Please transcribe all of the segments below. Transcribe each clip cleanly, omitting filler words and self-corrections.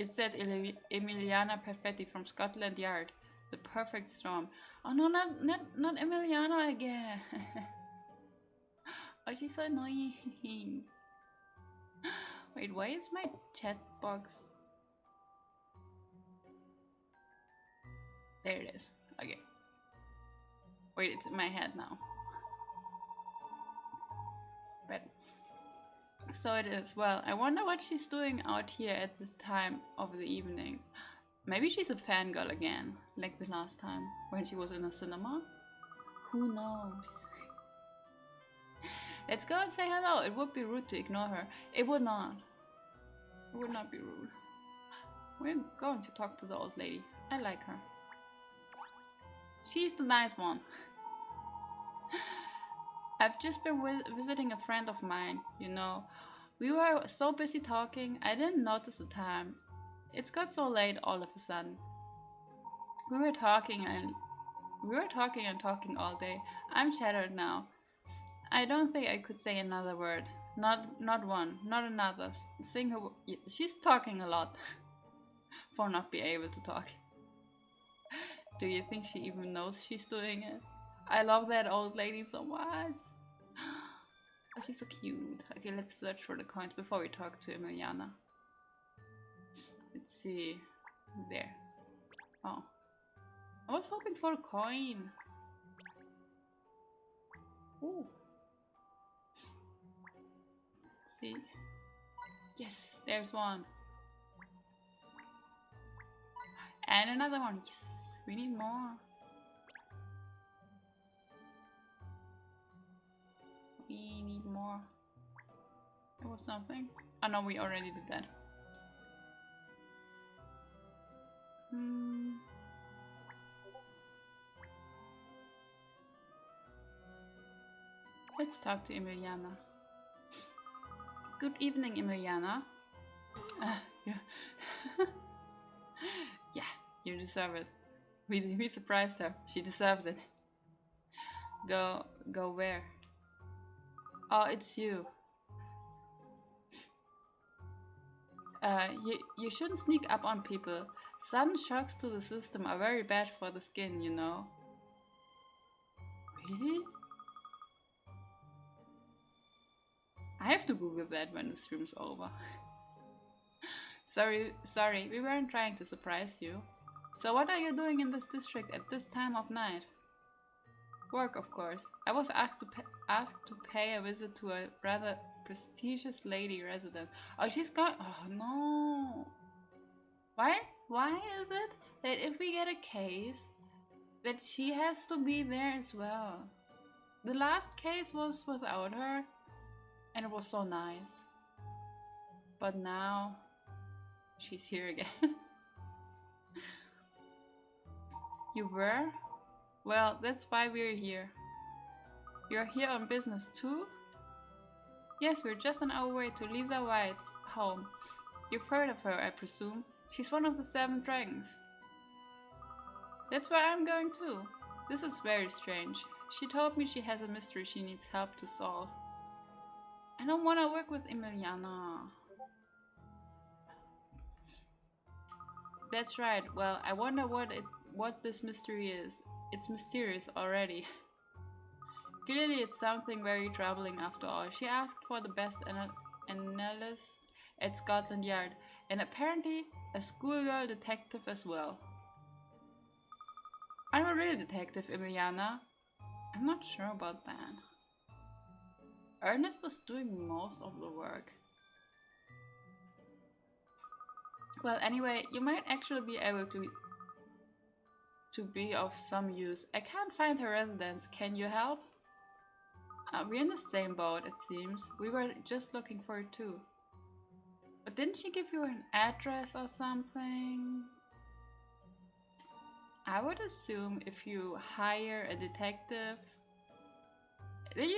It said Emiliana Perfetti from Scotland Yard. The perfect storm. Oh no, not Emiliana again. Oh, she's so annoying. Wait, why is my chat box? There it is. Okay. Wait, it's in my head now. But so it is. Well, I wonder what she's doing out here at this time of the evening. Maybe she's a fangirl again, like the last time when she was in a cinema. Who knows? Let's go and say hello. It would be rude to ignore her. It would not. It would not be rude. We're going to talk to the old lady. I like her. She's the nice one. I've just been visiting a friend of mine, you know. We were so busy talking, I didn't notice the time. It's got so late all of a sudden. We were talking and talking all day. I'm shattered now. I don't think I could say another word. Not one, not another. Single. She's talking a lot for not being able to talk. Do you think she even knows she's doing it? I love that old lady so much. Oh, she's so cute. Okay, let's search for the coins before we talk to Emiliana. Let's see. There. Oh. I was hoping for a coin. Ooh. Let's see. Yes, there's one. And another one. Yes, we need more. We need more. There was something. Oh no, we already did that. Let's talk to Emiliana. Good evening, Emiliana. Yeah. Yeah, you deserve it. We surprised her. She deserves it. Go where? Oh, it's you. You shouldn't sneak up on people. Sudden shocks to the system are very bad for the skin, you know. Really? I have to Google that when the stream's over. Sorry, we weren't trying to surprise you. So what are you doing in this district at this time of night? Work, of course. I was asked to pay a visit to a rather prestigious lady resident. Oh, she's got. Oh no. Why is it that if we get a case, that she has to be there as well? The last case was without her, and it was so nice. But now, she's here again. You were? Well, that's why we're here. You're here on business too? Yes, we're just on our way to Lisa White's home. You've heard of her, I presume. She's one of the 7 dragons. That's where I'm going too. This is very strange. She told me she has a mystery she needs help to solve. I don't want to work with Emiliana. That's right. Well, I wonder what this mystery is. It's mysterious already. Clearly it's something very troubling after all. She asked for the best analyst at Scotland Yard, and apparently a schoolgirl detective as well. I'm a real detective, Emiliana. I'm not sure about that. Ernest is doing most of the work. Well, anyway, you might actually be able to be of some use. I can't find her residence. Can you help? We're in the same boat, it seems. We were just looking for it too. But didn't she give you an address or something? I would assume if you hire a detective... Did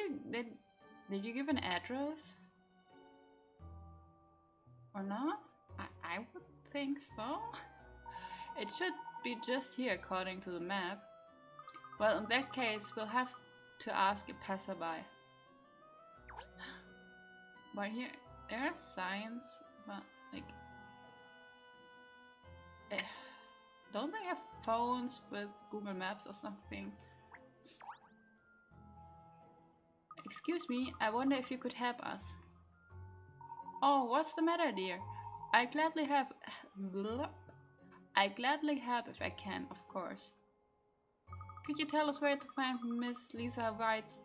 you give an address? Or not? I would think so. It should be just here according to the map. Well, in that case, we'll have to ask a passerby. But here, there are signs, but like... Don't they have phones with Google Maps or something? Excuse me, I wonder if you could help us. Oh, what's the matter, dear? I gladly have. I gladly help if I can, of course. Could you tell us where to find Miss Lisa White's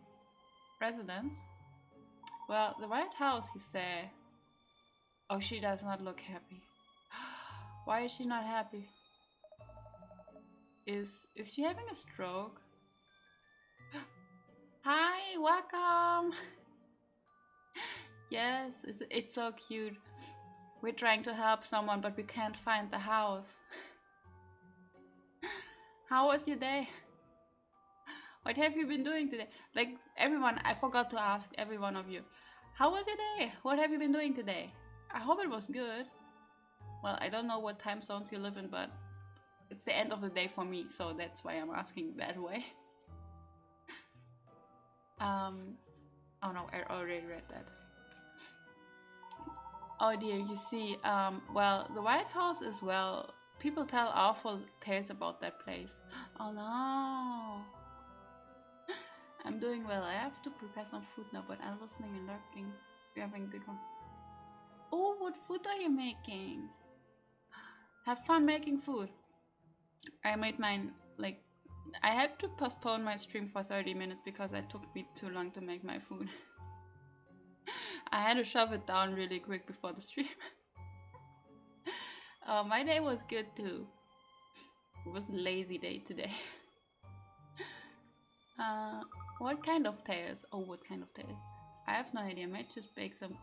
residence? Well, the White House, you say. Oh, she does not look happy. Why is she not happy? Is she having a stroke? Hi, welcome. Yes, it's so cute. We're trying to help someone, but we can't find the house. How was your day? What have you been doing today? Like, everyone, I forgot to ask every one of you. How was your day? What have you been doing today? I hope it was good. Well, I don't know what time zones you live in, but it's the end of the day for me, so that's why I'm asking that way. Oh no, I already read that. Oh dear, you see, well, the White House is, well, people tell awful tales about that place. Oh no. I'm doing well. I have to prepare some food now, but I'm listening and lurking. You're having a good one. Oh, what food are you making? Have fun making food. I made mine, like, I had to postpone my stream for 30 minutes because it took me too long to make my food. I had to shove it down really quick before the stream. My day was good too. It was a lazy day today. What kind of tails? Oh, what kind of tails? I have no idea. I might just bake some.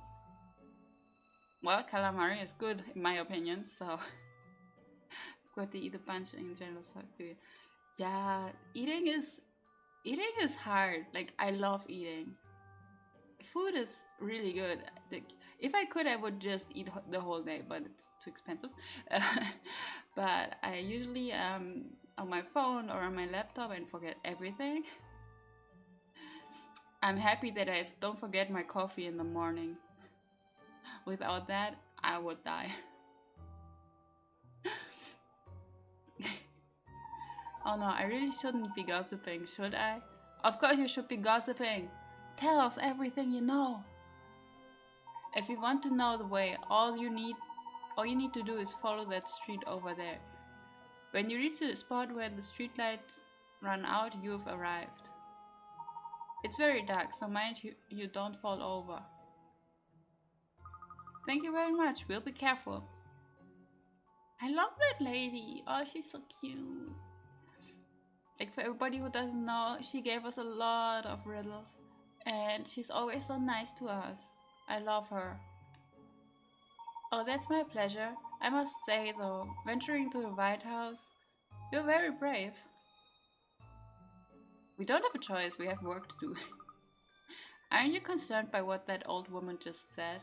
Well, calamari is good in my opinion, so I've got to eat a bunch in general. So I feel, yeah, eating is hard. Like, I love eating. Food is really good. Like, if I could, I would just eat the whole day, but it's too expensive. But I usually on my phone or on my laptop and forget everything. I'm happy that I don't forget my coffee in the morning. Without that, I would die. Oh no, I really shouldn't be gossiping, should I? Of course you should be gossiping. Tell us everything you know. If you want to know the way, all you need to do is follow that street over there. When you reach the spot where the streetlights run out, you've arrived. It's very dark, so mind you don't fall over. Thank you very much, we'll be careful. I love that lady. Oh, she's so cute. Like, for everybody who doesn't know, she gave us a lot of riddles. And she's always so nice to us. I love her. Oh, that's my pleasure. I must say, though, venturing to the White House, you're very brave. We don't have a choice, we have work to do. Aren't you concerned by what that old woman just said?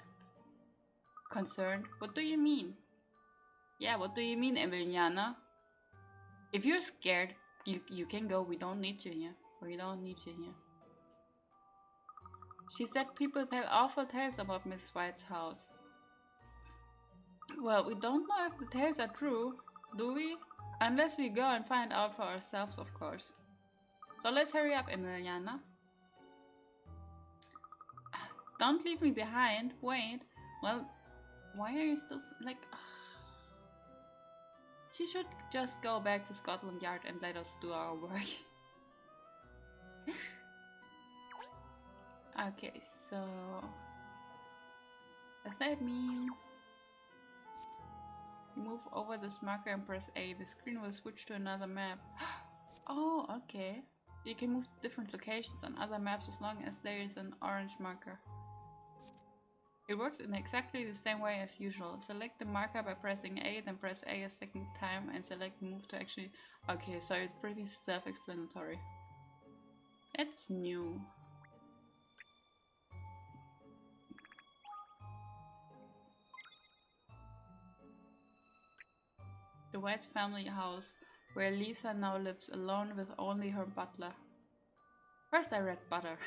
Concerned? What do you mean? Yeah, what do you mean, Emiliana? If you're scared, you can go. We don't need you here. We don't need you here. She said people tell awful tales about Miss White's house. Well, we don't know if the tales are true, do we? Unless we go and find out for ourselves, of course. So let's hurry up, Emiliana. Don't leave me behind. Wait. Well, why are you still like... She should just go back to Scotland Yard and let us do our work. Okay, so... Does that mean... Move over this marker and press A. The screen will switch to another map. Oh, okay. You can move to different locations on other maps as long as there is an orange marker. It works in exactly the same way as usual. Select the marker by pressing A, then press A a second time and select move to actually... Okay, so it's pretty self-explanatory. That's new. The White's family house, where Lisa now lives alone with only her butler. First I read butter.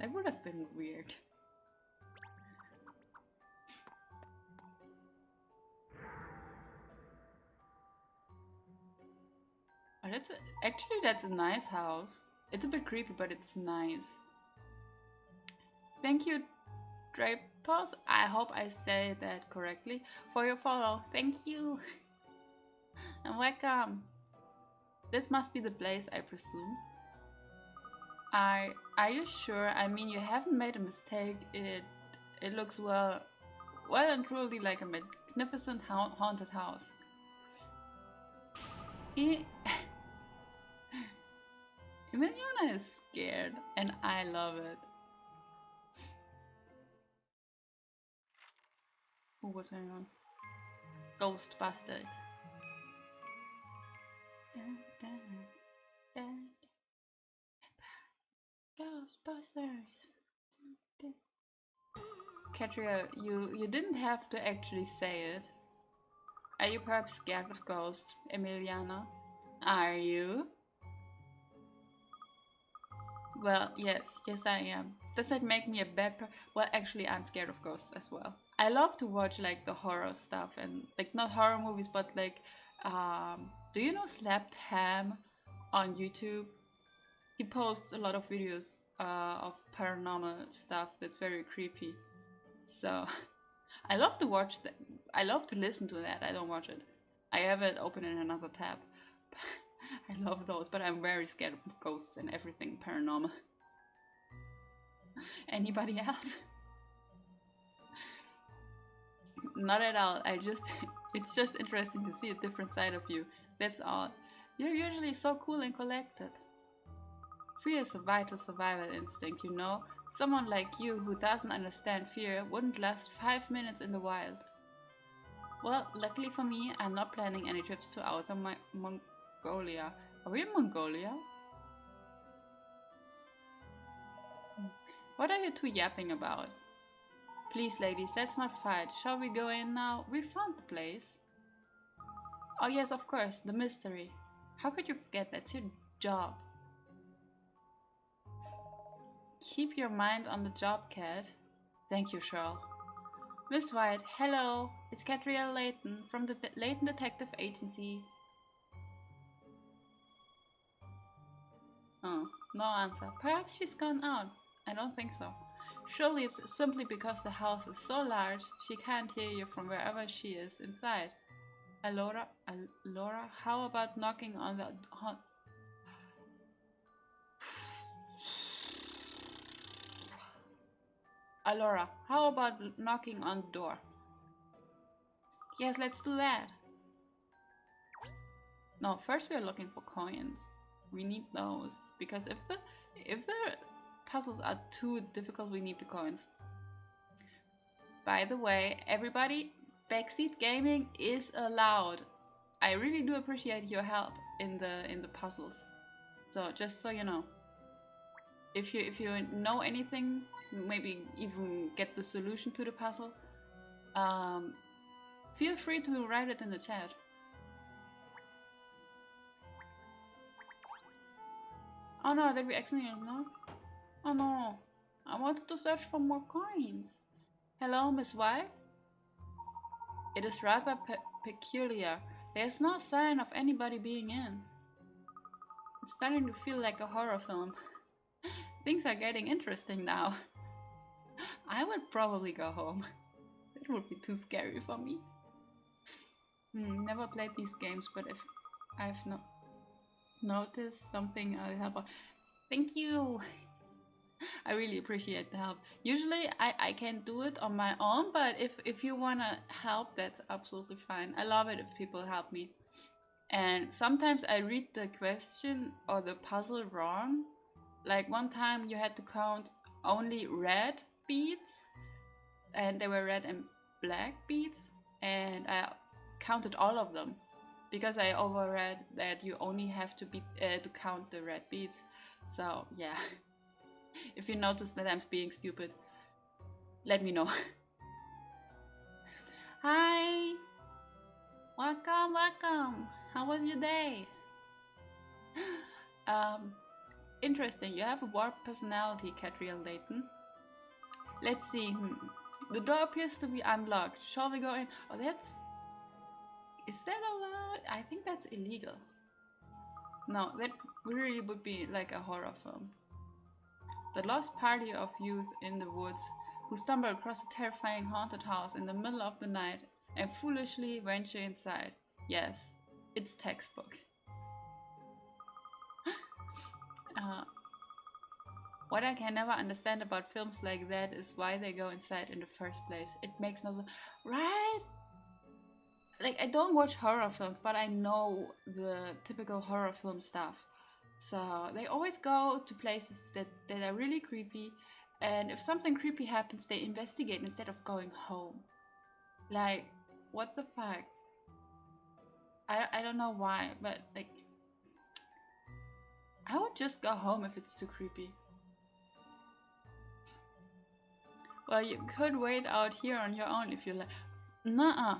That would have been weird. Oh, actually that's a nice house. It's a bit creepy, but it's nice. Thank you, Drapos. I hope I say that correctly. For your follow. Thank you. And welcome. This must be the place, I presume. Are you sure? I mean, you haven't made a mistake. It looks well and truly like a magnificent haunted house. Emiliana is scared, and I love it. Oh, what's going on? Ghostbusters. Dun, dun, dun. Ghostbusters. Katria, you didn't have to actually say it. Are you perhaps scared of ghosts, Emiliana? Are you? Well, yes I am. Does that make me a bad person? Well, actually, I'm scared of ghosts as well. I love to watch like the horror stuff and like not horror movies, but like, do you know Slapped Ham on YouTube? He posts a lot of videos of paranormal stuff that's very creepy. So I love to watch that. I love to listen to that. I don't watch it. I have it open in another tab. I love those, but I'm very scared of ghosts and everything paranormal. Anybody else? Not at all. It's just interesting to see a different side of you. That's all. You're usually so cool and collected. Fear is a vital survival instinct, you know? Someone like you who doesn't understand fear wouldn't last 5 minutes in the wild. Well, luckily for me, I'm not planning any trips to outer Mongolia. Are we in Mongolia? What are you two yapping about? Please, ladies, let's not fight. Shall we go in now? We found the place. Oh yes, of course, the mystery. How could you forget? That's your job. Keep your mind on the job, Cat. Thank you, Cheryl. Miss White, hello. It's Catriel Layton from the Layton Detective Agency. Oh, no answer. Perhaps she's gone out. I don't think so. Surely it's simply because the house is so large she can't hear you from wherever she is inside. Alora, how about knocking on the... Alora, how about knocking on the door? Yes, let's do that. No, first we are looking for coins. We need those. Because if the puzzles are too difficult, we need the coins. By the way, everybody, backseat gaming is allowed. I really do appreciate your help in the puzzles. So just so you know, if you know anything, maybe even get the solution to the puzzle, feel free to write it in the chat. Oh no, did we accidentally know? Oh no, I wanted to search for more coins. Hello, Miss White? It is rather peculiar. There's no sign of anybody being in. It's starting to feel like a horror film. Things are getting interesting now. I would probably go home. It would be too scary for me. Never played these games, but if I've noticed something, I'll help. Thank you! I really appreciate the help. Usually I can do it on my own, but if you wanna help, that's absolutely fine. I love it if people help me. And sometimes I read the question or the puzzle wrong. Like one time you had to count only red beads, and there were red and black beads, and I counted all of them because I overread that you only have to count the red beads. So yeah. If you notice that I'm being stupid, let me know. Hi! Welcome, welcome! How was your day? Interesting, you have a warped personality, Catriel Layton. Let's see, the door appears to be unlocked. Shall we go in? Oh, is that allowed? I think that's illegal. No, that really would be like a horror film. The lost party of youth in the woods who stumble across a terrifying haunted house in the middle of the night and foolishly venture inside. Yes, it's textbook. uh, what I can never understand about films like that is why they go inside in the first place. It makes no sense. Right? Like, I don't watch horror films, but I know the typical horror film stuff. So they always go to places that are really creepy, and if something creepy happens, they investigate instead of going home. Like, what the fuck? I don't know why, but like, I would just go home if it's too creepy. Well, you could wait out here on your own if you like. Nuh-uh.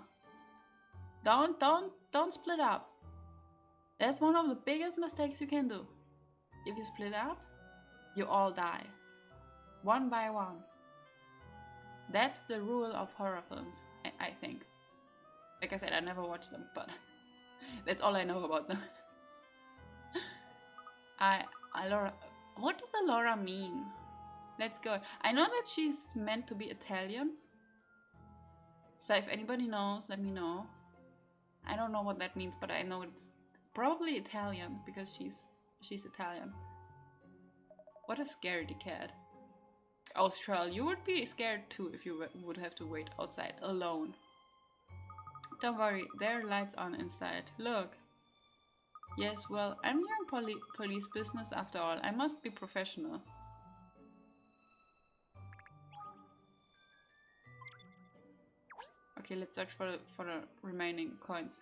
Don't split up. That's one of the biggest mistakes you can do. If you split up, you all die. One by one. That's the rule of horror films, I think. Like I said, I never watched them, but that's all I know about them. Allora, what does Allora mean? Let's go. I know that she's meant to be Italian. So if anybody knows, let me know. I don't know what that means, but I know it's probably Italian because she's Italian. What a scaredy cat. Austral, you would be scared too if you would have to wait outside alone. Don't worry, there are lights on inside. Look. Yes, well, I'm here in police business after all. I must be professional. Okay, let's search for the remaining coins.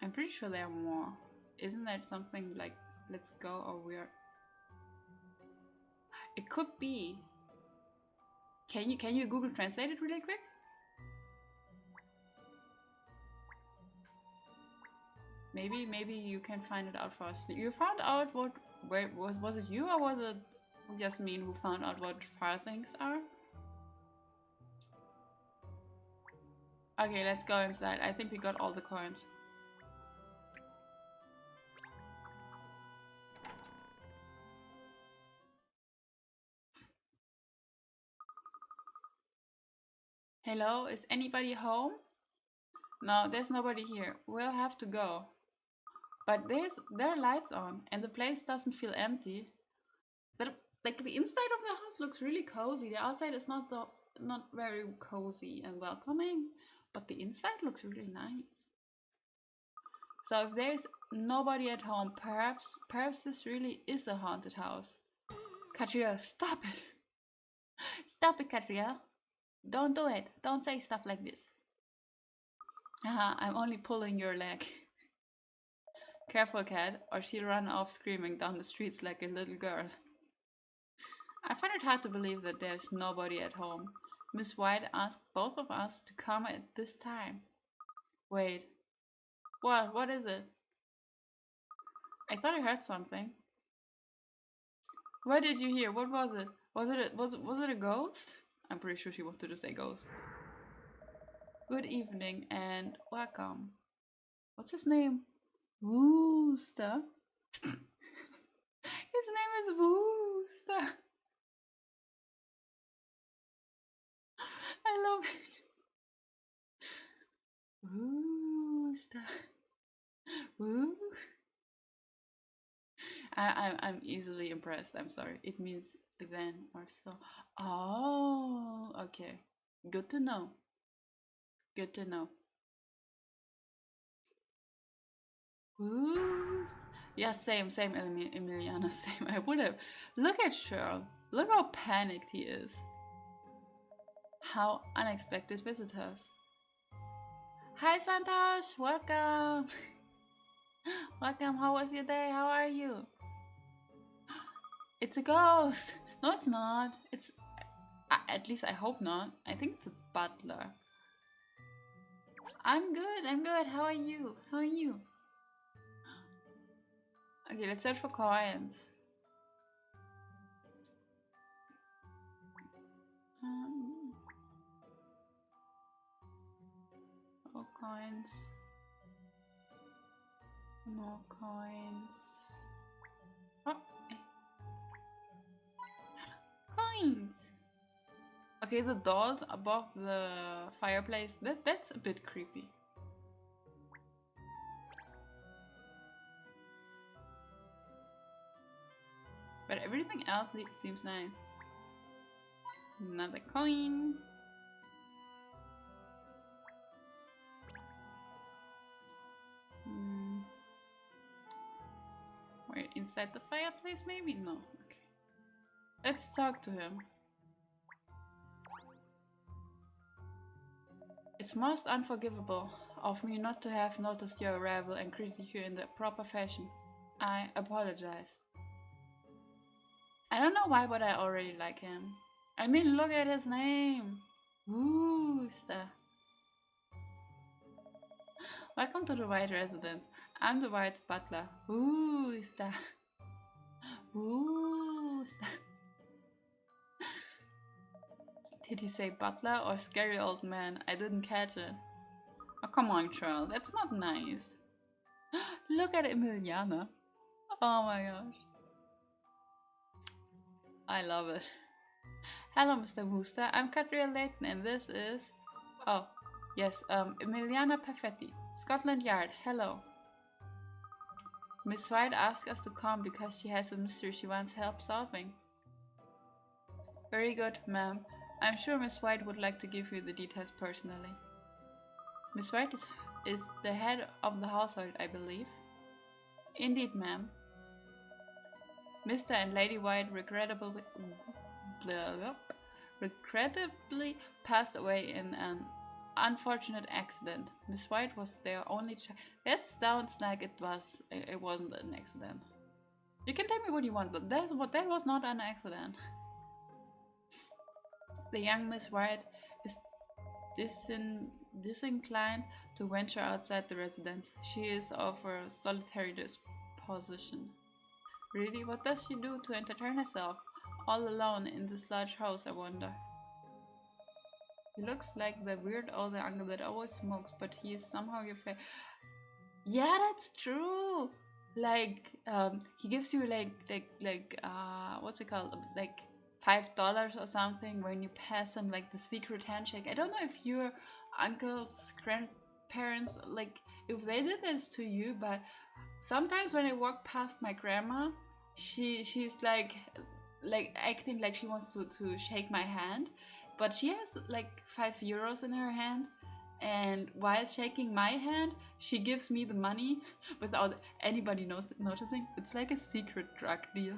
I'm pretty sure there are more. Isn't that something like let's go or we're... It could be. Can you Google Translate it really quick? Maybe you can find it out for us. You found out what... Where was it you or was it Yasmin who found out what fire things are? Okay, let's go inside. I think we got all the coins. Hello, is anybody home? No, there's nobody here. We'll have to go. But there are lights on and the place doesn't feel empty. Like the inside of the house looks really cozy. The outside is not very cozy and welcoming, but the inside looks really nice. So if there's nobody at home, perhaps this really is a haunted house. Katria, stop it! Stop it, Katria! Don't do it! Don't say stuff like this. Haha, I'm only pulling your leg. Careful, cat, or she'll run off screaming down the streets like a little girl. I find it hard to believe that there's nobody at home. Miss White asked both of us to come at this time. Wait. What is it? I thought I heard something. What did you hear? What was it? Was it a ghost? I'm pretty sure she wanted to say ghost. Good evening and welcome. What's his name? Wooster. His name is Wooster. I love it. Wooster. Woo. I'm easily impressed. I'm sorry. It means then or so. Oh, okay. Good to know. Good to know. Ooh. Yeah, same, Emiliana, same. I would have. Look at Cheryl. Look how panicked he is. How unexpected visitors. Hi, Santosh. Welcome. Welcome. How was your day? How are you? It's a ghost. No, it's not. It's... at least I hope not. I think it's a butler. I'm good. I'm good. How are you? How are you? Okay, let's search for coins. Oh, coins. More coins. Oh, coins! Okay, the dolls above the fireplace, that's a bit creepy. But everything else seems nice. Another coin. Wait, inside the fireplace maybe? No. Okay. Let's talk to him. It's most unforgivable of me not to have noticed your arrival and greeted you in the proper fashion. I apologize. I don't know why, but I already like him. I mean, look at his name. Wooster. Welcome to the White Residence. I'm the White's butler. Wooster. Wooster. Did he say butler or scary old man? I didn't catch it. Oh, come on, Charles. That's not nice. Look at Emiliana. Oh my gosh. I love it. Hello, Mr. Wooster. I'm Catriel Layton and this is... Oh, yes, Emiliana Perfetti. Scotland Yard. Hello. Miss White asked us to come because she has a mystery she wants help solving. Very good, ma'am. I'm sure Miss White would like to give you the details personally. Miss White is the head of the household, I believe. Indeed, ma'am. Mr. and Lady White regrettably passed away in an unfortunate accident. Miss White was their only child. That sounds like it wasn't an accident. You can tell me what you want, but that was not an accident. The young Miss White is disinclined to venture outside the residence. She is of a solitary disposition. Really, what does she do to entertain herself? All alone in this large house, I wonder. He looks like the weird older uncle that always smokes, but he is somehow your favorite. Yeah, that's true. Like, he gives you what's it called? Like $5 or something when you pass him like the secret handshake. I don't know if your uncle's grandparents, like, if they did this to you, but sometimes when I walk past my grandma, she's like acting like she wants to shake my hand, but she has like €5 in her hand, and while shaking my hand, she gives me the money without anybody noticing. It's like a secret drug deal.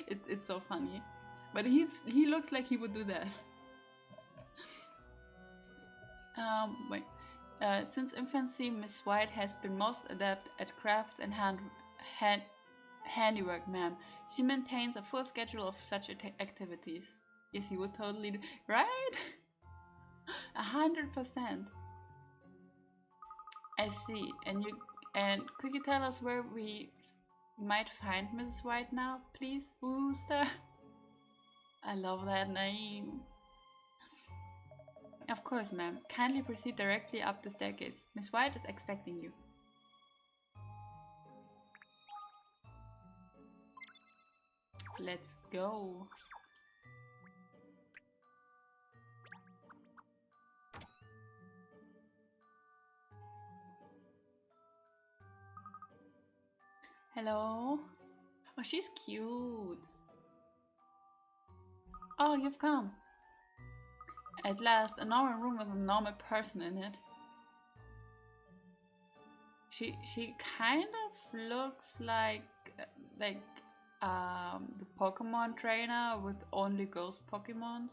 It's so funny, but he looks like he would do that. Wait. Since infancy, Miss White has been most adept at craft and handiwork, ma'am. She maintains a full schedule of such activities. Yes, you would totally do, right? 100%. I see. And could you tell us where we might find Mrs. White now, please? Wooster. I love that name. Of course, ma'am. Kindly proceed directly up the staircase. Miss White is expecting you. Let's go. Hello? Oh, she's cute. Oh, you've come. At last, a normal room with a normal person in it. She kind of looks like the Pokemon trainer with only ghost Pokemons.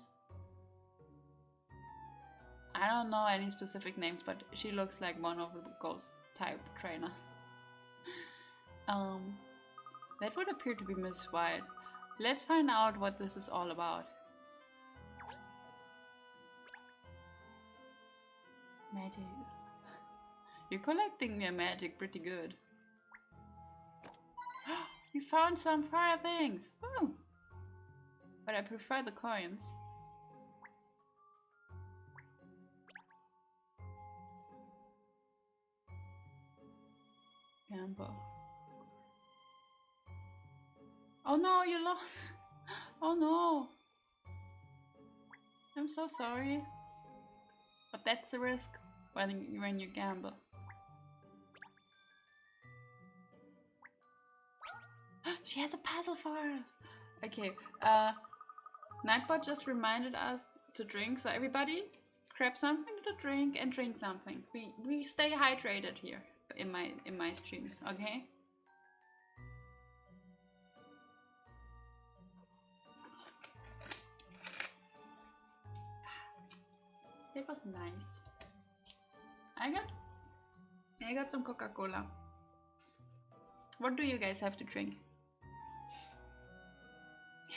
I don't know any specific names, but she looks like one of the ghost type trainers. That would appear to be Miss White. Let's find out what this is all about. Magic. You're collecting your magic pretty good. You found some fire things! Woo! But I prefer the coins. gamble. Oh no, you lost. Oh no. I'm so sorry. But that's the risk when you gamble. She has a puzzle for us. Okay, Nightbot just reminded us to drink, so everybody grab something to drink and drink something. We stay hydrated here in my streams, okay? That was nice. I got some Coca-Cola. What do you guys have to drink?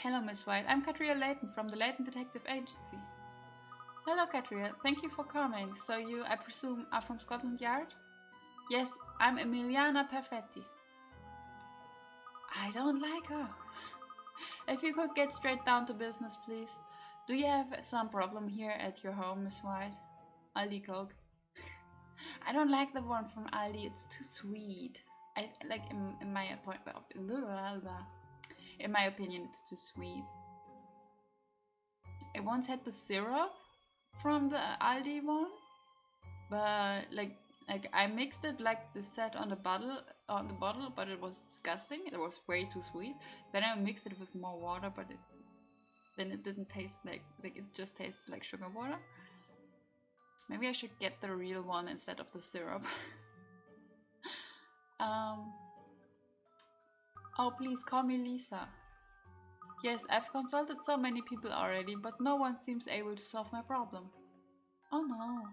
Hello, Miss White. I'm Katria Layton from the Layton Detective Agency. Hello, Katria. Thank you for coming. So you, I presume, are from Scotland Yard? Yes, I'm Emiliana Perfetti. I don't like her. If you could get straight down to business, please. Do you have some problem here at your home, Miss White? Aldi Coke. I don't like the one from Aldi. It's too sweet. I like in my opinion, it's too sweet. I once had the syrup from the Aldi one, but like I mixed it like the set on the bottle, but it was disgusting. It was way too sweet. Then I mixed it with more water, but then it didn't taste like it just tasted like sugar water. Maybe I should get the real one instead of the syrup. Oh, please call me Lisa. Yes, I've consulted so many people already, but no one seems able to solve my problem. Oh no.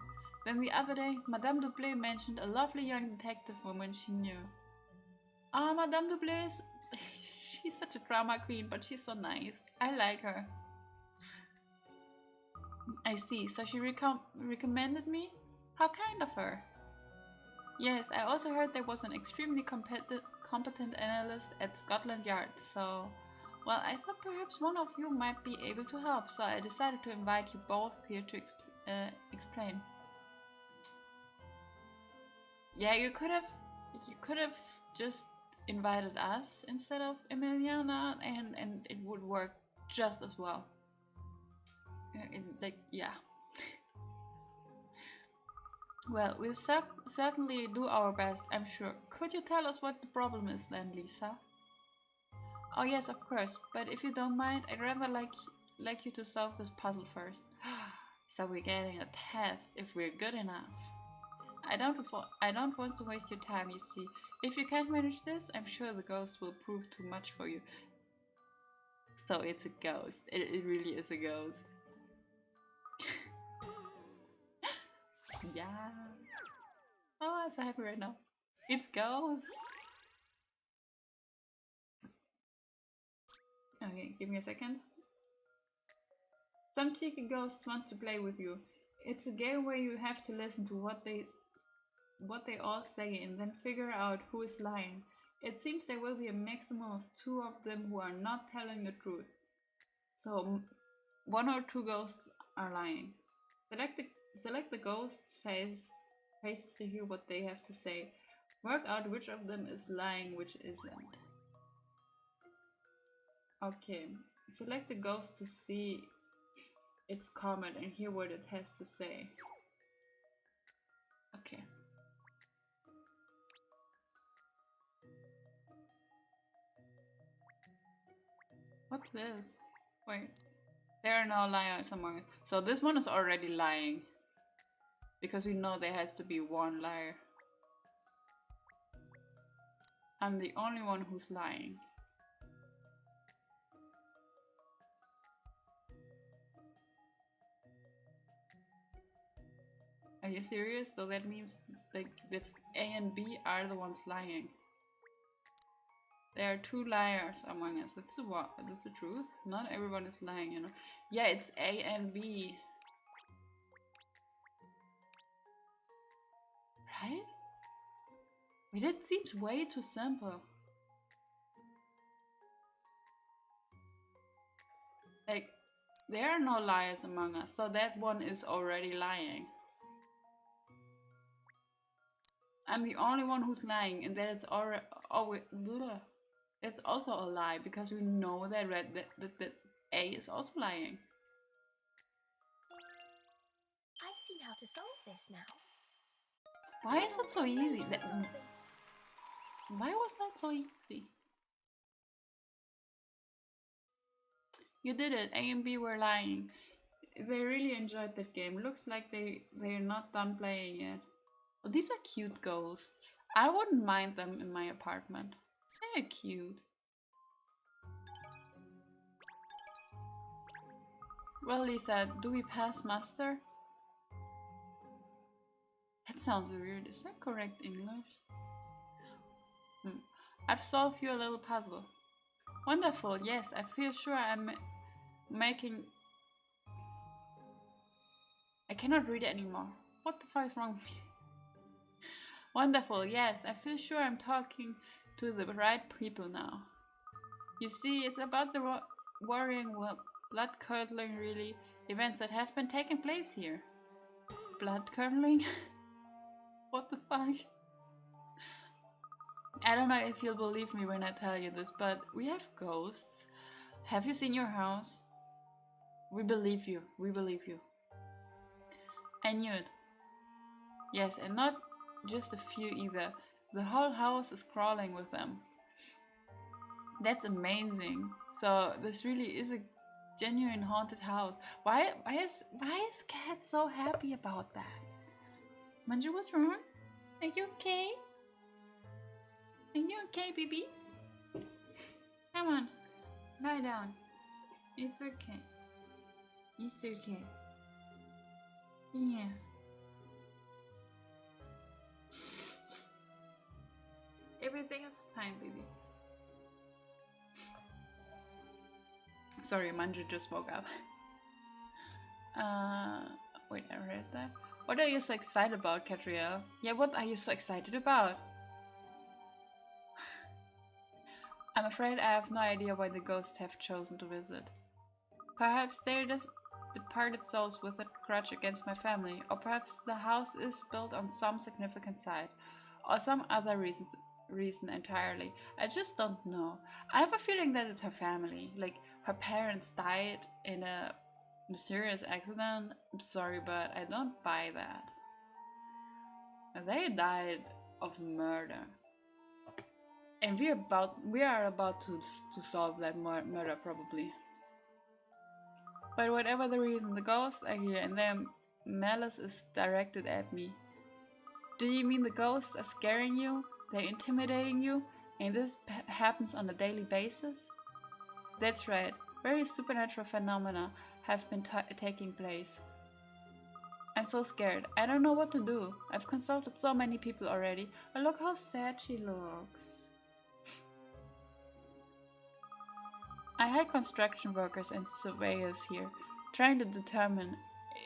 Then the other day, Madame Dublé mentioned a lovely young detective woman she knew. Ah, Madame Dublé is... she's such a drama queen, but she's so nice. I like her. I see, so she recommended me? How kind of her. Yes, I also heard there was an extremely competent analyst at Scotland Yard, so... Well, I thought perhaps one of you might be able to help, so I decided to invite you both here to explain. Yeah, you could have just invited us instead of Emiliana, and it would work just as well. Yeah. Well, we'll certainly do our best, I'm sure. Could you tell us what the problem is then, Lisa? Oh yes, of course, but if you don't mind, I'd rather like you to solve this puzzle first. So we're getting a test if we're good enough. I don't want to waste your time, you see. If you can't manage this, I'm sure the ghost will prove too much for you. So it's a ghost. It really is a ghost. Yeah. Oh, I'm so happy right now. It's ghost. Okay, give me a second. Some cheeky ghosts want to play with you. It's a game where you have to listen to what they all say and then figure out who is lying. It seems there will be a maximum of 2 of them who are not telling the truth. So 1 or 2 ghosts are lying. Select the ghost's faces to hear what they have to say. Work out which of them is lying, which isn't. Okay, select the ghost to see its comment and hear what it has to say. Okay. What's this? Wait. There are no liars among us. So this one is already lying. Because we know there has to be 1 liar. I'm the only one who's lying. Are you serious? So that means like the A and B are the ones lying. There are 2 liars among us. That's the truth. Not everyone is lying, you know. Yeah, it's A and B. Right? Wait, it seems way too simple. Like, there are no liars among us, so that one is already lying. I'm the only one who's lying, and that it's already always. It's also a lie because we know that that A is also lying. I've seen how to solve this now. Why is that so easy? Why was that so easy? You did it. A and B were lying. They really enjoyed that game. Looks like they're not done playing it. Oh, these are cute ghosts. I wouldn't mind them in my apartment. They're cute. Well, Lisa, do we pass muster? That sounds weird. Is that correct English? I've solved your little puzzle. Wonderful. Yes, I feel sure I'm making... I cannot read it anymore. What the fuck is wrong with me? Wonderful. Yes, I feel sure I'm talking to the right people now. You see, it's about the worrying, blood-curdling, really, events that have been taking place here. Blood-curdling? What the fuck? I don't know if you'll believe me when I tell you this, but we have ghosts. Have you seen your house? We believe you. We believe you. I knew it. Yes, and not just a few either. The whole house is crawling with them. That's amazing. So this really is a genuine haunted house. Why is Cat so happy about that? Manju, what's wrong? Are you okay? Are you okay, baby? Come on, lie down. It's okay. It's okay. Yeah. Everything is fine, baby. Sorry, Manju just woke up. Wait, I read that. What are you so excited about, Catriel? Yeah, what are you so excited about? I'm afraid I have no idea why the ghosts have chosen to visit. Perhaps they're just departed souls with a grudge against my family, or perhaps the house is built on some significant site, or some other reason entirely. I just don't know. I have a feeling that it's her family. Like, her parents died in a mysterious accident. I'm sorry, but I don't buy that. They died of murder. And we are about to solve that murder probably. But whatever the reason, the ghosts are here and their malice is directed at me. Do you mean the ghosts are scaring you? They're intimidating you? And this happens on a daily basis? That's right. Very supernatural phenomena have been taking place. I'm so scared. I don't know what to do. I've consulted so many people already. Oh, look how sad she looks. I had construction workers and surveyors here, trying to determine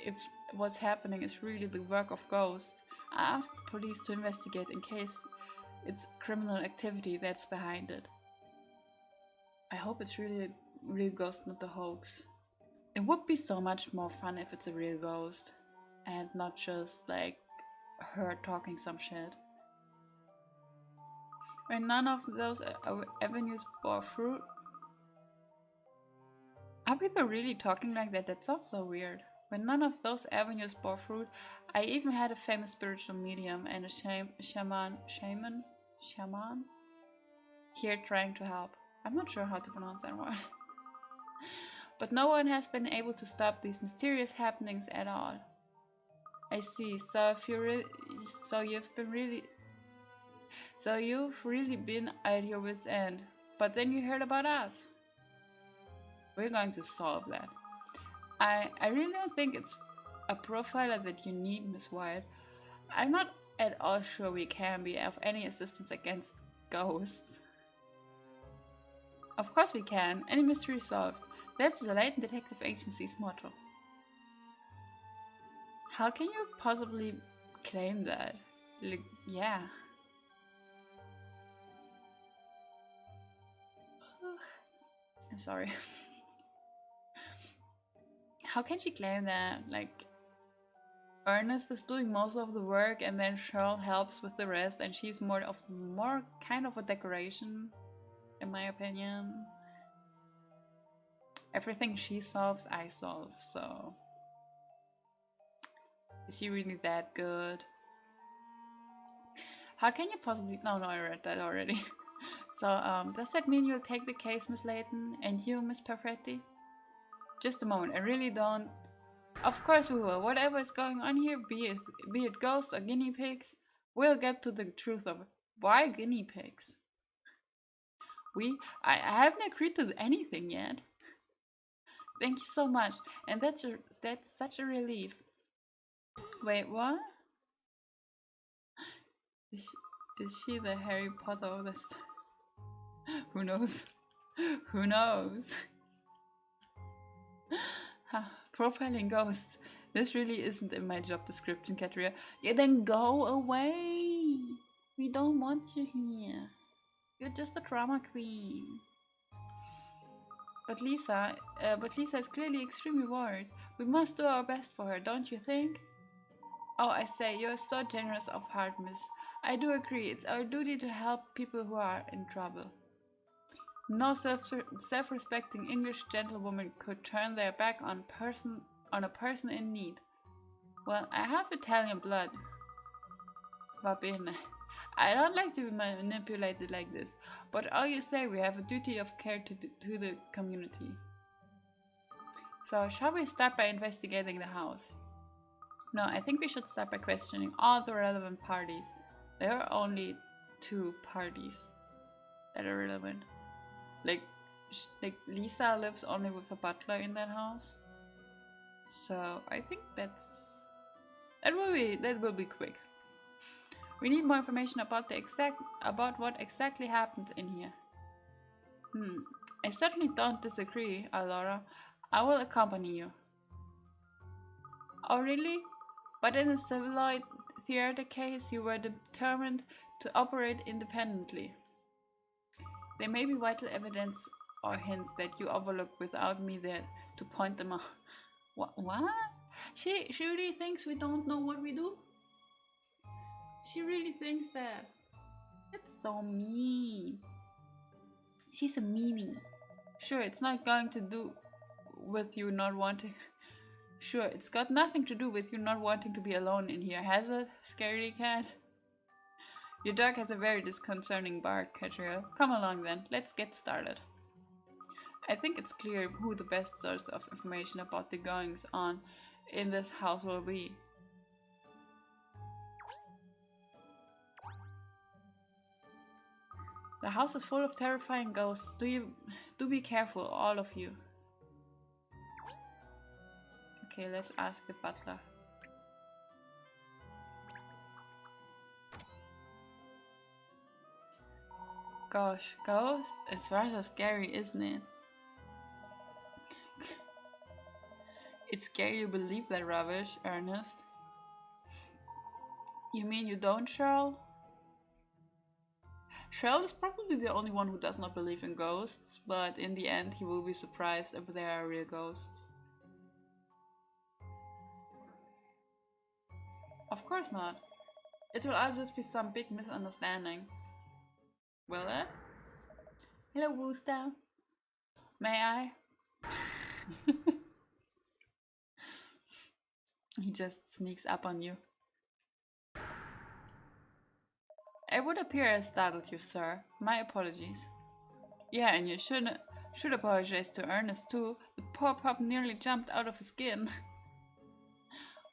if what's happening is really the work of ghosts. I asked the police to investigate in case it's criminal activity that's behind it. I hope it's really a real ghost, not a hoax. It would be so much more fun if it's a real ghost, and not just like her talking some shit. When none of those avenues bore fruit. Are people really talking like that? That sounds so weird. When none of those avenues bore fruit, I even had a famous spiritual medium and a shaman here trying to help. I'm not sure how to pronounce that word. But no one has been able to stop these mysterious happenings at all. I see. So you've really been at your wit's end. But then you heard about us. We're going to solve that. I really don't think it's a profiler that you need, Miss White. I'm not at all sure we can be of any assistance against ghosts. Of course we can. Any mystery solved. That's the Layton Detective Agency's motto. How can you possibly claim that? Like, yeah. I'm sorry. How can she claim that? Like, Ernest is doing most of the work, and then Cheryl helps with the rest, and she's more kind of a decoration, in my opinion. Everything she solves, I solve. So, is she really that good? How can you possibly? No, I read that already. So, does that mean you'll take the case, Miss Layton, and you, Miss Perfetti? Just a moment. I really don't. Of course we will. Whatever is going on here, be it ghosts or guinea pigs, we'll get to the truth of it. Why guinea pigs? I haven't agreed to anything yet. Thank you so much, and that's such a relief. Wait, what? Is she the Harry Potter of this? Who knows? Who knows? Profiling ghosts. This really isn't in my job description, Katria. Yeah, then go away. We don't want you here. You're just a drama queen. But Lisa is clearly extremely worried. We must do our best for her, don't you think? Oh, I say, you're so generous of heart, miss. I do agree. It's our duty to help people who are in trouble. No self-respecting English gentlewoman could turn their back on a person in need. Well, I have Italian blood. Va bene. I don't like to be manipulated like this, but all you say, we have a duty of care to the community. So, shall we start by investigating the house? No, I think we should start by questioning all the relevant parties. There are only 2 parties that are relevant. Like Lisa lives only with a butler in that house. So I think that will be quick. We need more information about what exactly happened in here. I certainly don't disagree, Alora. I will accompany you. Oh really? But in a Ceviloid theater case, you were determined to operate independently. There may be vital evidence or hints that you overlook without me there to point them out. What? She really thinks we don't know what we do? She really thinks that. That's so mean. She's a meanie. Sure, it's not going to do with you not wanting. Sure, it's got nothing to do with you not wanting to be alone in here, has it, scaredy cat? Your dog has a very disconcerting bark, Catriel. Come along then, let's get started. I think it's clear who the best source of information about the goings on in this house will be. The house is full of terrifying ghosts. Do be careful, all of you. Okay, let's ask the butler. Gosh, ghosts? It's rather scary, isn't it? It's scary you believe that rubbish, Ernest. You mean you don't, Cheryl? Cheryl is probably the only one who does not believe in ghosts, but in the end he will be surprised if there are real ghosts. Of course not. It will all just be some big misunderstanding. Will it? Hello, Wooster. May I? He just sneaks up on you. It would appear I startled you, sir. My apologies. Yeah, and you should apologize to Ernest too. The poor pup nearly jumped out of his skin.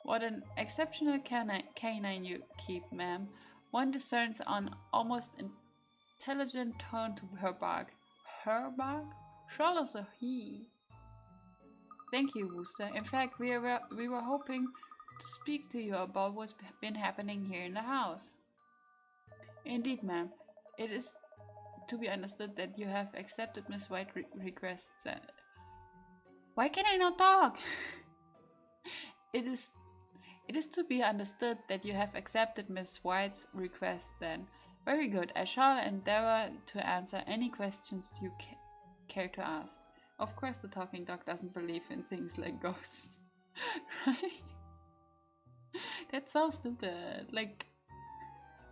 What an exceptional canine you keep, ma'am. One discerns an almost intelligent tone to her bark. Her bark? Charlotte's a he. Thank you, Wooster. In fact, we were hoping to speak to you about what's been happening here in the house. Indeed, ma'am. It is to be understood that you have accepted Miss White's request. Why can I not talk? It is to be understood that you have accepted Miss White's request then. Very good. I shall endeavor to answer any questions you care to ask. Of course the talking dog doesn't believe in things like ghosts. Right? That's so stupid. Like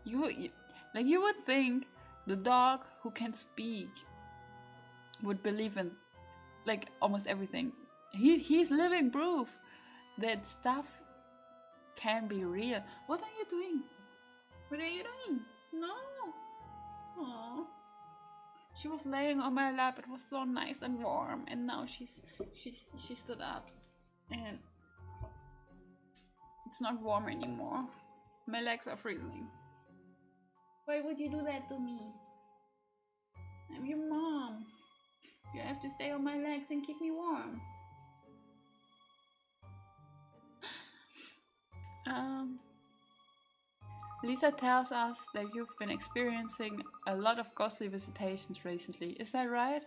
you like you would think the dog who can speak would believe in like almost everything. He's living proof that stuff can be real. What are you doing? What are you doing? No. Aww. She was laying on my lap. It was so nice and warm, and now she stood up, and it's not warm anymore. My legs are freezing. Why would you do that to me? I'm your mom. You have to stay on my legs and keep me warm. Lisa tells us that you've been experiencing a lot of ghostly visitations recently. Is that right?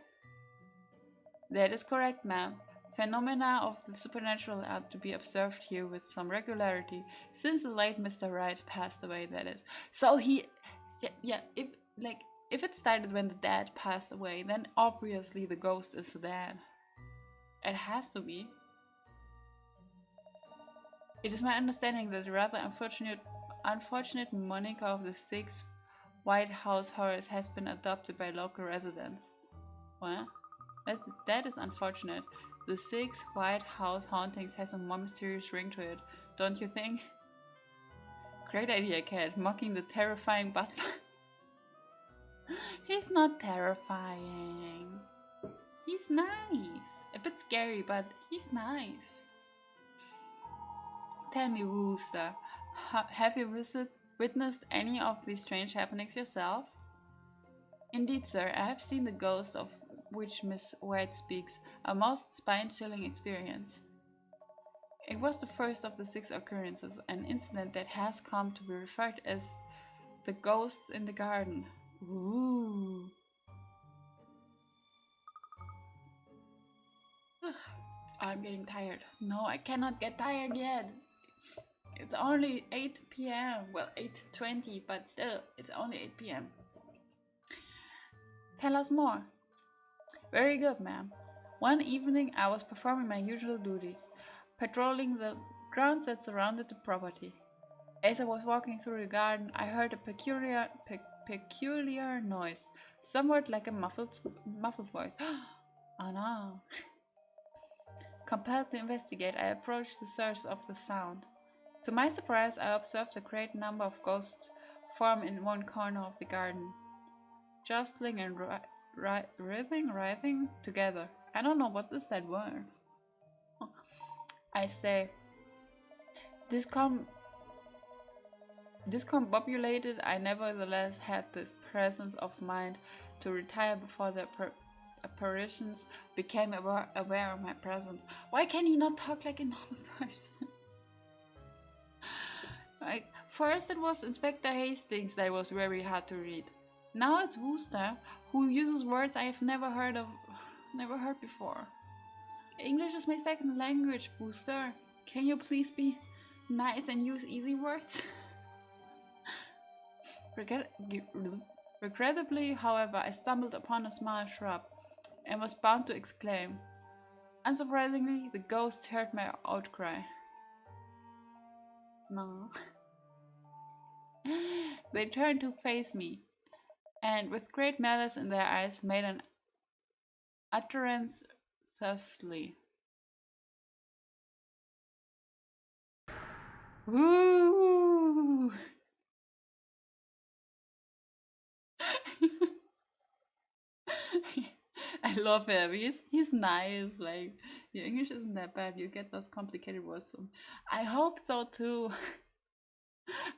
That is correct, ma'am. Phenomena of the supernatural are to be observed here with some regularity since the late Mr. Wright passed away, that is. So yeah, if it started when the dad passed away, then obviously the ghost is the dad. It has to be. It is my understanding that the rather unfortunate moniker of the Six White House Horrors has been adopted by local residents. What? That is unfortunate. The Six White House Hauntings has a more mysterious ring to it, don't you think? Great idea, Cat, mocking the terrifying butler. He's not terrifying. He's nice. A bit scary, but he's nice. Tell me, Wooster, have you witnessed any of these strange happenings yourself? Indeed, sir, I have seen the ghost of which Miss White speaks, a most spine-chilling experience. It was the first of the 6 occurrences, an incident that has come to be referred as the ghosts in the garden. Ooh. I'm getting tired. No, I cannot get tired yet. It's only 8 p.m. Well, 8:20, but still, it's only 8 p.m. Tell us more. Very good, ma'am. One evening I was performing my usual duties, patrolling the grounds that surrounded the property. As I was walking through the garden, I heard a peculiar noise, somewhat like a muffled voice. Oh no. Compelled to investigate, I approached the source of the sound. To my surprise, I observed a great number of ghosts form in one corner of the garden, jostling and writhing together. I don't know what is that word. I say, discombobulated, I nevertheless had the presence of mind to retire before the apparitions became aware of my presence. Why can he not talk like a normal person? First it was Inspector Hastings that was very hard to read. Now it's Wooster, who uses words I have never heard before. English is my second language, Wooster. Can you please be nice and use easy words? Regrettably, however, I stumbled upon a small shrub and was bound to exclaim. Unsurprisingly, the ghosts heard my outcry. No. They turned to face me, and with great malice in their eyes made an utterance thusly. Woo! I love him. He's nice. Like your English isn't that bad. You get those complicated words. I hope so too.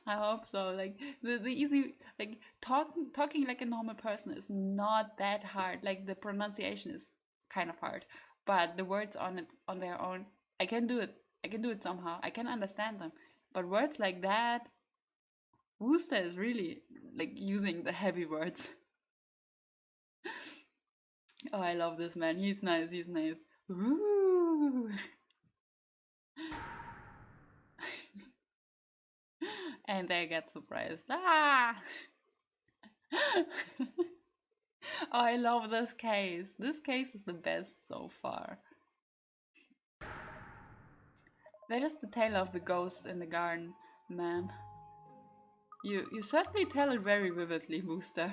I hope so. Like the easy like talking like a normal person is not that hard. Like the pronunciation is kind of hard, but the words on their own, I can do it. I can do it somehow. I can understand them. But words like that, Wooster is really like using the heavy words. Oh, I love this man. He's nice. He's nice. Ooh. And they get surprised. Ah! Oh, I love this case. This case is the best so far. That is the tale of the ghost in the garden, ma'am. You certainly tell it very vividly, Booster.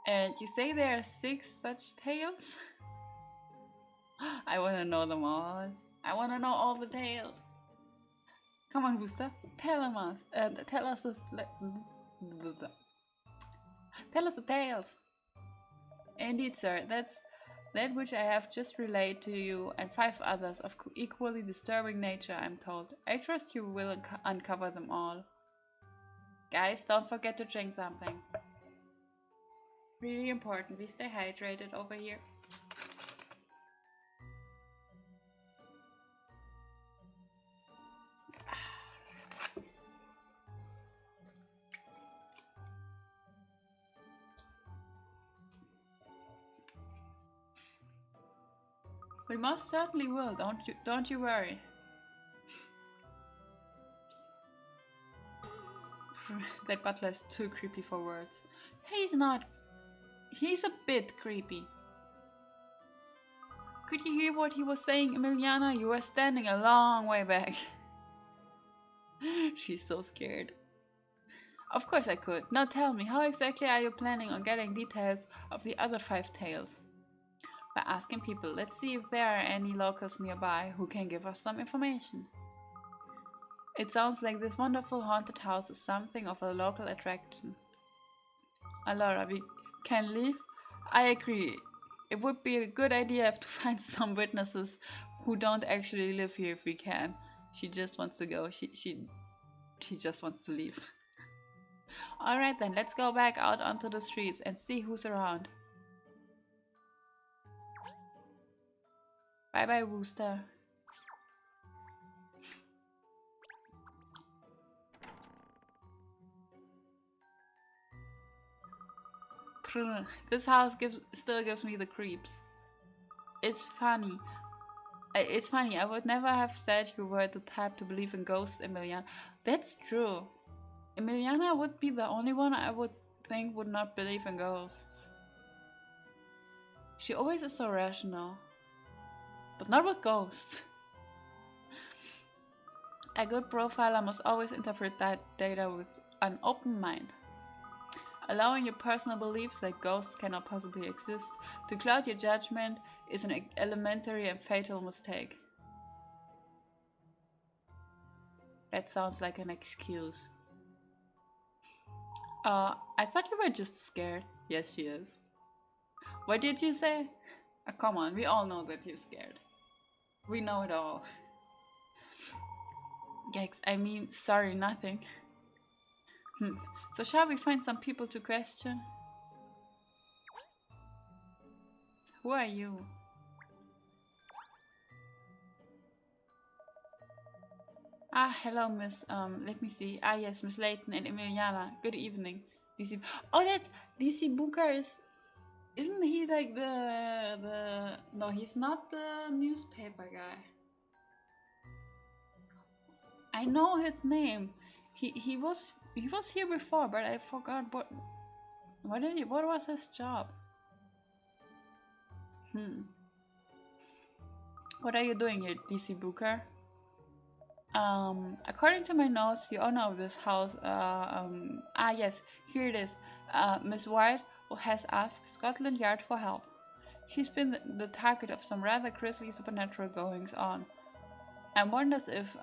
And you say there are 6 such tales? I wanna know them all. I wanna know all the tales. Come on, Booster. Tell us. Tell us this. Tell us the tales. Indeed, sir. That's that which I have just relayed to you, and 5 others of equally disturbing nature, I'm told. I trust you will uncover them all. Guys, don't forget to drink something. Really important. We stay hydrated over here. We most certainly will, don't you worry. That butler is too creepy for words. He's not. He's a bit creepy. Could you hear what he was saying, Emiliana? You were standing a long way back. She's so scared. Of course I could. Now tell me, how exactly are you planning on getting details of the other 5 tales? By asking people. Let's see if there are any locals nearby who can give us some information. It sounds like this wonderful haunted house is something of a local attraction. Allora, we can leave? I agree. It would be a good idea to find some witnesses who don't actually live here if we can. She just wants to go. She just wants to leave. Alright then, let's go back out onto the streets and see who's around. Bye bye, Wooster. This house still gives me the creeps. It's funny. I would never have said you were the type to believe in ghosts, Emiliana. That's true. Emiliana would be the only one I would think would not believe in ghosts. She always is so rational. But not with ghosts. A good profiler must always interpret that data with an open mind. Allowing your personal beliefs that ghosts cannot possibly exist to cloud your judgment is an elementary and fatal mistake. That sounds like an excuse. I thought you were just scared. Yes, she is. What did you say? Come on, we all know that you're scared. We know it all. Yikes, I mean, sorry, nothing. So shall we find some people to question? Who are you? Ah, hello, Miss, let me see. Ah, yes, Miss Layton and Emiliana. Good evening. DC. Oh, that's DC Booker isn't he like no, he's not the newspaper guy. I know his name. He was here before, but I forgot what was his job? What are you doing here, DC Booker? According to my notes, the owner of this house, yes, here it is. Miss White has asked Scotland Yard for help. She's been the target of some rather grisly supernatural goings on. And wonders if,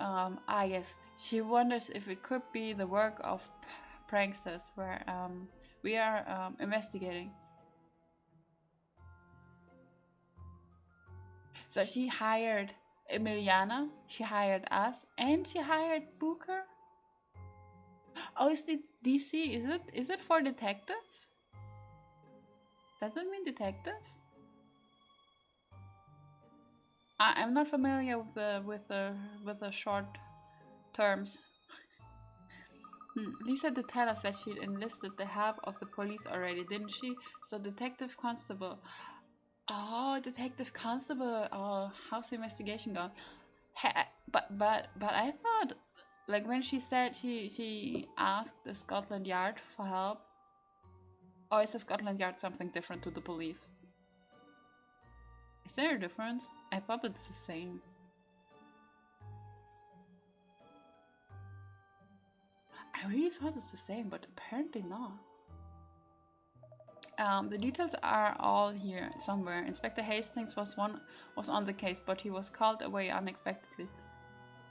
she wonders if it could be the work of pranksters where we are investigating. So she hired Emiliana, she hired us, and she hired Booker? Oh, is it DC? Is it for detective? Does it mean detective? I'm not familiar with the short terms. Lisa did tell us that she'd enlisted the help of the police already, didn't she? So Detective Constable. Oh, Detective Constable. Oh, how's the investigation going? But I thought, like, when she said she asked the Scotland Yard for help, or is the Scotland Yard something different to the police? Is there a difference? I thought it's the same. I really thought it's the same, but apparently not. The details are all here somewhere. Inspector Hastings was on the case, but he was called away unexpectedly.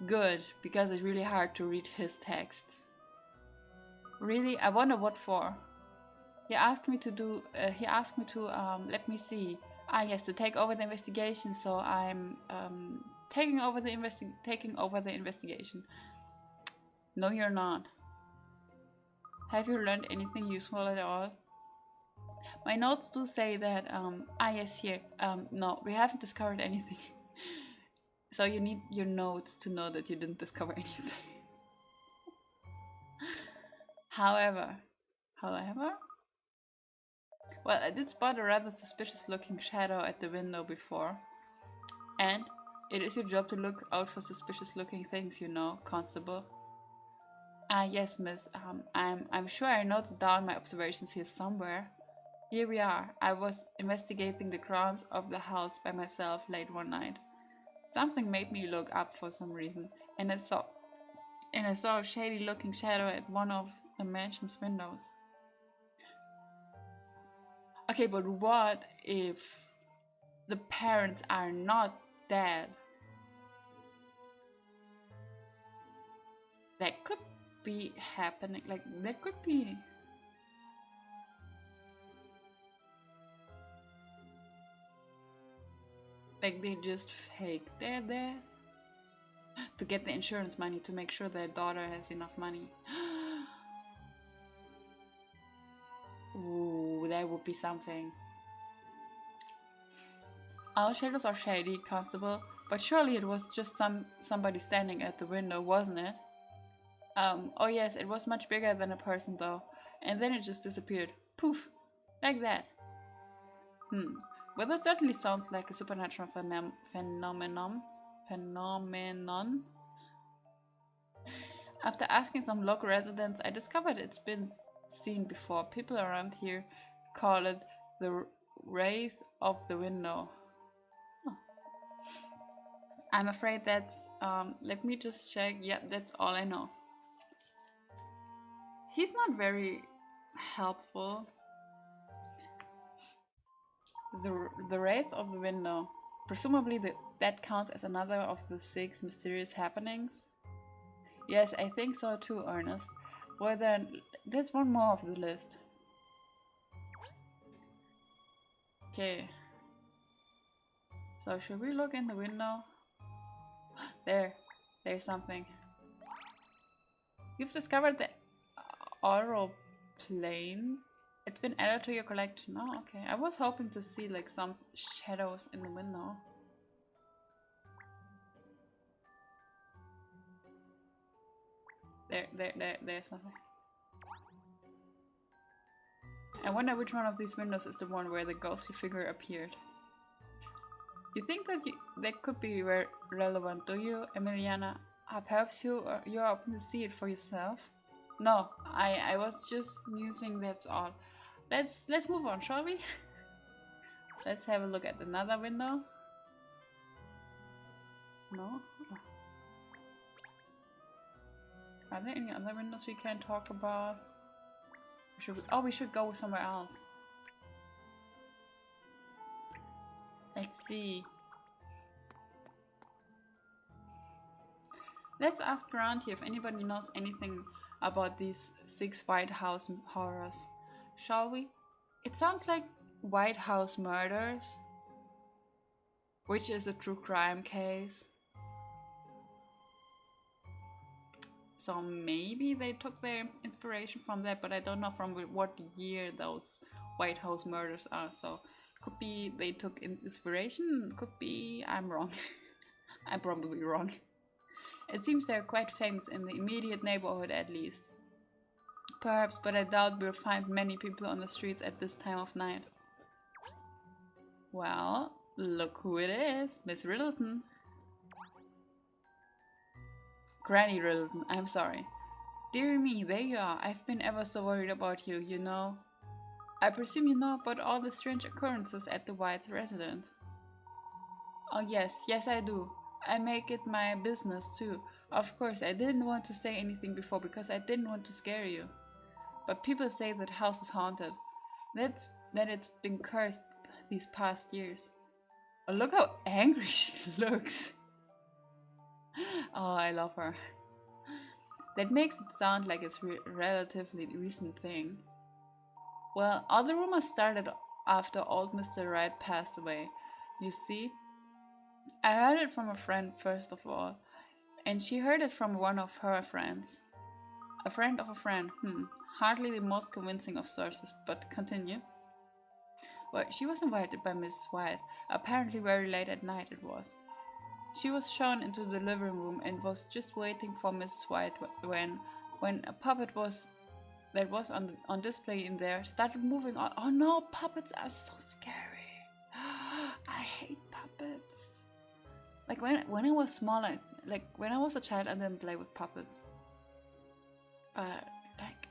Good, because it's really hard to read his texts. Really, I wonder what for. He asked me to let me see. Ah, yes, to take over the investigation. So I'm taking over the investigation. No, you're not. Have you learned anything useful at all? My notes do say that, yes, here. No, we haven't discovered anything. So you need your notes to know that you didn't discover anything. However, well, I did spot a rather suspicious looking shadow at the window before. And it is your job to look out for suspicious looking things, you know, Constable. Ah, yes, miss. I'm sure I noted down my observations here somewhere. Here we are. I was investigating the grounds of the house by myself late one night. Something made me look up for some reason, and I saw a shady looking shadow at one of the mansion's windows. Okay, but what if the parents are not dead? That could be happening. Like, that could be. Like, they just fake their death to get the insurance money to make sure their daughter has enough money. Ooh, that would be something. Our shadows are shady, Constable, but surely it was just somebody standing at the window, wasn't it? Oh yes, it was much bigger than a person though, and then it just disappeared. Poof! Like that. Well, that certainly sounds like a supernatural phenomenon. After asking some local residents, I discovered it's been seen before. People around here call it the Wraith of the Window. Huh. I'm afraid that's, let me just check. Yep, that's all I know. He's not very helpful. The Wraith of the Window. Presumably that counts as another of the 6 mysterious happenings. Yes, I think so too, Ernest. Well then, there's one more of the list. Okay. So should we look in the window? There's something. You've discovered the aural plane. It's been added to your collection. Oh, okay. I was hoping to see like some shadows in the window. There's something. I wonder which one of these windows is the one where the ghostly figure appeared. You think that could be relevant, do you, Emiliana? Perhaps you're open to see it for yourself? No, I was just musing, that's all. Let's move on, shall we? Let's have a look at another window. No? Oh. Are there any other windows we can talk about? We should go somewhere else. Let's see. Let's ask around here if anybody knows anything about these 6 White House horrors. Shall we? It sounds like White House murders, which is a true crime case. So maybe they took their inspiration from that, but I don't know from what year those White House murders are. So could be they took inspiration, could be I'm wrong. I'm probably wrong. It seems they're quite famous in the immediate neighborhood at least. Perhaps, but I doubt we'll find many people on the streets at this time of night. Well, look who it is, Miss Riddleton. Granny Riddleton, I'm sorry. Dear me, there you are. I've been ever so worried about you, you know. I presume you know about all the strange occurrences at the White's residence. Oh yes, I do. I make it my business too Of course, I didn't want to say anything before because I didn't want to scare you. But people say that house is haunted. That it's been cursed these past years. Oh, look how angry she looks. Oh, I love her. That makes it sound like it's a relatively recent thing. Well, all the rumors started after old Mr. Wright passed away. You see, I heard it from a friend first of all, and she heard it from one of her friends. A friend of a friend, hardly the most convincing of sources, but continue. Well, she was invited by Mrs. White, apparently very late at night it was. She was shown into the living room and was just waiting for Mrs. White when a puppet that was on display in there started moving on. Oh no, puppets are so scary. I hate puppets. Like when I was smaller, like when I was a child, I didn't play with puppets. But like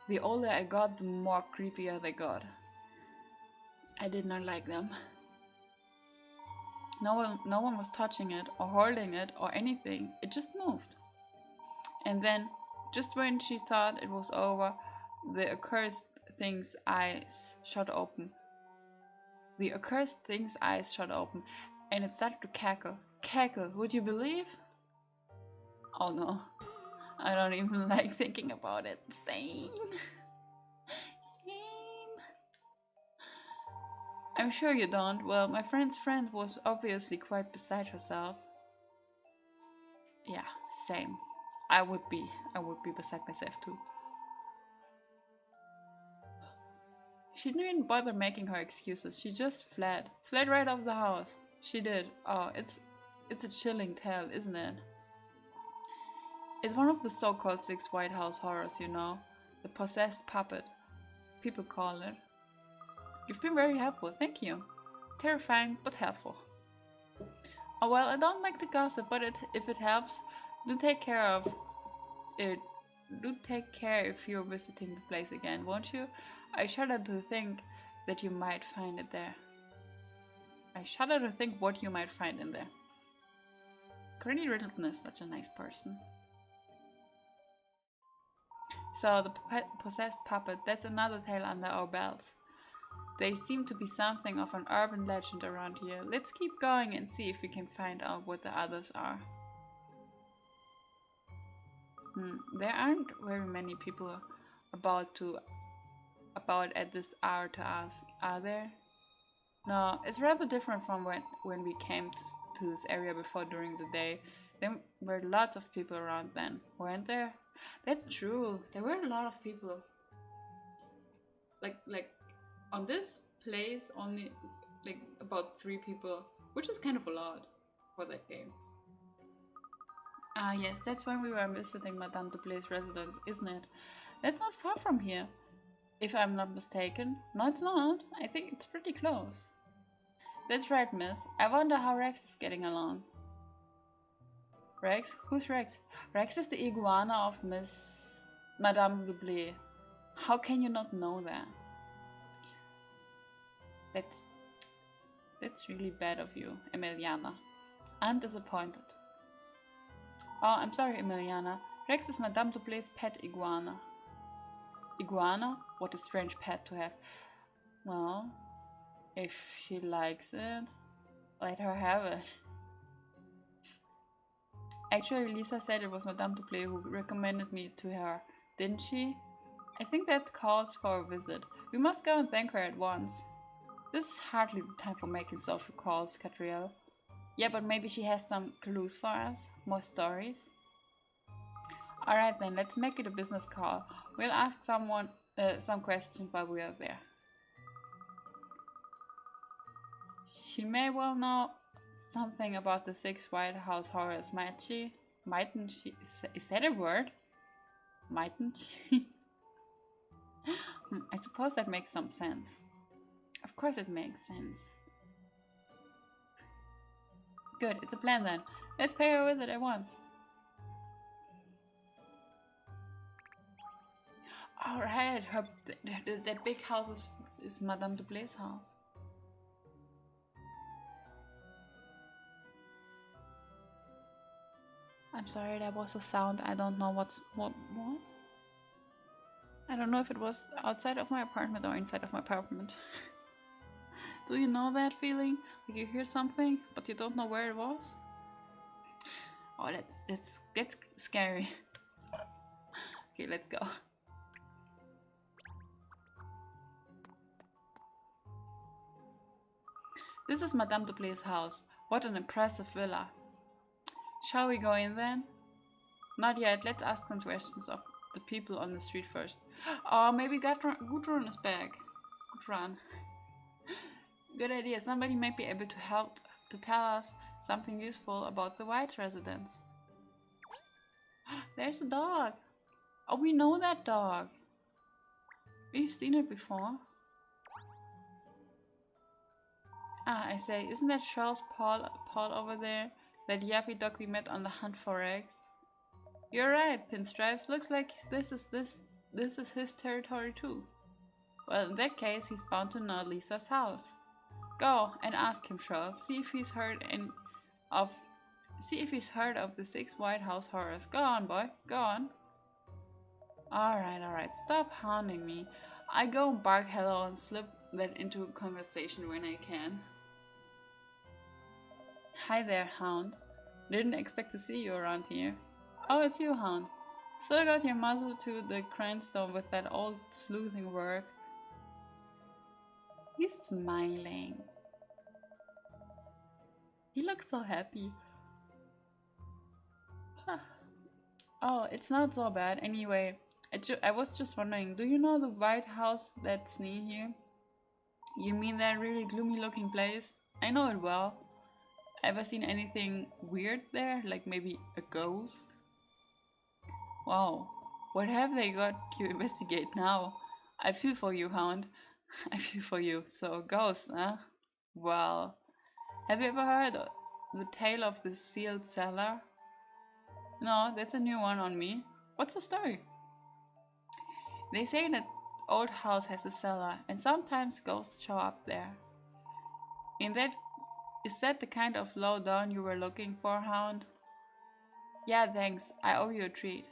the older I got, the more creepier they got. I did not like them. No one was touching it or holding it or anything. It just moved. And then, just when she thought it was over, the accursed thing's eyes shut open. The accursed thing's eyes shut open, and it started to cackle. Cackle, would you believe? Oh no, I don't even like thinking about it. Same. I'm sure you don't. Well, my friend's friend was obviously quite beside herself. Yeah, same. I would be beside myself too. She didn't even bother making her excuses. She just fled right off the house. She did. Oh, it's a chilling tale, isn't it? It's one of the so-called 6 White House horrors, you know, the possessed puppet, people call it. You've been very helpful, thank you. Terrifying, but helpful. Oh well, I don't like to gossip, but if it helps, do take care of it. Do take care if you're visiting the place again, won't you? I shudder to think that you might find it there. I shudder to think what you might find in there. Granny Riddleton is such a nice person. So the possessed puppet, that's another tale under our belts. They seem to be something of an urban legend around here. Let's keep going and see if we can find out what the others are. There aren't very many people about at this hour to ask, are there? No, it's rather different from when we came to this area before during the day. There were lots of people around then, weren't there? That's true. There were a lot of people. Like on this place, only like about 3 people, which is kind of a lot for that game. Ah yes, that's when we were visiting Madame Dublay's residence, isn't it? That's not far from here, if I'm not mistaken. No, it's not. I think it's pretty close. That's right, miss. I wonder how Rex is getting along. Rex? Who's Rex? Rex is the iguana of Madame Dublé. How can you not know that? That's really bad of you, Emiliana. I'm disappointed. Oh, I'm sorry, Emiliana. Rex is Madame Dublay's pet iguana. Iguana? What a strange pet to have. Well, if she likes it, let her have it. Actually, Lisa said it was Madame Dublé who recommended me to her, didn't she? I think that calls for a visit. We must go and thank her at once. This is hardly the time for making social calls, Catriel. Yeah, but maybe she has some clues for us? More stories? Alright then, let's make it a business call. We'll ask someone some questions while we are there. She may well know something about the 6 White House horrors, might she? Mightn't she? Is that a word? Mightn't she? I suppose that makes some sense. Of course it makes sense. Good, it's a plan then. Let's pay her a visit at once. Alright, that big house is Madame Dublay's house. I'm sorry, there was a sound. I don't know what? I don't know if it was outside of my apartment or inside of my apartment. Do you know that feeling? Like you hear something, but you don't know where it was? Oh, that's scary. Okay, let's go. This is Madame Duplay's house. What an impressive villa. Shall we go in then? Not yet. Let's ask some questions of the people on the street first. Oh, maybe Gudrun is back. Gudrun. Good idea. Somebody might be able to help to tell us something useful about the White residence. There's a dog. Oh, we know that dog. We've seen it before. Ah, I say, isn't that Charles Paul over there? That yappy dog we met on the hunt for eggs? You're right, Pinstripes. Looks like this is his territory too. Well, in that case, he's bound to know Lisa's house. Go and ask him, Charles. See if he's heard of the 6 White House horrors. Go on, boy. Go on. Alright. Stop hounding me. I go and bark hello and slip that into conversation when I can. Hi there, Hound. Didn't expect to see you around here. Oh, it's you, Hound. Still got your muzzle to the grindstone with that old sleuthing work. He's smiling. He looks so happy. Oh, it's not so bad. Anyway, I was just wondering, do you know the White House that's near here? You mean that really gloomy looking place? I know it well. Ever seen anything weird there? Like maybe a ghost? Wow, what have they got to investigate now? I feel for you, Hound. I feel for you. So, ghosts, huh? Well, have you ever heard the tale of the sealed cellar? No, that's a new one on me. What's the story? They say that old house has a cellar, and sometimes ghosts show up there. Is that the kind of lowdown you were looking for, Hound? Yeah, thanks. I owe you a treat.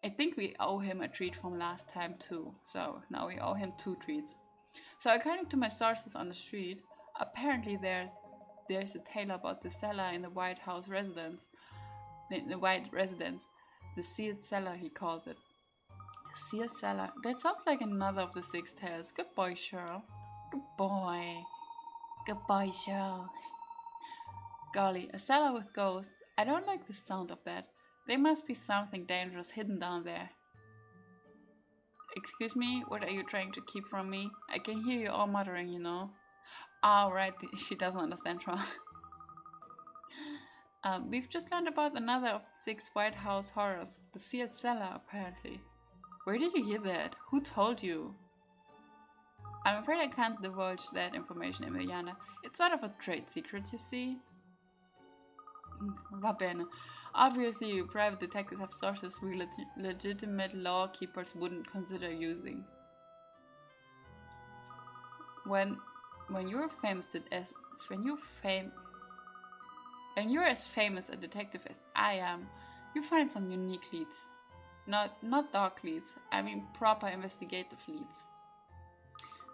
I think we owe him a treat from last time too, so now we owe him 2 treats. So according to my sources on the street, apparently there's a tale about the cellar in the White House residence. The White residence. The sealed cellar, he calls it. The sealed cellar. That sounds like another of the 6 tales. Good boy, Cheryl. Good boy. Good boy, Cheryl. Golly, a cellar with ghosts. I don't like the sound of that. There must be something dangerous hidden down there. Excuse me, what are you trying to keep from me? I can hear you all muttering, you know. Ah, right, she doesn't understand Charles. We've just learned about another of the 6 White House horrors, the sealed cellar, apparently. Where did you hear that? Who told you? I'm afraid I can't divulge that information, Emiliana. It's sort of a trade secret, you see. Va bene. Obviously, you private detectives have sources we legitimate law keepers wouldn't consider using. When you're as famous a detective as I am, you find some unique leads. Not dog leads. I mean proper investigative leads.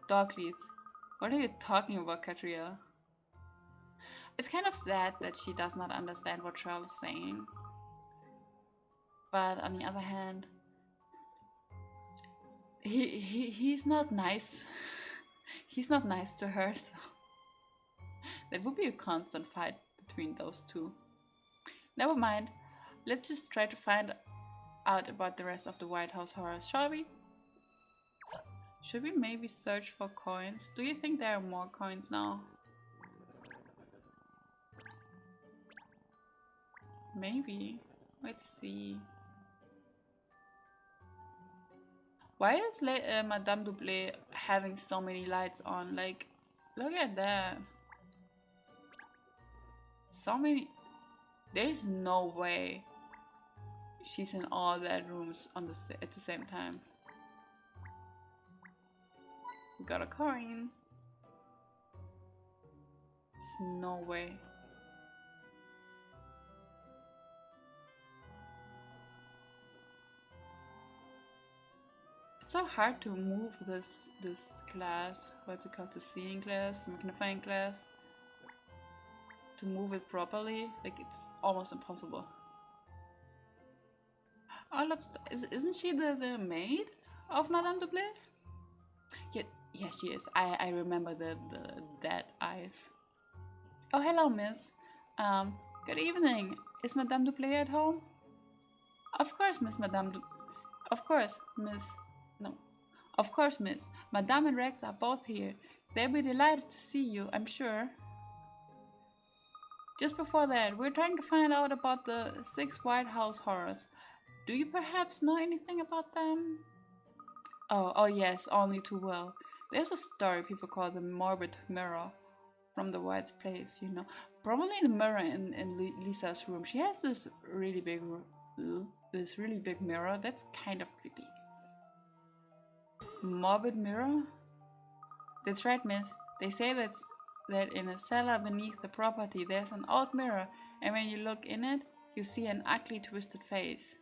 Dog leads. What are you talking about, Catriel? It's kind of sad that she does not understand what Charles is saying. But on the other hand, he's not nice. He's not nice to her, so that would be a constant fight between those two. Never mind. Let's just try to find out about the rest of the White House horrors, shall we? Should we maybe search for coins? Do you think there are more coins now? Maybe. Let's see. Why is Madame Dublé having so many lights on? Like, look at that. So many. There's no way she's in all that rooms at the same time. We got a coin. There's no way. It's so hard to move this glass. What's it called? The seeing glass, magnifying glass. To move it properly, like it's almost impossible. Oh, isn't she the maid of Madame de Blay? Yeah, yes, she is. I remember the dead eyes. Oh, hello, miss. Good evening. Is Madame de Blay at home? Of course, Miss Madame. Of course, Miss. No. Of course, Miss. Madame and Rex are both here. They'll be delighted to see you, I'm sure. Just before that, we're trying to find out about the 6 White House horrors. Do you perhaps know anything about them? Oh yes, only too well. There's a story people call the morbid mirror from the White's place, you know. Probably the mirror in Lisa's room. She has this really big mirror that's kind of creepy. Morbid mirror? That's right, miss. They say that in a cellar beneath the property there's an old mirror, and when you look in it, you see an ugly, twisted face.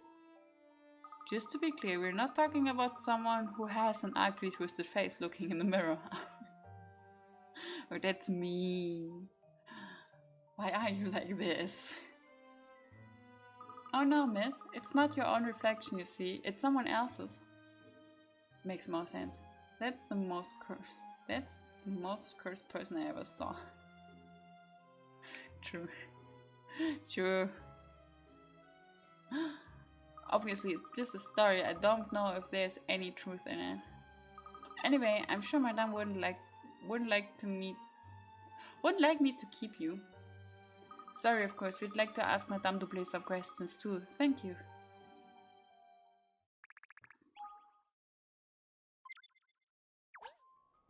Just to be clear, we're not talking about someone who has an ugly, twisted face looking in the mirror. Oh, that's mean. Why are you like this? Oh no, miss. It's not your own reflection, you see. It's someone else's. Makes more sense. That's the most cursed person I ever saw. True. True. Obviously, it's just a story. I don't know if there's any truth in it. Anyway, I'm sure Madame wouldn't like me to keep you. Sorry, of course. We'd like to ask Madame de Blay some questions too. Thank you.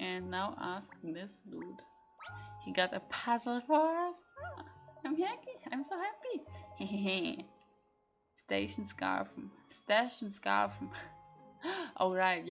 And now ask this dude. He got a puzzle for us. Ah, I'm happy. I'm so happy. Station Scarfum. Station Scarfum. Oh right.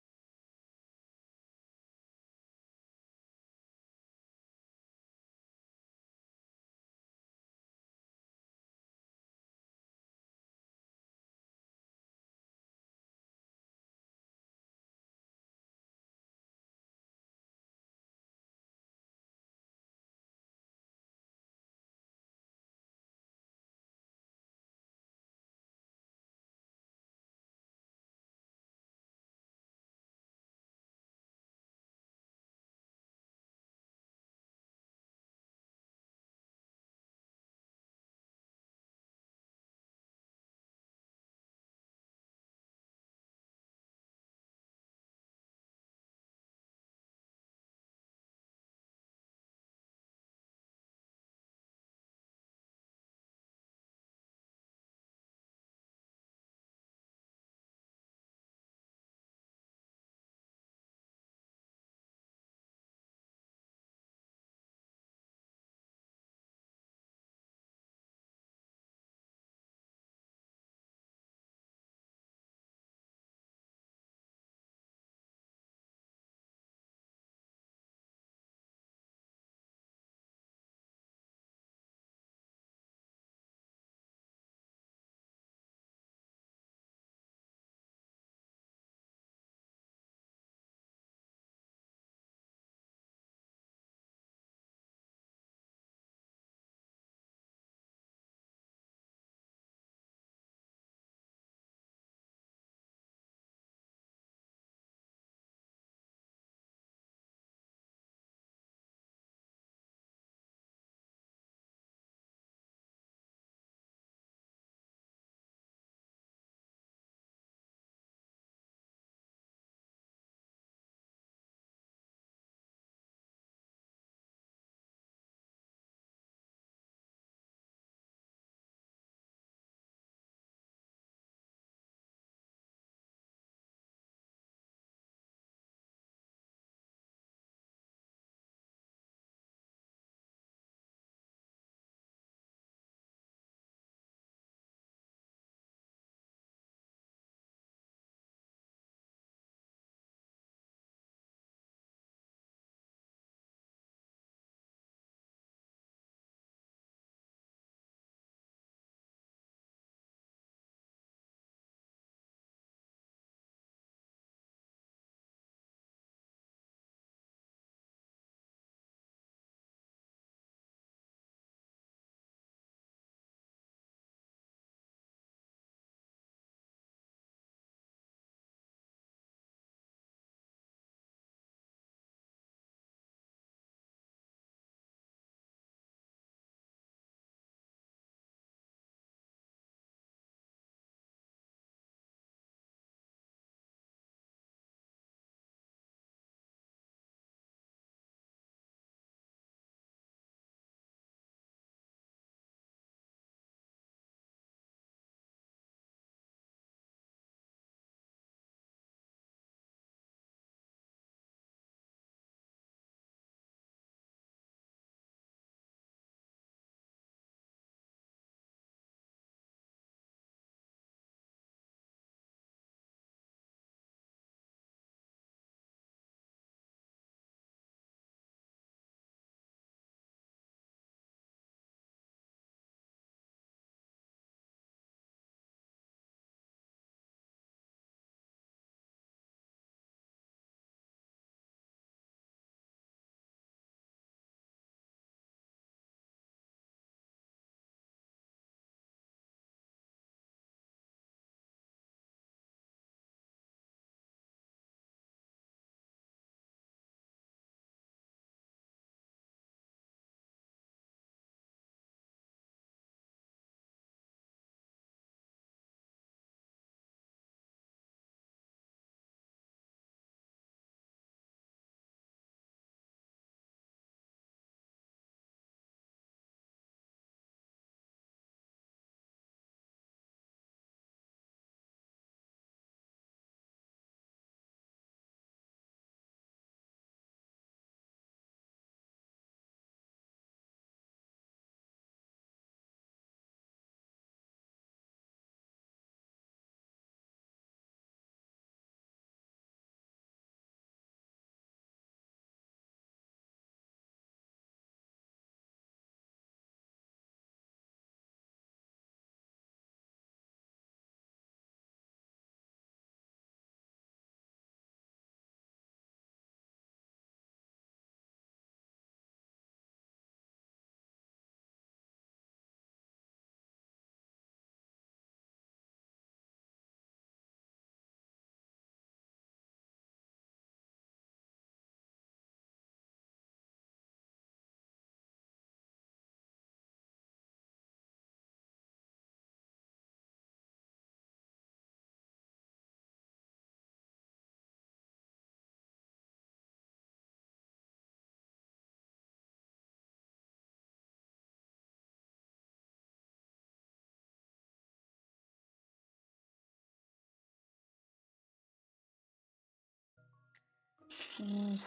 Ooh,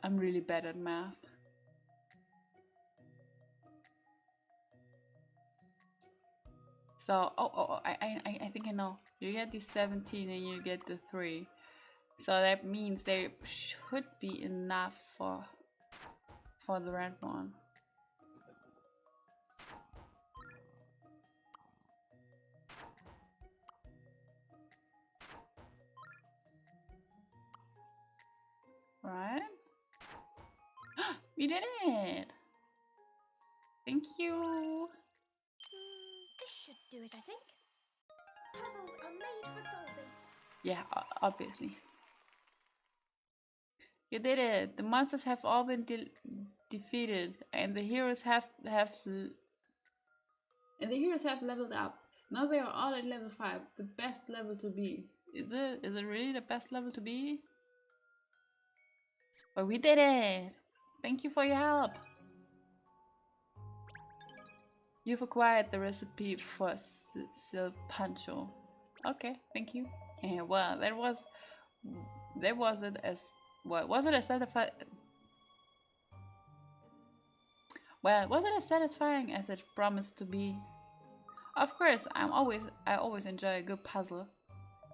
I'm really bad at math. So, I think I know. You get the 17 and you get the 3. So that means there should be enough for the red one. Right? We did it! Thank you! This should do it, I think. Puzzles are made for solving. Yeah, obviously. You did it! The monsters have all been defeated, and the heroes have leveled up. Now they are all at level 5, the best level to be. Is it really the best level to be? But we did it! Thank you for your help! You've acquired the recipe for silpancho. Okay, thank you. Yeah, well, that wasn't as well. Was it as satisfying? Well, was it as satisfying as it promised to be? Of course, I always enjoy a good puzzle.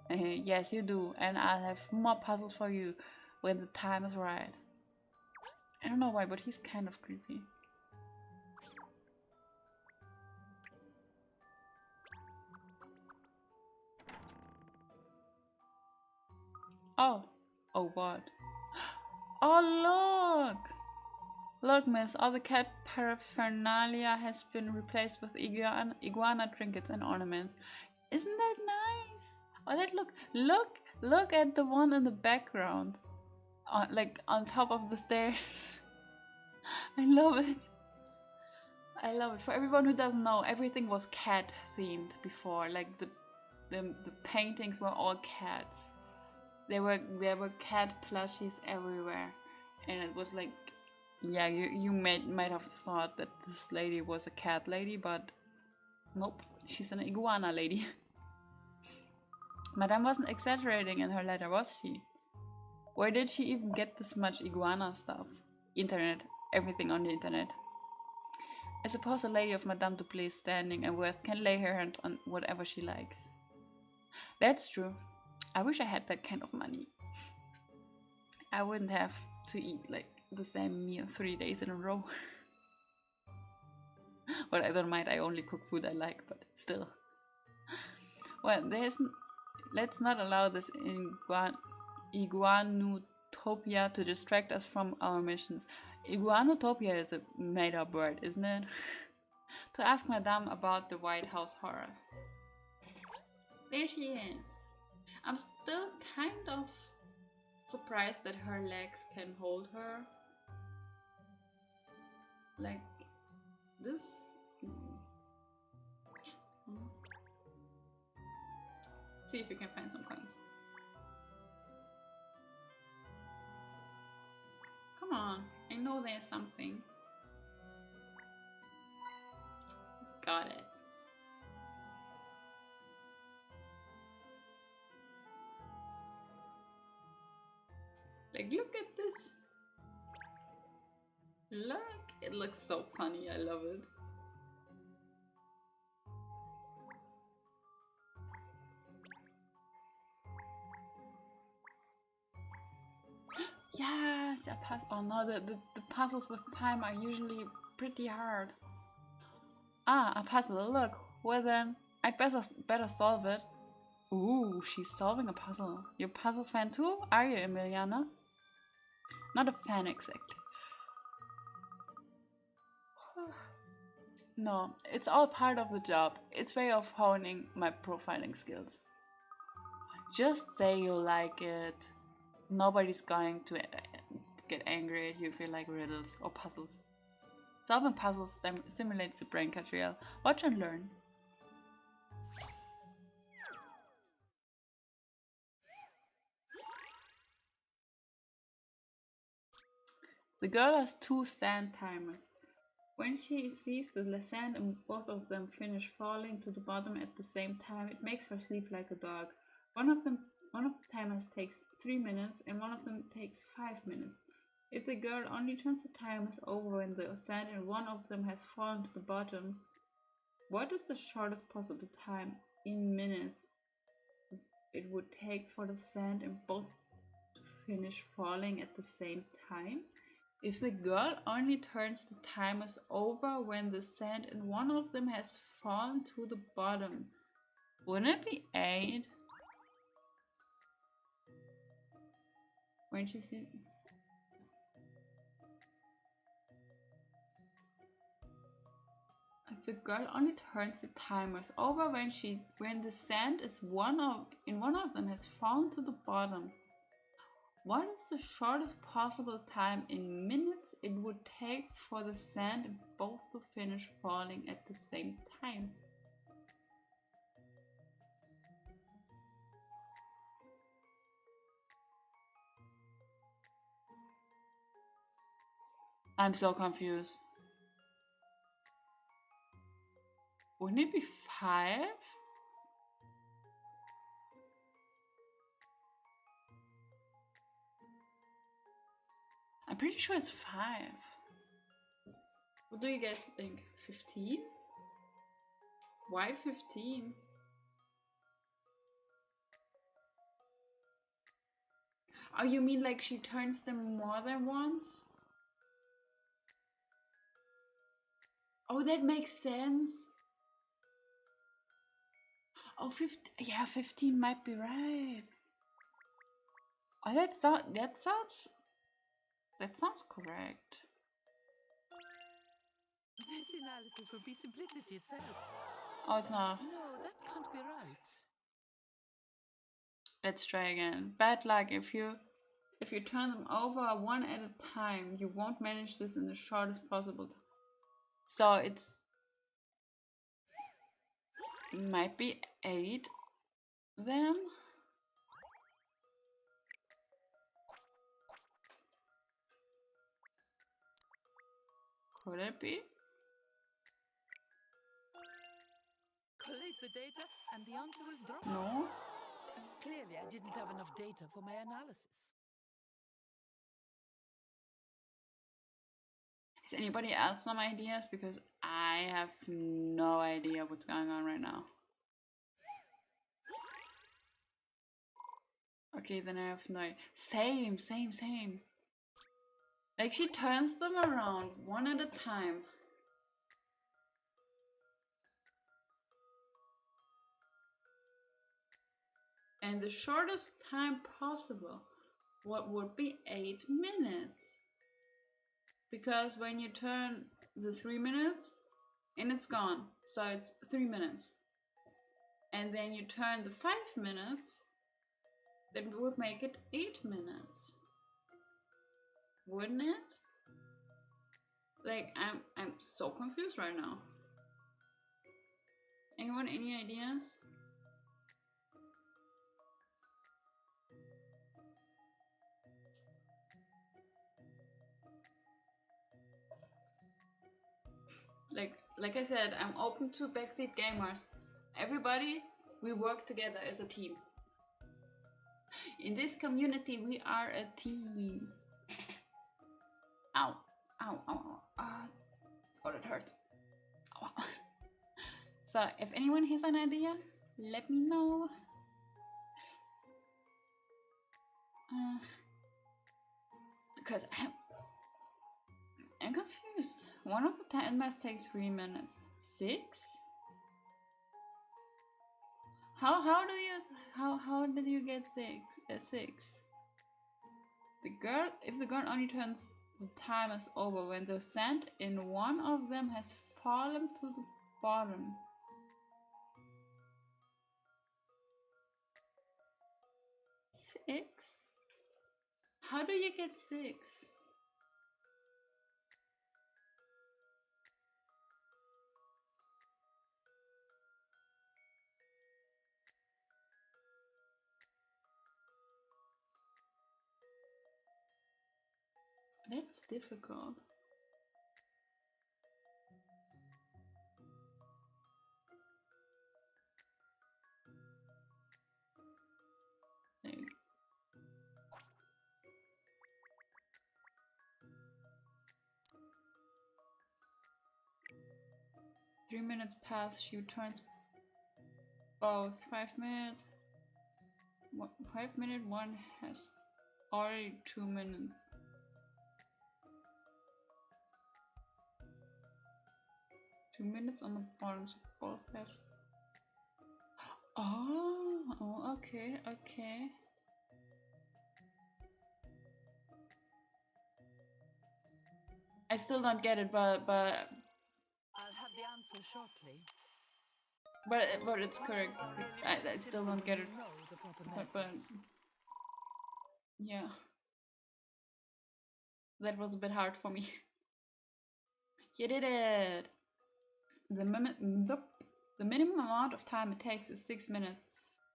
Yes, you do, and I'll have more puzzles for you when the time is right. I don't know why, but he's kind of creepy. Oh, oh what? Oh look! Look, miss, all the cat paraphernalia has been replaced with iguana trinkets and ornaments. Isn't that nice? Oh, that look at the one in the background, like on top of the stairs. I love it. I love it. For everyone who doesn't know, everything was cat themed before. Like the paintings were all cats. There were cat plushies everywhere, and it was like, yeah, you might have thought that this lady was a cat lady, but nope, she's an iguana lady. Madame wasn't exaggerating in her letter, was she? Where did she even get this much iguana stuff? Internet, everything on the internet. I suppose a lady of Madame Duplay's standing and worth can lay her hand on whatever she likes. That's true. I wish I had that kind of money. I wouldn't have to eat like the same meal 3 days in a row. Well, I don't mind, I only cook food I like, but still. Well, let's not allow this iguanutopia to distract us from our missions. Iguanutopia is a made-up word, isn't it? To ask Madame about the White House horrors. There she is. I'm still kind of surprised that her legs can hold her. Like this. See if you can find some coins. Come on, I know there's something. Got it. Like, look at this. Look, it looks so funny, I love it. Yes, a puzzle. Oh no, the puzzles with time are usually pretty hard. Ah, a puzzle. Look, well then, I'd better solve it. Ooh, she's solving a puzzle. You're a puzzle fan too, are you, Emiliana? Not a fan exactly. No, it's all part of the job. It's way of honing my profiling skills. Just say you like it. Nobody's going to get angry at you if you like riddles or puzzles. Solving puzzles stimulates the brain, Catriel. Watch and learn. The girl has 2 sand timers. When she sees the sand and both of them finish falling to the bottom at the same time, it makes her sleep like a dog. One of them One of the timers takes 3 minutes and one of them takes 5 minutes. If the girl only turns the timers over when the sand in one of them has fallen to the bottom, what is the shortest possible time in minutes it would take for the sand in both to finish falling at the same time? If the girl only turns the timers over when the sand in one of them has fallen to the bottom, wouldn't it be 8? When she sees... If the girl only turns the timers over when the sand is in one of them has fallen to the bottom, what is the shortest possible time in minutes it would take for the sand in both to finish falling at the same time? I'm so confused. Wouldn't it be 5? I'm pretty sure it's 5. What do you guys think? 15? Why 15? Oh, you mean like she turns them more than once? Oh, that makes sense. Oh, 15. Yeah, 15 might be right. Oh, that sounds correct. This analysis would be simplicity itself. Oh, it's not. No, that can't be right. Let's try again. Bad luck. If you turn them over one at a time, you won't manage this in the shortest possible time. So it might be 8 then. Could it be? Collate the data and the answer will drop. No. Clearly, I didn't have enough data for my analysis. Has anybody else some ideas? Because I have no idea what's going on right now. Okay, then I have no idea. Same. Like she turns them around one at a time. And the shortest time possible, what would be 8 minutes? Because when you turn the 3 minutes, and it's gone, so it's 3 minutes. And then you turn the 5 minutes, that would make it 8 minutes. Wouldn't it? Like, I'm so confused right now. Anyone, any ideas? Like I said, I'm open to backseat gamers. Everybody, we work together as a team. In this community, we are a team. Ow, ow, ow, ow. Oh, that hurts. Oh. So, if anyone has an idea, let me know. Because I'm confused. One of the timers takes 3 minutes. 6? How did you get 6? If the girl only turns the timers over when the sand in one of them has fallen to the bottom. Six? How do you get 6? That's difficult. 3 minutes pass, she returns both. 5 minutes. 5 minute one has already 2 minutes. 2 minutes on the bottom, so both have. Oh, okay, okay. I still don't get it, but I'll have the answer shortly. but it's correct. I still don't get it. But yeah, that was a bit hard for me. You did it. The minimum amount of time it takes is 6 minutes.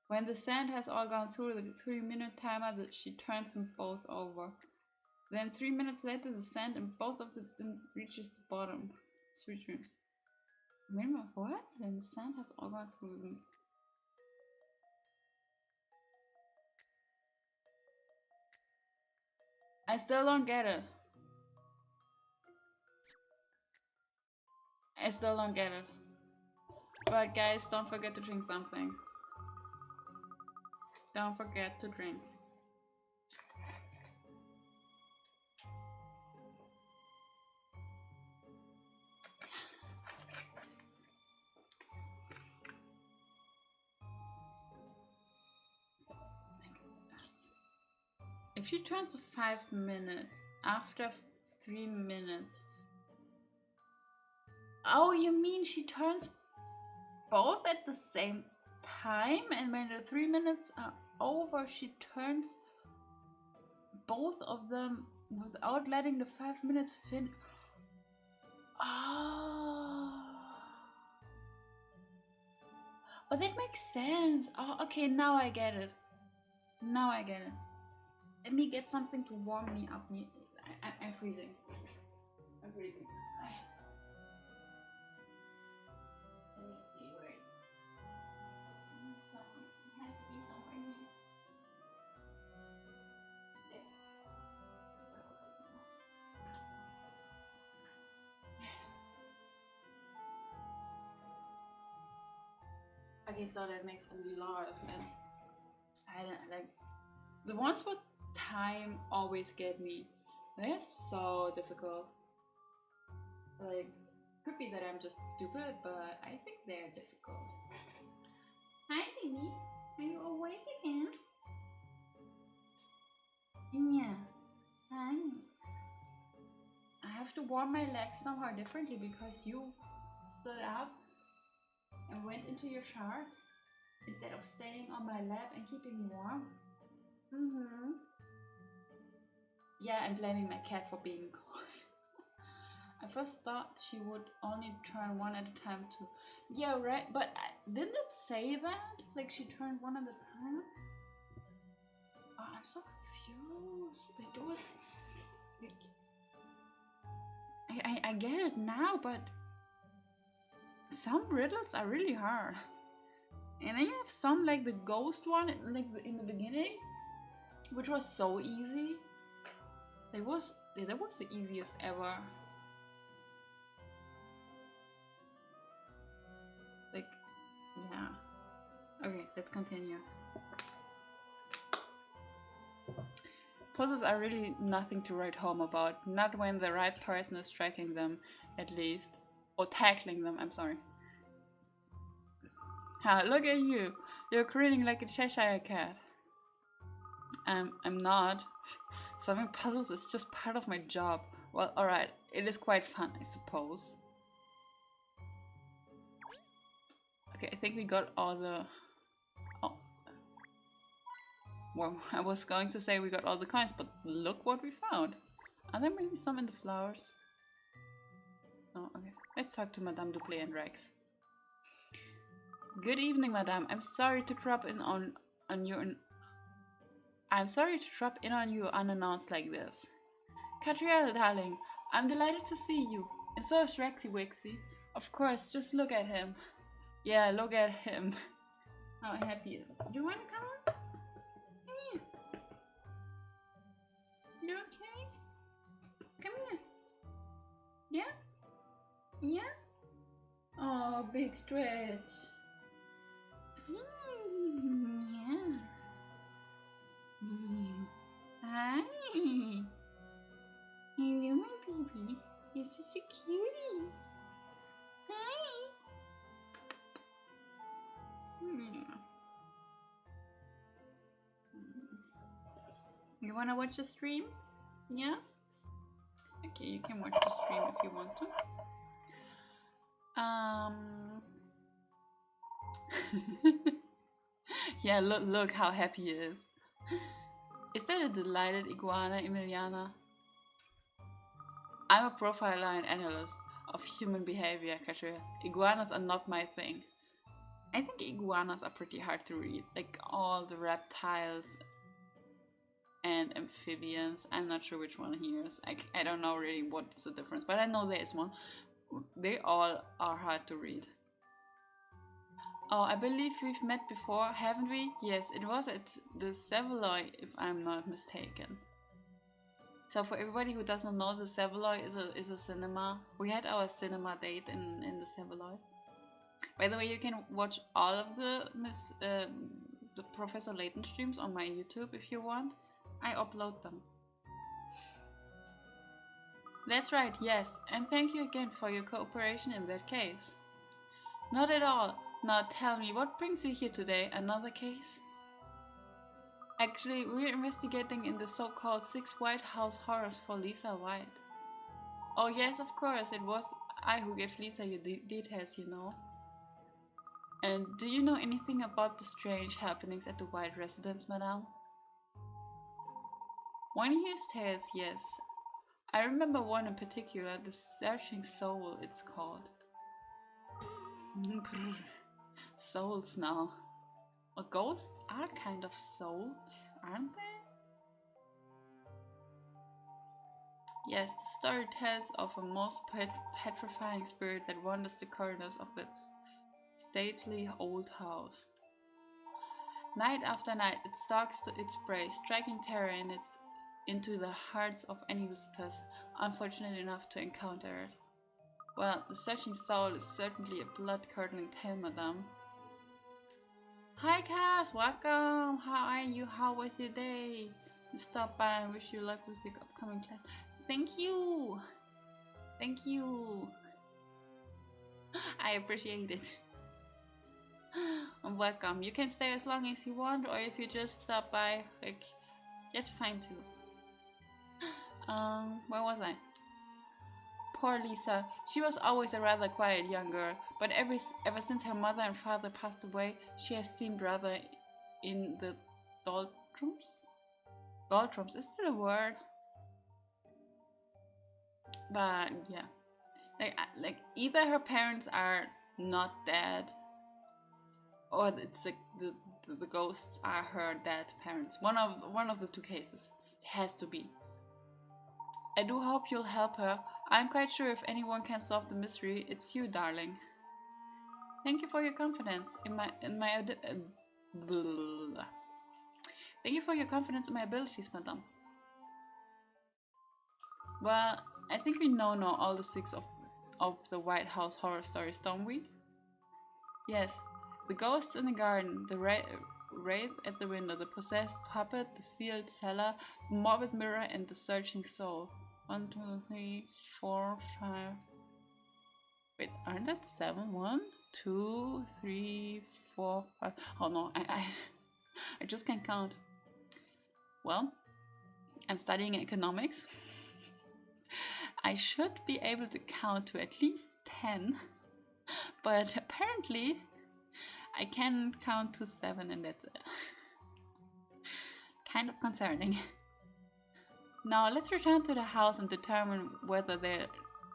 When the sand has all gone through the 3-minute timer, she turns them both over. Then 3 minutes later, the sand in both of them reaches the bottom. 3 times. Minimum what? Then the sand has all gone through them. I still don't get it. I still don't get it. But guys, don't forget to drink something. Don't forget to drink. If she turns to 5 minutes after 3 minutes. Oh, you mean she turns both at the same time, and when the 3 minutes are over, she turns both of them without letting the 5 minutes finish. Oh, that makes sense. Oh, okay, now I get it. Now I get it. Let me get something to warm me up. I'm freezing. I'm freezing. Let me see where it has to be somewhere here. There. Okay, so that makes a lot of sense. I don't like the ones with time always get me. They're so difficult. Like, could be that I'm just stupid, but I think they're difficult. Hi, baby. Are you awake again? Yeah. Hi. I have to warm my legs somehow differently because you stood up and went into your shower instead of staying on my lap and keeping me warm. Yeah, I'm blaming my cat for being cold. I first thought she would only turn one at a time too. Yeah, right, but didn't it say that? Like she turned one at a time? Oh, I'm so confused. It was... I get it now, but some riddles are really hard. And then you have some, like the ghost one, like in the beginning, which was so easy. That was the easiest ever. Like, yeah. Okay, let's continue. Puzzles are really nothing to write home about. Not when the right person is tracking them, at least. Or tackling them, I'm sorry. Ha, look at you. You're grinning like a Cheshire cat. I'm not. Solving puzzles is just part of my job. Well, alright. It is quite fun, I suppose. Okay, I think we got all the... Oh. Well, I was going to say we got all the coins, but look what we found. Are there maybe some in the flowers? Oh, okay. Let's talk to Madame Duplay and Rex. Good evening, Madame. I'm sorry to drop in on you. I'm sorry to drop in on you unannounced like this. Catriel, darling, I'm delighted to see you. And so is Rexy Wixie. Of course, just look at him. Yeah, look at him. How happy he is. You wanna come on? Come here. You okay? Come here. Yeah? Yeah? Oh, big stretch. Yeah. Hi. Hello, my baby. You're such a cutie. Hi. You wanna watch the stream? Yeah? Okay, you can watch the stream if you want to. Yeah, look how happy he is. Is that a delighted iguana, Emiliana? I'm a profiler and analyst of human behavior, Katrina. Iguanas are not my thing. I think iguanas are pretty hard to read, like all the reptiles and amphibians. I'm not sure which one here is. I don't know really what's the difference, but I know there is one. They all are hard to read. Oh, I believe we've met before, haven't we? Yes, it was at the Savoy, if I'm not mistaken. So for everybody who doesn't know, the Savoy is a cinema. We had our cinema date in the Savoy. By the way, you can watch all of the Professor Layton streams on my YouTube if you want. I upload them. That's right, yes, and thank you again for your cooperation in that case. Not at all. Now tell me, what brings you here today? Another case? Actually, we're investigating in the so-called 6 White House horrors for Lisa White. Oh yes, of course, it was I who gave Lisa your details, you know. And do you know anything about the strange happenings at the White residence, madame? One hears tales, yes. I remember one in particular, the Searching Soul, it's called. Souls now. Well, ghosts are kind of souls, aren't they? Yes, the story tells of a most petrifying spirit that wanders the corridors of that stately old house. Night after night, it stalks its prey, striking terror into the hearts of any visitors unfortunate enough to encounter it. Well, the Searching Soul is certainly a blood-curdling tale, madame. Hi Cass, welcome! How are you? How was your day? You stopped by and wish you luck with your upcoming class. Thank you! Thank you! I appreciate it. Welcome. You can stay as long as you want, or if you just stop by, like, that's fine too. Where was I? Poor Lisa. She was always a rather quiet young girl, but ever since her mother and father passed away, she has seemed rather in the doldrums? Doldrums, is that a word? But yeah, like either her parents are not dead, or it's like the ghosts are her dead parents. One of the two cases. It has to be. I do hope you'll help her. I'm quite sure if anyone can solve the mystery, it's you, darling. Thank you for your confidence in my Thank you for your confidence in my abilities, madame. Well, I think we know now all the 6 of the White House horror stories, don't we? Yes, the ghosts in the garden, the wraith at the window, the possessed puppet, the sealed cellar, the morbid mirror, and the searching soul. 1, 2, 3, 4, 5. Wait, aren't that 7? 1, 2, 3, 4, 5. Oh no, I just can't count. Well, I'm studying economics. I should be able to count to at least 10, but apparently I can count to 7 and that's it. Kind of concerning. Now let's return to the house and determine whether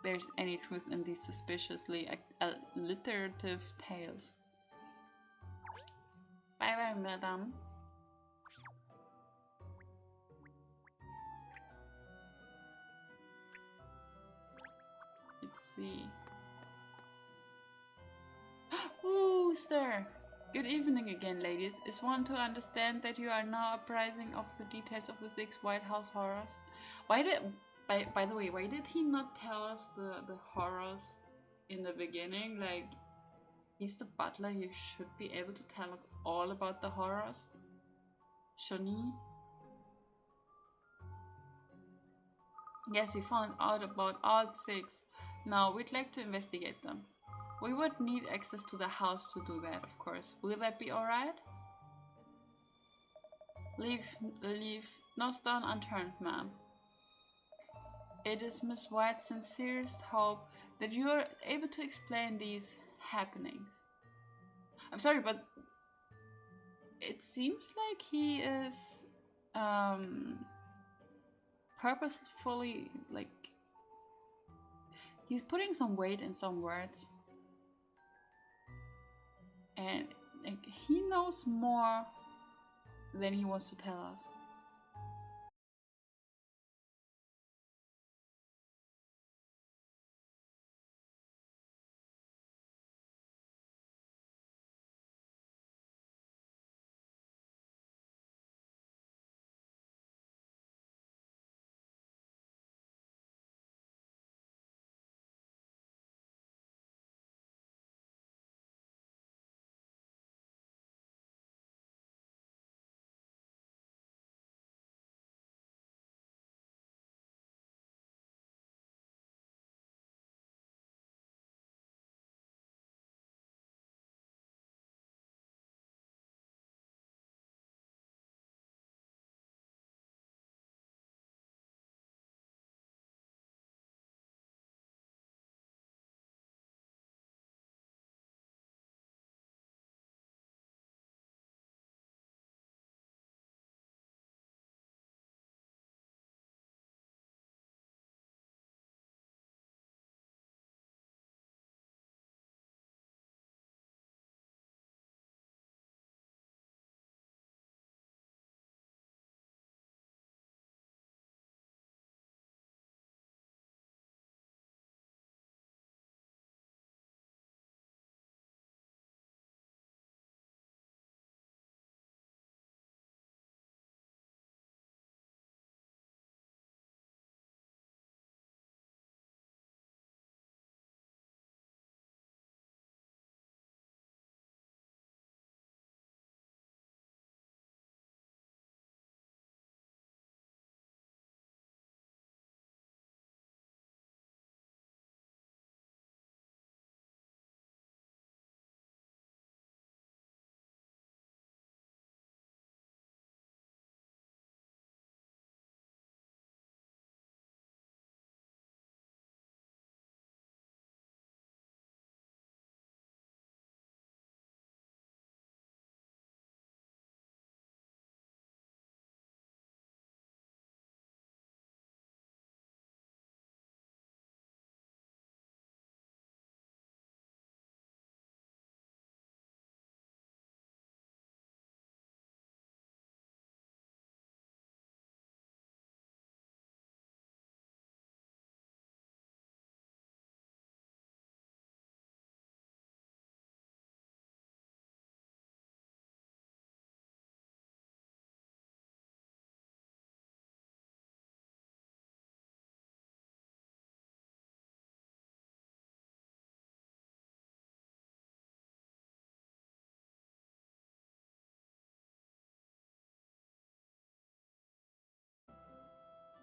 there's any truth in these suspiciously alliterative tales. Bye bye, madame. Let's see. Ooh, sir! Good evening again, ladies. Is one to understand that you are now apprising of the details of the 6 White House horrors? Why did, by the way, why did he not tell us the horrors in the beginning? Like, He's the butler. He should be able to tell us all about the horrors. Shouldn't he? Yes, we found out about all 6. Now, we'd like to investigate them. We would need access to the house to do that, of course. Will that be alright? Leave no stone unturned, ma'am. It is Miss White's sincerest hope that you are able to explain these happenings. I'm sorry, but it seems like he is purposefully, like, he's putting some weight in some words. And like, he knows more than he wants to tell us.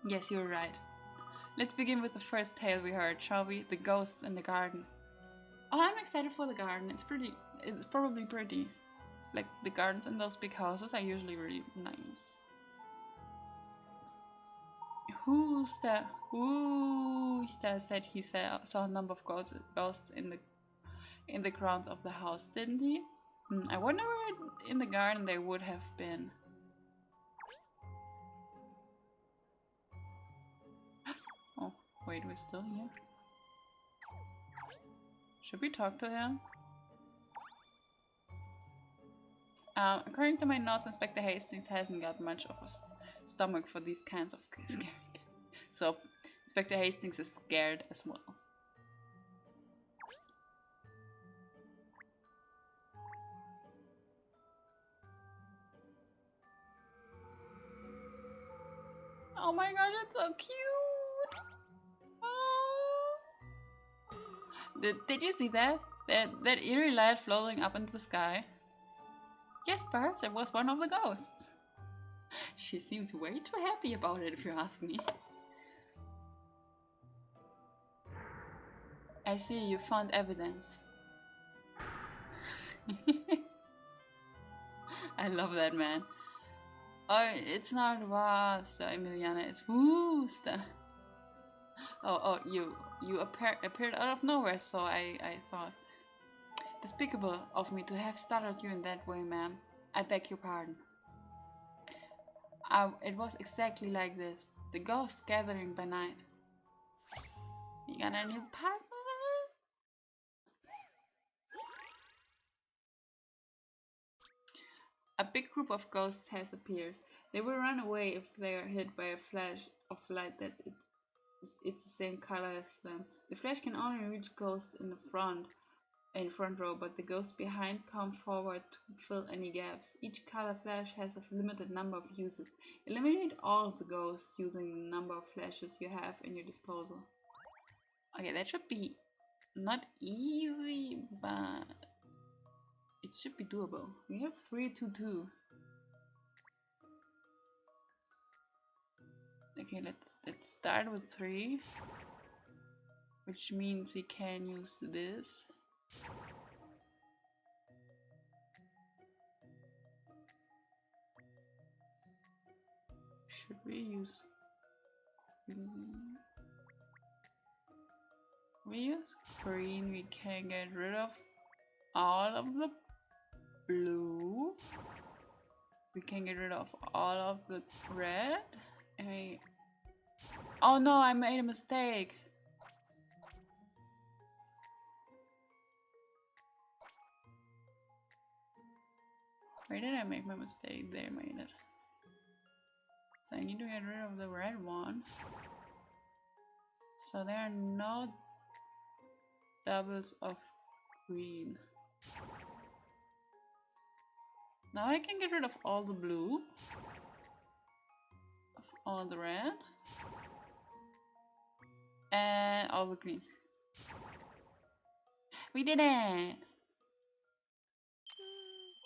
Yes, you're right. Let's begin with the first tale we heard, shall we? The ghosts in the garden. Oh, I'm excited for the garden. It's probably pretty. Like, the gardens in those big houses are usually really nice. Who's that? Said he saw a number of ghosts in the grounds of the house, didn't he? I wonder where in the garden they would have been. Oh, wait, we're still here. Should we talk to him? According to my notes, Inspector Hastings hasn't got much of a stomach for these kinds of scaring. So, Inspector Hastings is scared as well. Oh my gosh, it's so cute! Oh. Did you see that? That eerie light floating up into the sky. Yes, perhaps it was one of the ghosts. She seems way too happy about it, if you ask me. I see you found evidence. I love that, man. Oh, it's not Wasta, Emiliana, it's Wooster. Oh, you appeared out of nowhere, so I thought. Despicable of me to have startled you in that way, ma'am. I beg your pardon. It was exactly like this. The ghosts gathering by night. You got a new puzzle? A big group of ghosts has appeared. They will run away if they are hit by a flash of light that it's the same color as them. The flash can only reach ghosts in front row, but the ghosts behind come forward to fill any gaps. Each color flash has a limited number of uses. Eliminate all of the ghosts using the number of flashes you have in your disposal. Okay, that should be not easy, but it should be doable. We have 3 to 2. Okay, let's start with 3, which means we can use this. Should we use green? We use green, we can get rid of all of the blue. We can get rid of all of the red. And oh no, I made a mistake. Where did I make my mistake? There, I made it. So I need to get rid of the red one. So there are no doubles of green. Now I can get rid of all the blue, of all the red, and all the green. We did it!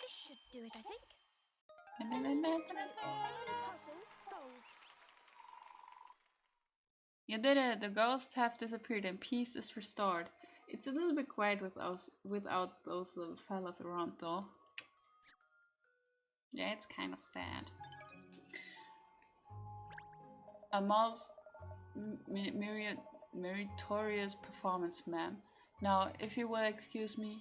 This should do it, I think. Puzzle solved. You did it! The ghosts have disappeared and peace is restored. It's a little bit quiet without those little fellas around though. Yeah, it's kind of sad. A most meritorious performance, ma'am. Now, if you will excuse me.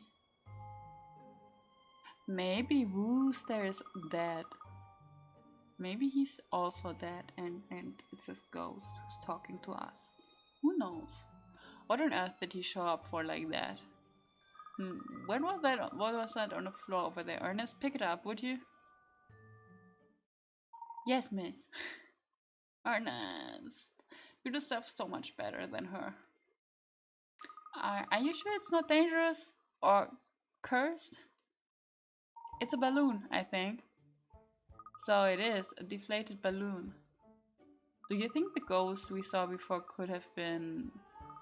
Maybe Wooster is dead. Maybe he's also dead and it's his ghost who's talking to us. Who knows? What on earth did he show up for like that? When was that? What was that on the floor over there? Ernest, pick it up, would you? Yes, miss. Ernest, you deserve so much better than her. Are you sure it's not dangerous? Or cursed? It's a balloon, I think. So it is, a deflated balloon. Do you think the ghost we saw before could have been...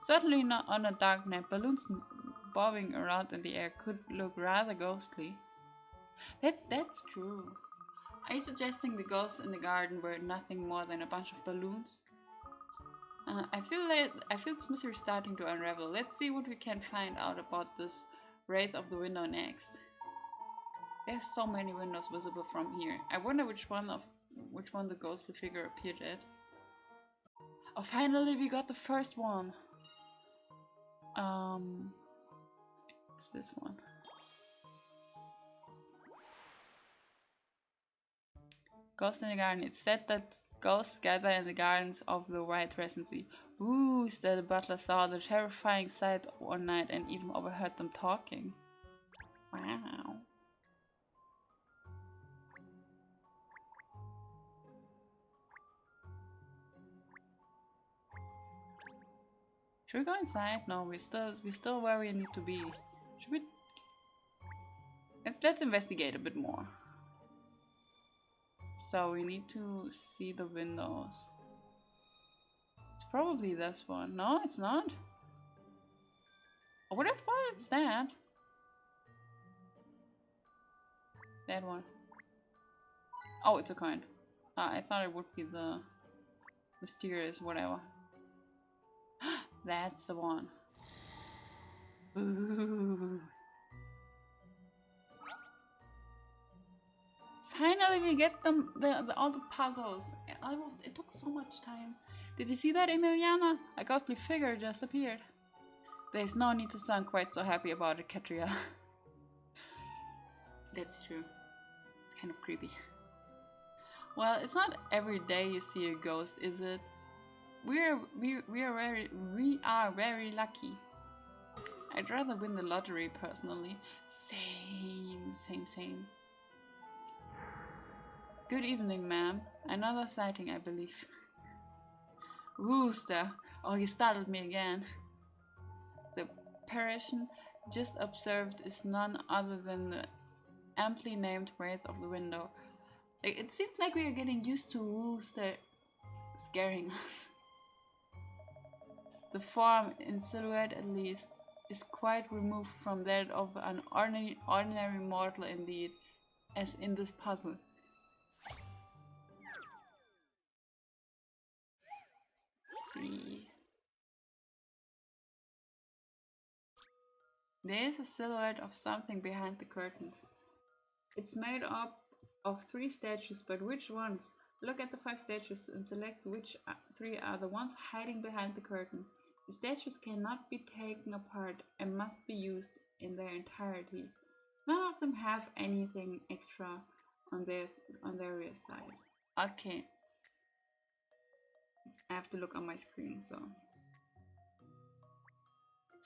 Certainly not on a dark night. Balloons bobbing around in the air could look rather ghostly. That's true. Are you suggesting the ghosts in the garden were nothing more than a bunch of balloons? I feel this mystery is starting to unravel. Let's see what we can find out about this wraith of the window next. There's so many windows visible from here. I wonder which one the ghostly figure appeared at. Oh, finally we got the first one. It's this one. Ghosts in the garden. It's said that ghosts gather in the gardens of the White Regency. Ooh, the butler saw the terrifying sight one night and even overheard them talking. Wow. Should we go inside? No, we're still where we need to be. Should we? Let's investigate a bit more. So we need to see the windows. It's probably this one. No, it's not. I would have thought it's that. That one. Oh, it's a coin. I thought it would be the mysterious whatever. That's the one. Ooh. Finally, we get them all the puzzles. It took so much time. Did you see that, Emiliana? A ghostly figure just appeared. There's no need to sound quite so happy about it, Katria. That's true. It's kind of creepy. Well, it's not every day you see a ghost, is it? We are very lucky. I'd rather win the lottery personally. Same. Good evening, ma'am. Another sighting, I believe. Rooster. Oh, you startled me again. The apparition just observed is none other than the amply named wraith of the window. It seems like we are getting used to Rooster scaring us. The form, in silhouette at least, is quite removed from that of an ordinary mortal indeed, as in this puzzle. Let's see. There is a silhouette of something behind the curtains. It's made up of 3 statues, but which ones? Look at the 5 statues and select which 3 are the ones hiding behind the curtain. The statues cannot be taken apart and must be used in their entirety. None of them have anything extra on their rear side. Okay. I have to look on my screen, so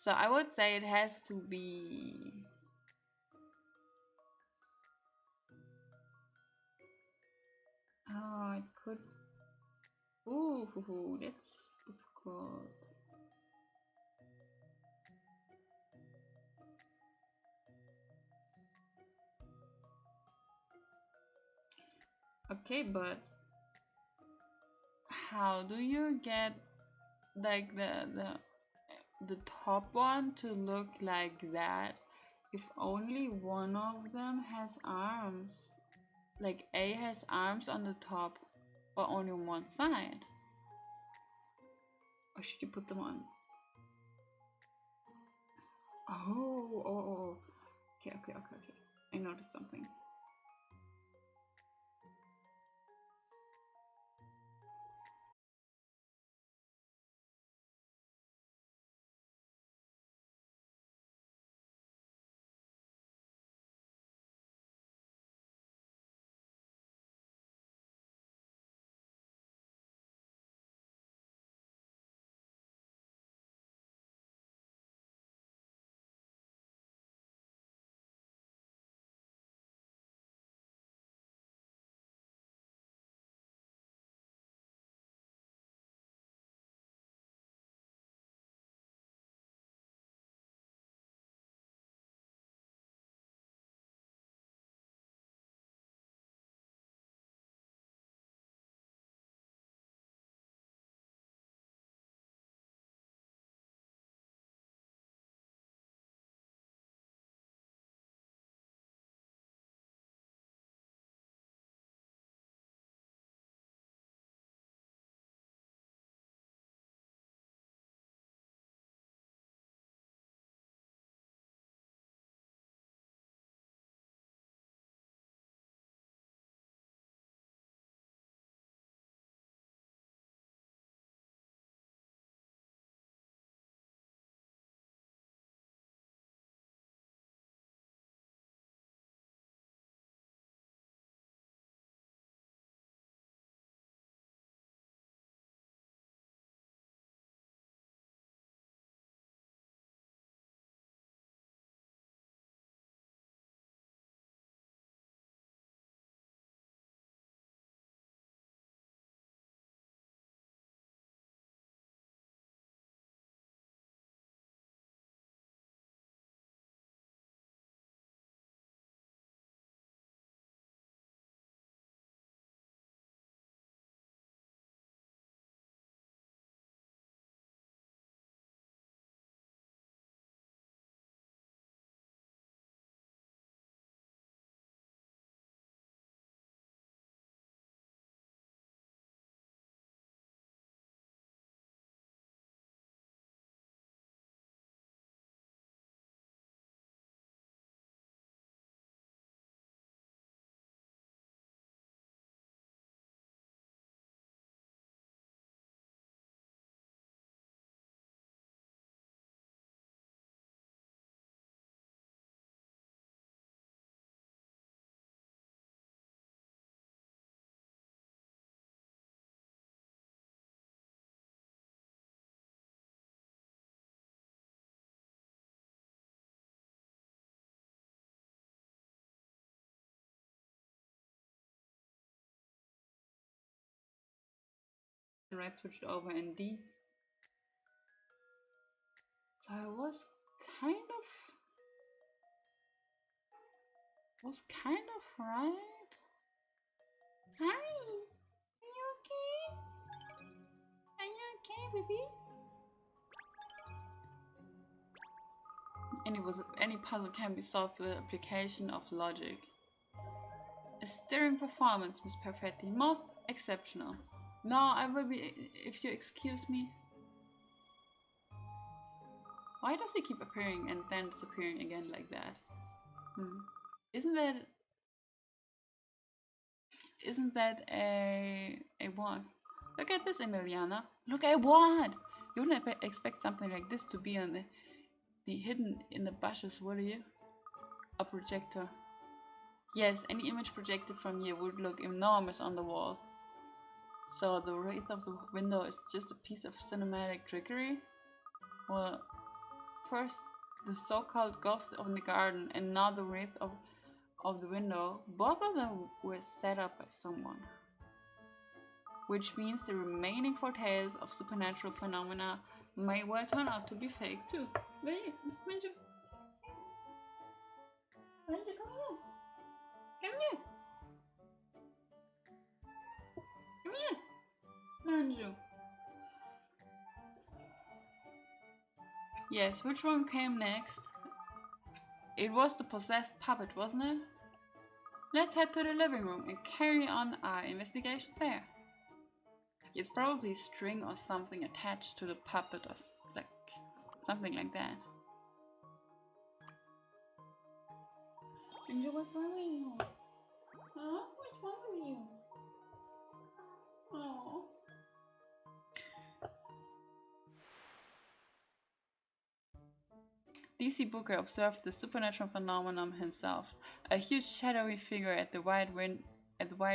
I would say it has to be it could. Ooh, that's difficult. Okay, but how do you get like the top one to look like that if only one of them has arms? Like A has arms on the top, but only on one side. Or should you put them on? Oh. Okay. I noticed something. Right, switched over in D. So I was kind of right. Hi, are you okay? Are you okay, baby? Any puzzle can be solved with the application of logic. A stirring performance, Miss Perfetti, most exceptional. No, I will be if you excuse me. Why does he keep appearing and then disappearing again like that? Isn't that a one? Look at this, Emiliana. Look at what? You wouldn't expect something like this to be on the hidden in the bushes, would you? A projector. Yes, any image projected from here would look enormous on the wall. So the wraith of the window is just a piece of cinematic trickery? Well, first the so-called ghost of the garden and now the wraith of the window, both of them were set up by someone. Which means the remaining 4 tales of supernatural phenomena may well turn out to be fake too. Manju, come here. Come here. Manju. Yes, which one came next? It was the possessed puppet, wasn't it? Let's head to the living room and carry on our investigation there. It's probably string or something attached to the puppet or like something like that. Manju, what's wrong with you? Huh? What's wrong with you? Oh. D.C. Booker observed the supernatural phenomenon himself, a huge shadowy figure at the white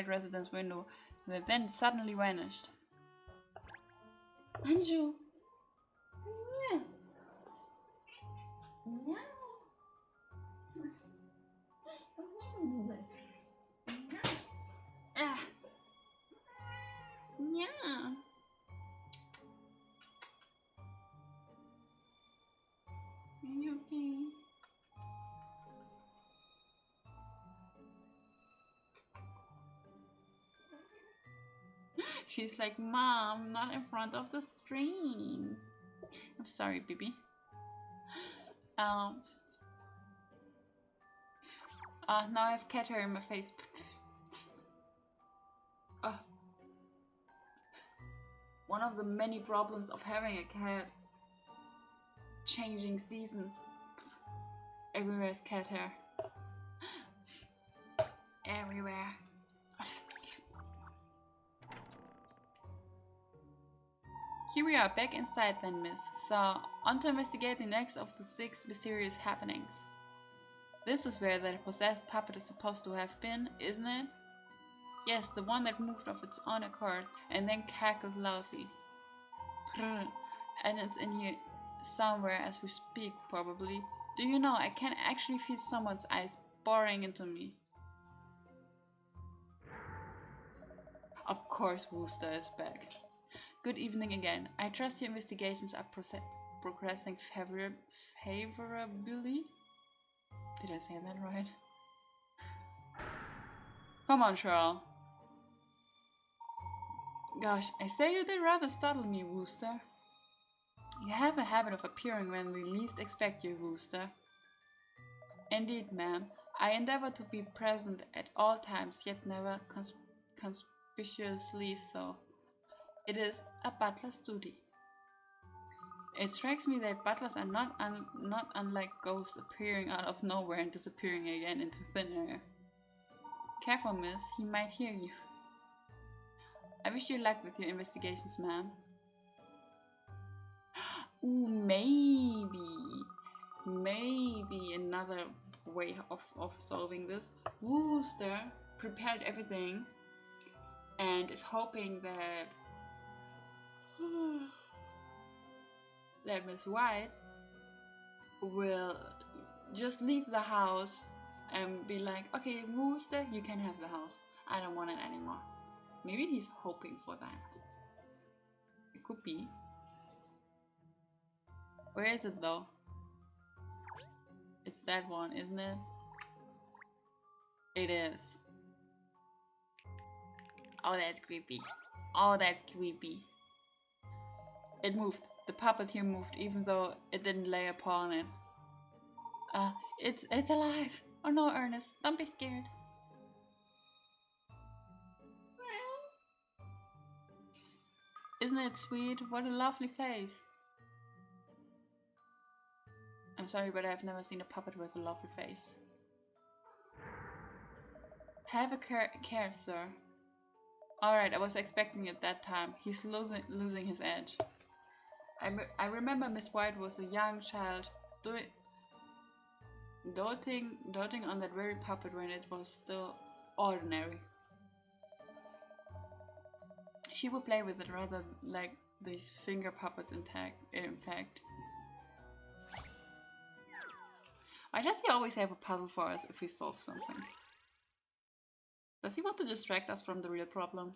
residence window that then suddenly vanished. Anju! Yeah. No. Ah. Yeah. Are you okay? She's like, Mom, not in front of the screen. I'm sorry, baby. Now I have cat hair in my face. One of the many problems of having a cat. Changing seasons. Everywhere is cat hair. Everywhere. Here we are back inside then, miss. So, on to investigate the next of the 6 mysterious happenings. This is where the possessed puppet is supposed to have been, isn't it? Yes, the one that moved of its own accord and then cackled loudly. And it's in here somewhere as we speak, probably. Do you know, I can actually feel someone's eyes boring into me. Of course, Wooster is back. Good evening again. I trust your investigations are progressing favorably. Did I say that right? Come on, Cheryl. Gosh, I say you did rather startle me, Wooster. You have a habit of appearing when we least expect you, Wooster. Indeed, ma'am. I endeavor to be present at all times, yet never conspicuously so. It is a butler's duty. It strikes me that butlers are not unlike ghosts appearing out of nowhere and disappearing again into thin air. Careful, miss, he might hear you. I wish you luck with your investigations, ma'am. Ooh, maybe another way of solving this. Wooster prepared everything and is hoping that Miss White will just leave the house and be like, okay, Wooster, you can have the house. I don't want it anymore. Maybe he's hoping for that. could be. Where is it though? It's that one, isn't it? It is. Oh, that's creepy. Oh, that's creepy. It moved. The puppet here moved, even though it didn't lay upon it. It's alive. Oh no, Ernest, don't be scared. Isn't it sweet? What a lovely face. I'm sorry, but I've never seen a puppet with a lovely face. Have a care, sir. Alright, I was expecting it that time. He's losing his edge. I remember Miss White was a young child doting on that very puppet when it was still ordinary. She would play with it rather like these finger puppets in fact. Why does he always have a puzzle for us if we solve something? Does he want to distract us from the real problem?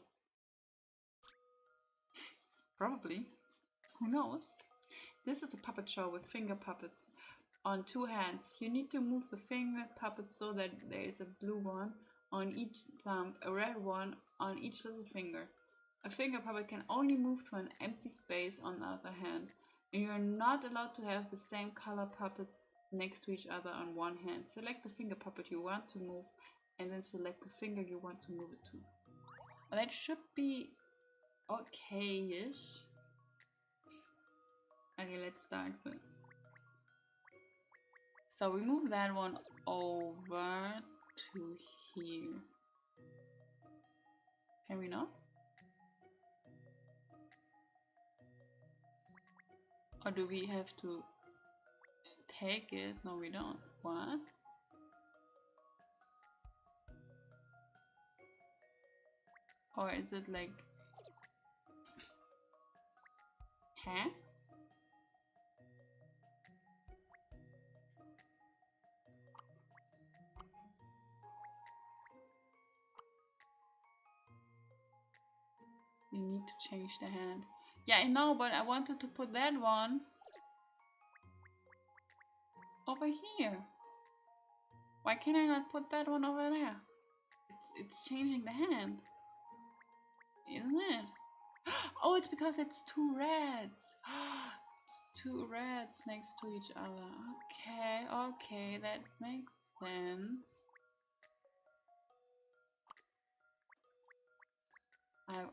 Probably. Who knows? This is a puppet show with finger puppets on 2 hands. You need to move the finger puppets so that there is a blue one on each thumb, a red one on each little finger. A finger puppet can only move to an empty space on the other hand, and you are not allowed to have the same color puppets next to each other on one hand. Select the finger puppet you want to move, and then select the finger you want to move it to. Well, that should be okay-ish. Okay, let's start with. So we move that one over to here. Can we not? Or do we have to take it? No, we don't. What? Or is it like... Huh? We need to change the hand. Yeah, I know, but I wanted to put that one over here. Why can I not put that one over there? It's changing the hand, isn't it? Oh, it's because it's 2 reds. It's 2 reds next to each other. Okay, that makes sense.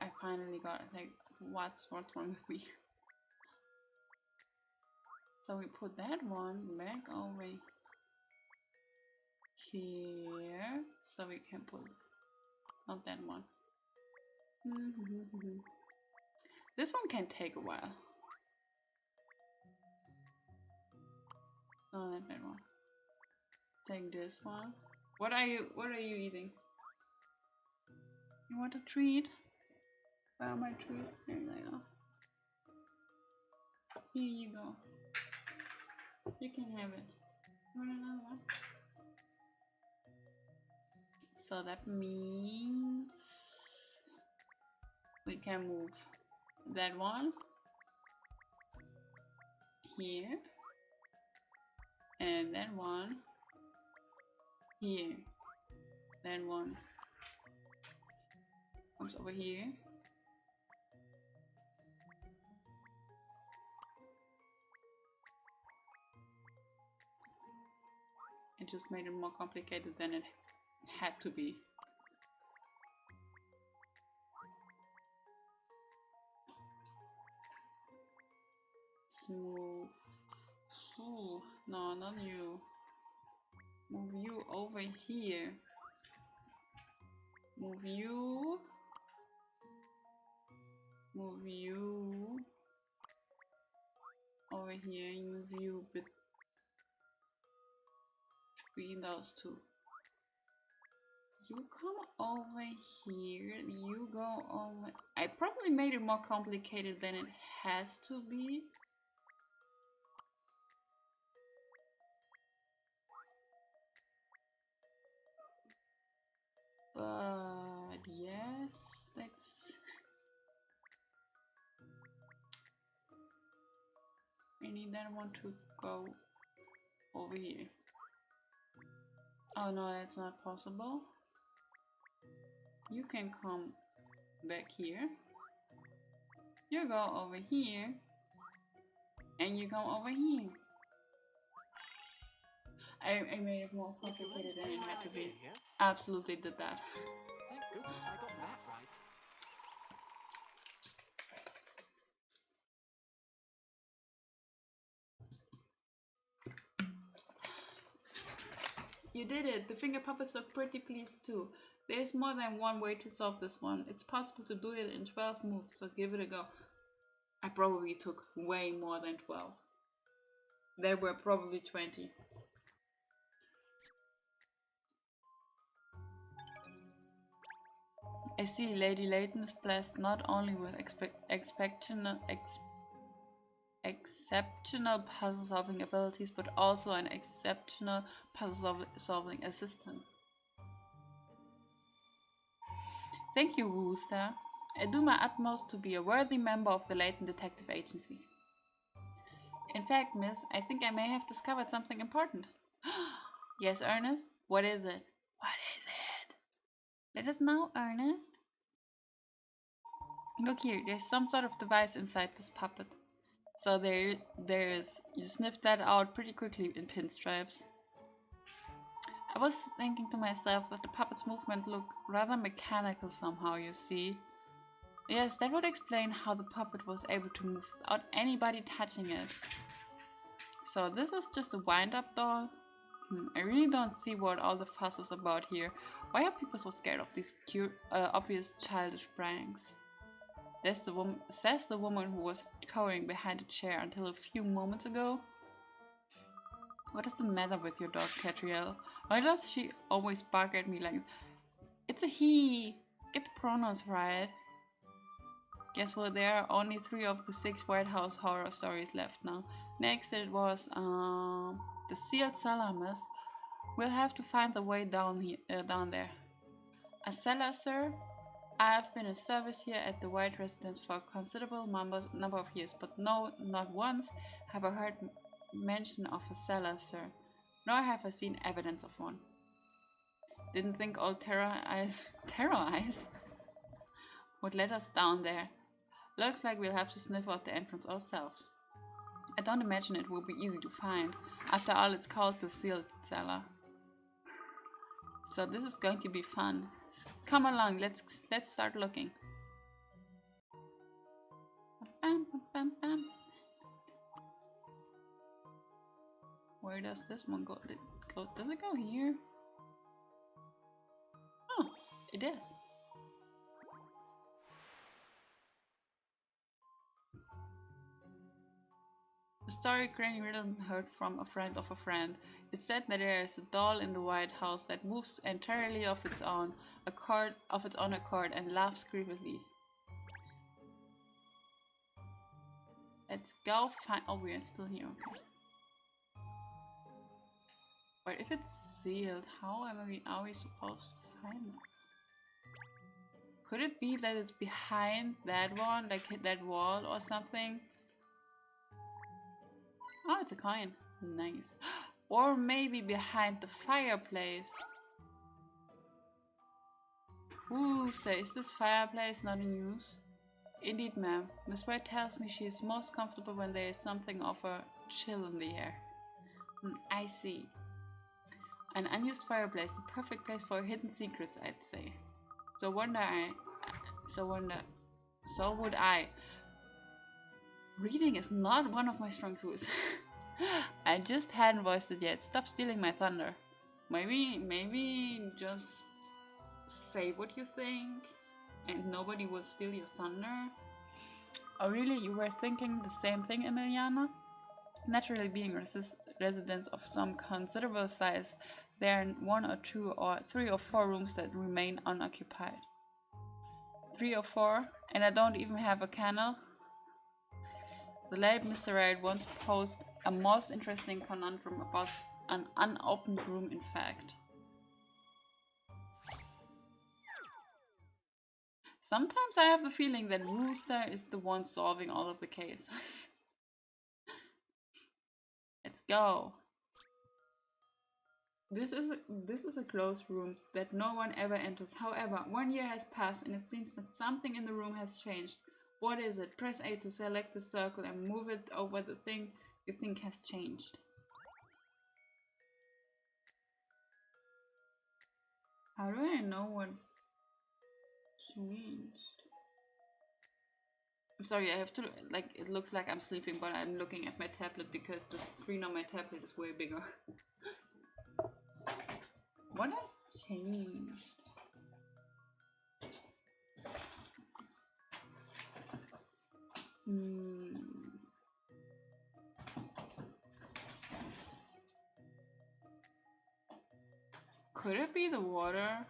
I finally got it. Like, what's wrong with me? So we put that one back over here, so we can put not that one. This one can take a while. No, not that one. Take this one. What are you eating? You want a treat? Where are my treats? There they are. Here you go. You can have it. You want another one? So that means we can move that one here and that one here. That one comes over here. It just made it more complicated than it had to be. Smooth. Ooh, no, not you. Move you over here. Move you. Move you over here. You move you between those two. You come over here. You go over. I probably made it more complicated than it has to be. But yes, let's maybe then want to go over here. Oh no, that's not possible. You can come back here. You go over here. And you come over here. I made it more complicated than it had to be. Absolutely did that. Thank goodness I got that right. You did it! The finger puppets look pretty pleased too. There's more than one way to solve this one. It's possible to do it in 12 moves, so give it a go. I probably took way more than 12. There were probably 20. I see Lady Layton is blessed not only with exceptional puzzle-solving abilities, but also an exceptional puzzle-solving assistant. Thank you, Wooster. I do my utmost to be a worthy member of the Layton Detective Agency. In fact, miss, I think I may have discovered something important. Yes, Ernest? What is it? What is it? Let us know, Ernest. Look here, there's some sort of device inside this puppet. So there's, you sniffed that out pretty quickly in Pinstripes. I was thinking to myself that the puppet's movement looked rather mechanical somehow, you see. Yes, that would explain how the puppet was able to move without anybody touching it. So this is just a wind-up doll? I really don't see what all the fuss is about here. Why are people so scared of these cute, obvious childish pranks? Says the woman who was cowering behind a chair until a few moments ago. What is the matter with your dog, Catriel? Why does she always bark at me like... It's a he! Get the pronouns right. Guess what, there are only 3 of the 6 White House horror stories left now. Next it was the sealed cellar, miss. We'll have to find the way down there. A cellar, sir? I've been in service here at the White Residence for a considerable number of years, but no, not once have I heard mention of a cellar, sir. Nor have I seen evidence of one. Didn't think old Terror Eyes would let us down there. Looks like we'll have to sniff out the entrance ourselves. I don't imagine it will be easy to find. After all, it's called the sealed cellar. So this is going to be fun. Come along, let's start looking. Bam, bam, bam, bam. Where does this one go? Does it go here? Oh, it is. A story Granny Riddle heard from a friend of a friend. It said that there is a doll in the White House that moves entirely of its own accord and laughs creepily. Let's go find. Oh, we are still here. Okay. But if it's sealed, how are we supposed to find it? Could it be that it's behind that one, like that wall or something? Oh, it's a coin. Nice. Or maybe behind the fireplace. Ooh, so is this fireplace not in use? Indeed, ma'am. Miss White tells me she is most comfortable when there is something of a chill in the air. I see. An unused fireplace, the perfect place for hidden secrets, I'd say. So would I. Reading is not one of my strong suits. I just hadn't voiced it yet. Stop stealing my thunder. Maybe just say what you think and nobody will steal your thunder. Oh really? You were thinking the same thing, Emiliana? Naturally, being residents of some considerable size, there are 1 or 2 or 3 or 4 rooms that remain unoccupied. 3 or 4? And I don't even have a candle? The late Mr. Wright once posed a most interesting conundrum about an unopened room, in fact. Sometimes I have the feeling that Wooster is the one solving all of the cases. go. This is a closed room that no one ever enters. However, 1 year has passed and it seems that something in the room has changed. What is it? Press A to select the circle and move it over the thing you think has changed. How do I know what changed? I'm sorry, I have to, like, it looks like I'm sleeping, but I'm looking at my tablet because the screen on my tablet is way bigger. What has changed? Could it be the water?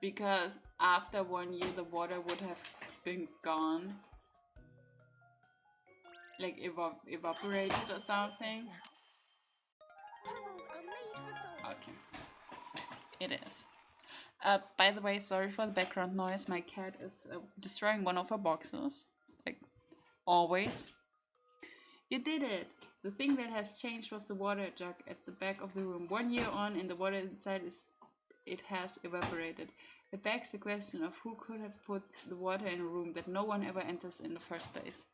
Because after 1 year the water would have been gone. Like evaporated or something. Puzzles are made for solving. Okay. It is. By the way, sorry for the background noise. My cat is destroying one of her boxes. Like, always. You did it! The thing that has changed was the water jug at the back of the room. 1 year on and the water inside it has evaporated. It begs the question of who could have put the water in a room that no one ever enters in the first place.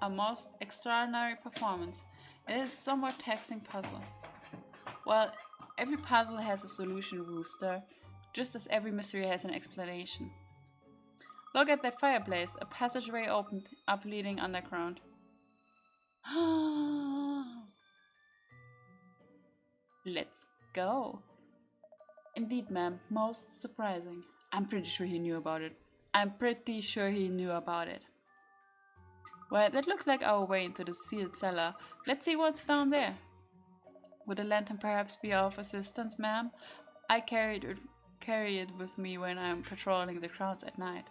A most extraordinary performance. It is a somewhat taxing puzzle. Well, every puzzle has a solution, Wooster, just as every mystery has an explanation. Look at that fireplace. A passageway opened up leading underground. Let's go. Indeed, ma'am. Most surprising. I'm pretty sure he knew about it. Well, that looks like our way into the sealed cellar. Let's see what's down there. Would a lantern perhaps be of assistance, ma'am? I carry it with me when I'm patrolling the grounds at night.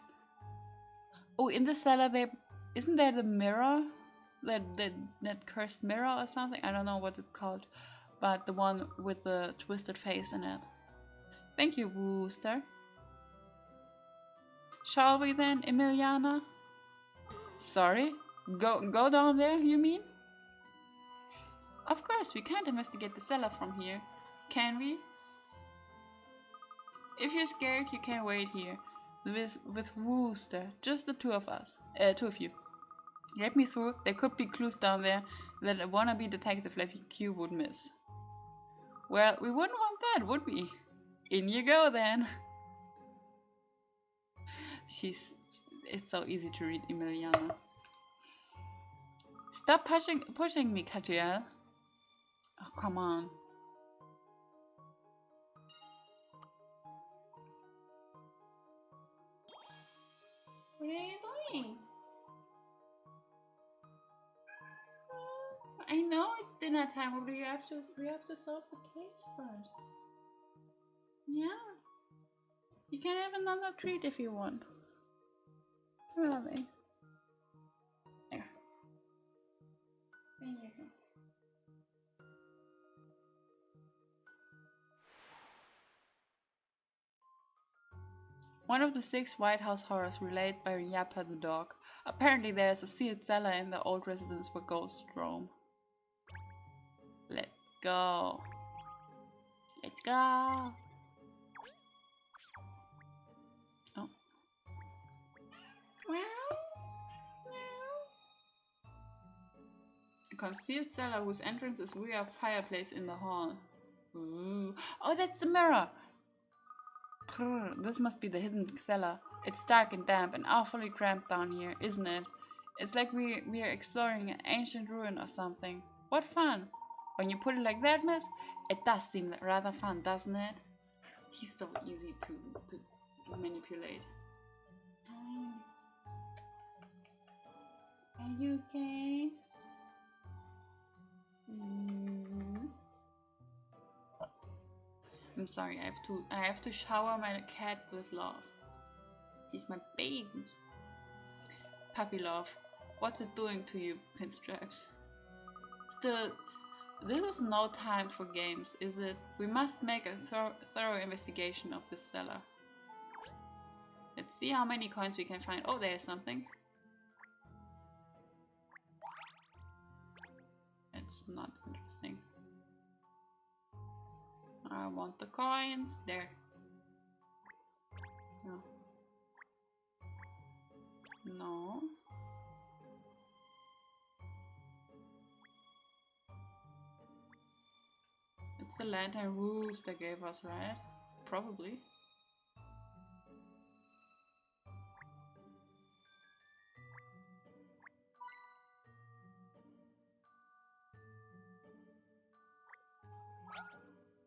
Oh, in the cellar isn't there the mirror? That cursed mirror or something? I don't know what it's called. But the one with the twisted face in it. Thank you, Wooster. Shall we then, Emiliana? Sorry? Go down there, you mean? Of course, we can't investigate the cellar from here, can we? If you're scared, you can wait here. With Wooster, just the two of you. Let me through, there could be clues down there that a wannabe detective like you would miss. Well, we wouldn't want that, would we? In you go then. It's so easy to read Emiliana. Stop pushing me, Catriel. Oh, come on. What are you doing? I know it's dinner time, but we have to solve the case first. Yeah. You can have another treat if you want. Where are they? There. There you go. One of the 6 White House horrors relayed by Yappa the dog. Apparently there is a sealed cellar in the old residence where ghosts roam. Let's go. Let's go. Oh. A concealed cellar whose entrance is via a fireplace in the hall. Ooh. Oh, that's the mirror! This must be the hidden cellar. It's dark and damp and awfully cramped down here, isn't it? It's like we are exploring an ancient ruin or something. What fun! When you put it like that, miss, it does seem rather fun, doesn't it? He's so easy to manipulate. Are you okay? I'm sorry, I have to shower my cat with love. He's my baby. Puppy love. What's it doing to you, Pinstripes? Still, this is no time for games, is it? We must make a thorough investigation of this cellar. Let's see how many coins we can find. Oh, there's something. It's not interesting. I want the coins. There. No. No. It's the lantern rules they gave us, right? Probably.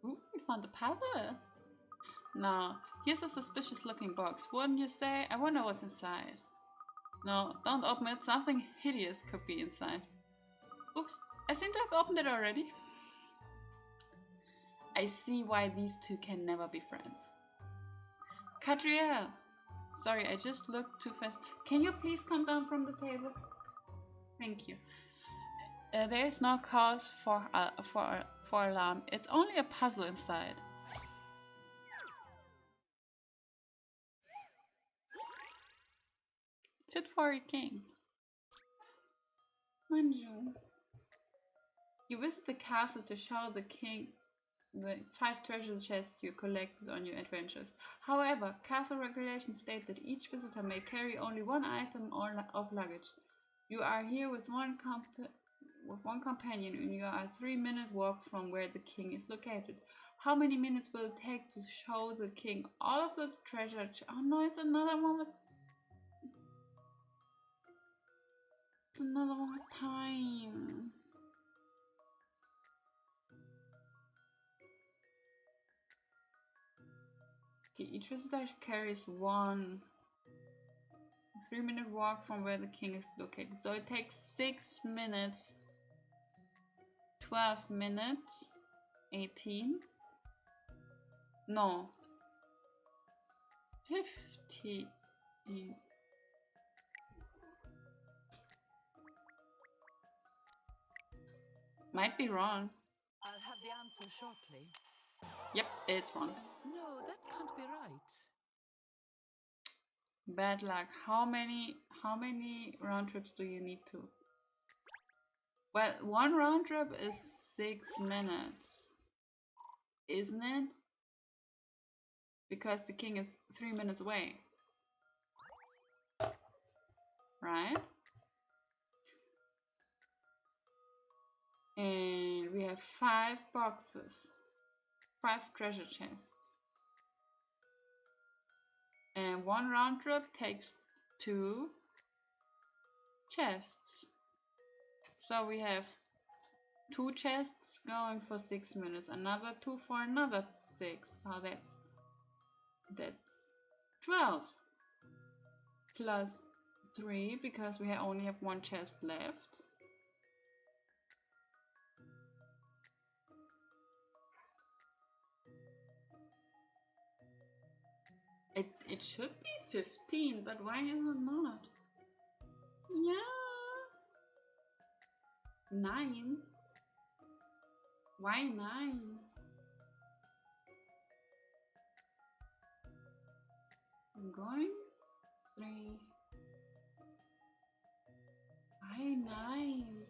Ooh, we found a puzzle. Now, here's a suspicious looking box. Wouldn't you say? I wonder what's inside. No, don't open it. Something hideous could be inside. Oops, I seem to have opened it already. I see why these two can never be friends. Catriel! Sorry, I just looked too fast. Can you please come down from the table? Thank you. There is no cause for alarm. It's only a puzzle inside. Fit for a king. Manju. You visit the castle to show the king the 5 treasure chests you collected on your adventures. However, castle regulations state that each visitor may carry only 1 item of luggage. You are here with one companion and you are a 3-minute walk from where the king is located. How many minutes will it take to show the king all of the treasure? Oh no, it's another one with... It's another one with time. Okay, each visitor carries 1 3-minute walk from where the king is located. So it takes 6 minutes, 12 minutes, 18. No. 50. Might be wrong. I'll have the answer shortly. Yep, it's wrong. No, that can't be right. Bad luck. How many round trips do you need to? Well, 1 round trip is 6 minutes. Isn't it? Because the king is 3 minutes away. Right? And we have 5 boxes. 5 treasure chests. And 1 round trip takes 2 chests. So we have 2 chests going for 6 minutes, another 2 for another 6. So that's 12 plus 3 because we only have 1 chest left. It should be 15, but why is it not? Yeah. 9. Why 9? I'm going 3. Why 9?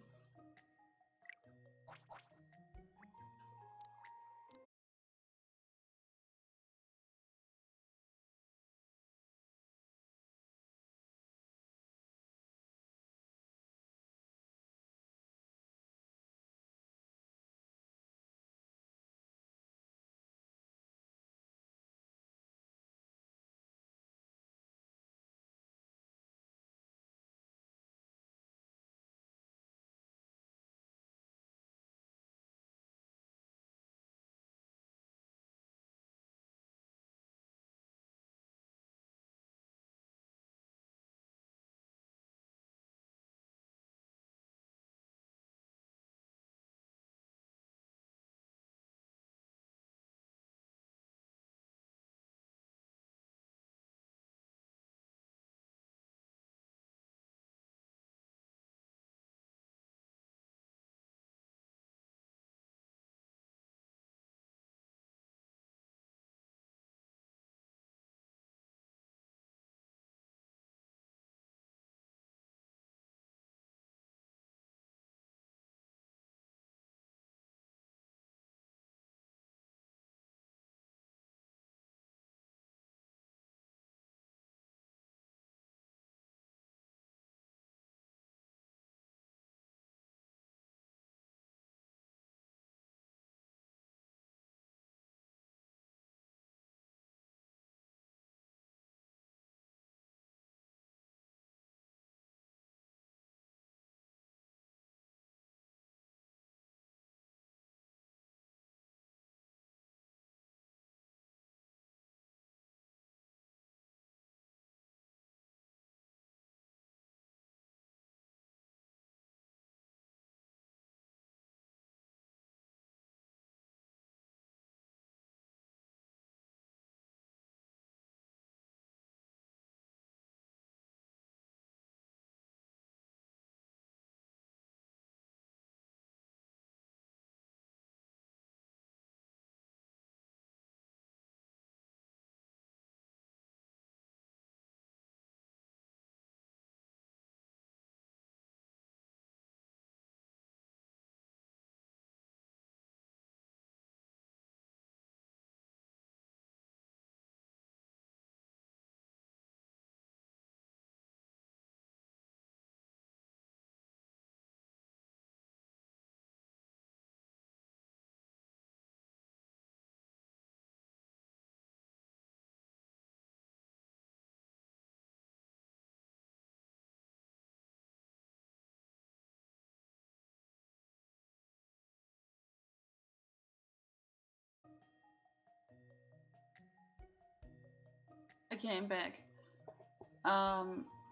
Okay, I'm back.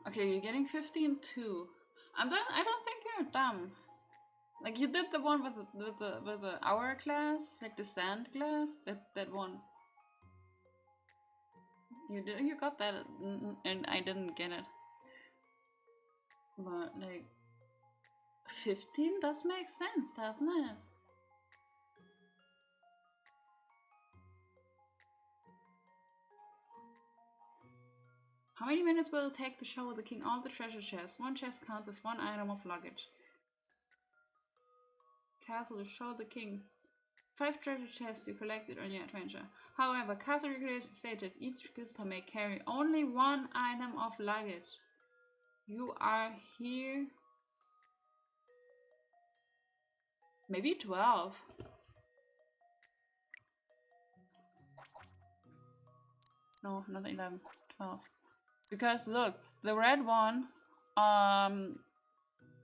Okay, you're getting 15 too. I don't think you're dumb. Like you did the one with the hourglass, like the sand glass. That one. You got that, and I didn't get it. But like 15 does make sense, doesn't it? How many minutes will it take to show the king all the treasure chests? One chest counts as one item of luggage. Castle to show the king 5 treasure chests you collected on your adventure. However, castle regulations state that each visitor may carry only one item of luggage. You are here. Maybe 12. No, not 11. 12. Because look, the red one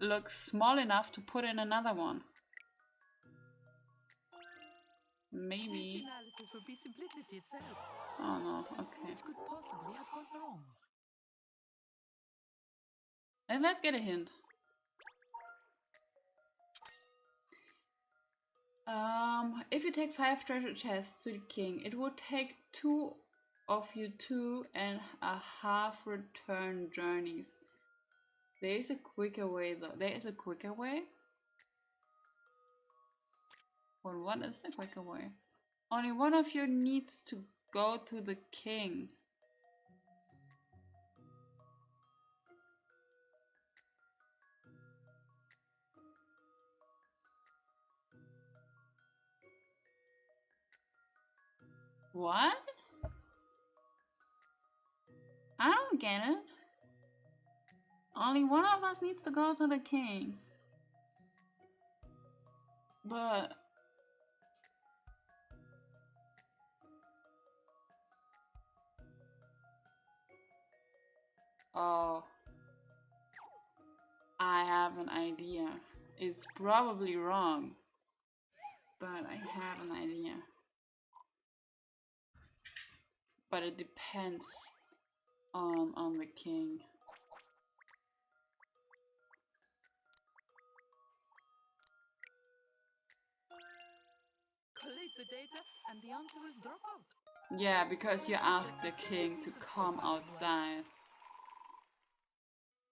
looks small enough to put in another one. Maybe. This analysis would be simplicity itself. Oh no, okay. What could possibly have gone wrong? And let's get a hint. If you take 5 treasure chests to the king, it would take 2 of you 2.5 return journeys. There is a quicker way though. There is a quicker way? Well, what is the quicker way? Only one of you needs to go to the king. What? I don't get it. Only one of us needs to go to the king. But oh, I have an idea. It's probably wrong, but I have an idea. But it depends on the king. Collate the data and the answer will drop out. Yeah, because you asked the king to come outside.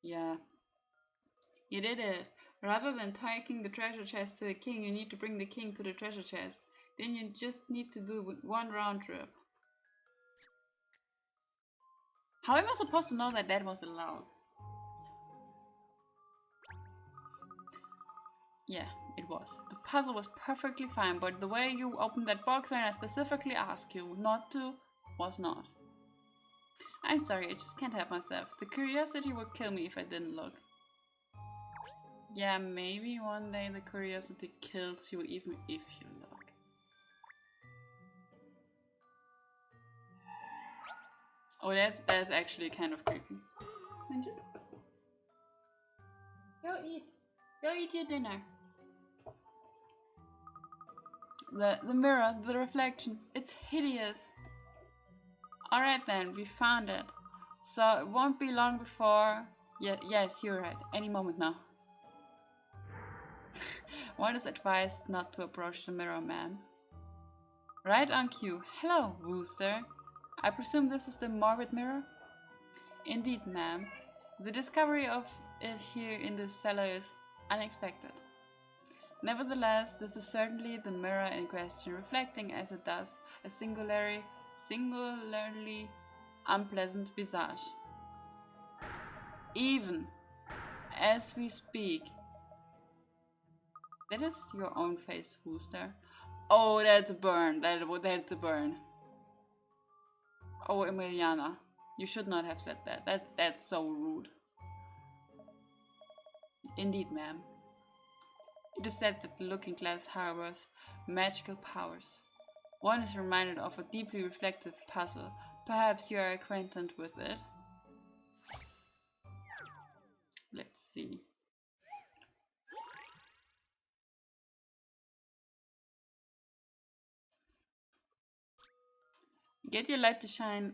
Yeah. You did it. Rather than taking the treasure chest to the king, you need to bring the king to the treasure chest. Then you just need to do one round trip. How am I supposed to know that that was allowed? Yeah, it was. The puzzle was perfectly fine, but the way you opened that box when I specifically asked you not to was not. I'm sorry, I just can't help myself. The curiosity would kill me if I didn't look. Yeah, maybe one day the curiosity kills you even if you look. Oh, that's actually kind of creepy. Go eat. Go eat your dinner. The mirror, the reflection, it's hideous. Alright then, we found it. So it won't be long before... yes, you're right. Any moment now. One is advised not to approach the mirror, ma'am. Right on cue. Hello, Wooster. I presume this is the morbid mirror? Indeed, ma'am. The discovery of it here in this cellar is unexpected. Nevertheless, this is certainly the mirror in question, reflecting as it does a singularly unpleasant visage. Even as we speak. That is your own face, Wooster. Oh, that's a burn. That's a burn. Oh, Emiliana, you should not have said that. That's so rude. Indeed, ma'am. It is said that the looking glass harbors magical powers. One is reminded of a deeply reflective puzzle. Perhaps you are acquainted with it. Let's see. Get your light to shine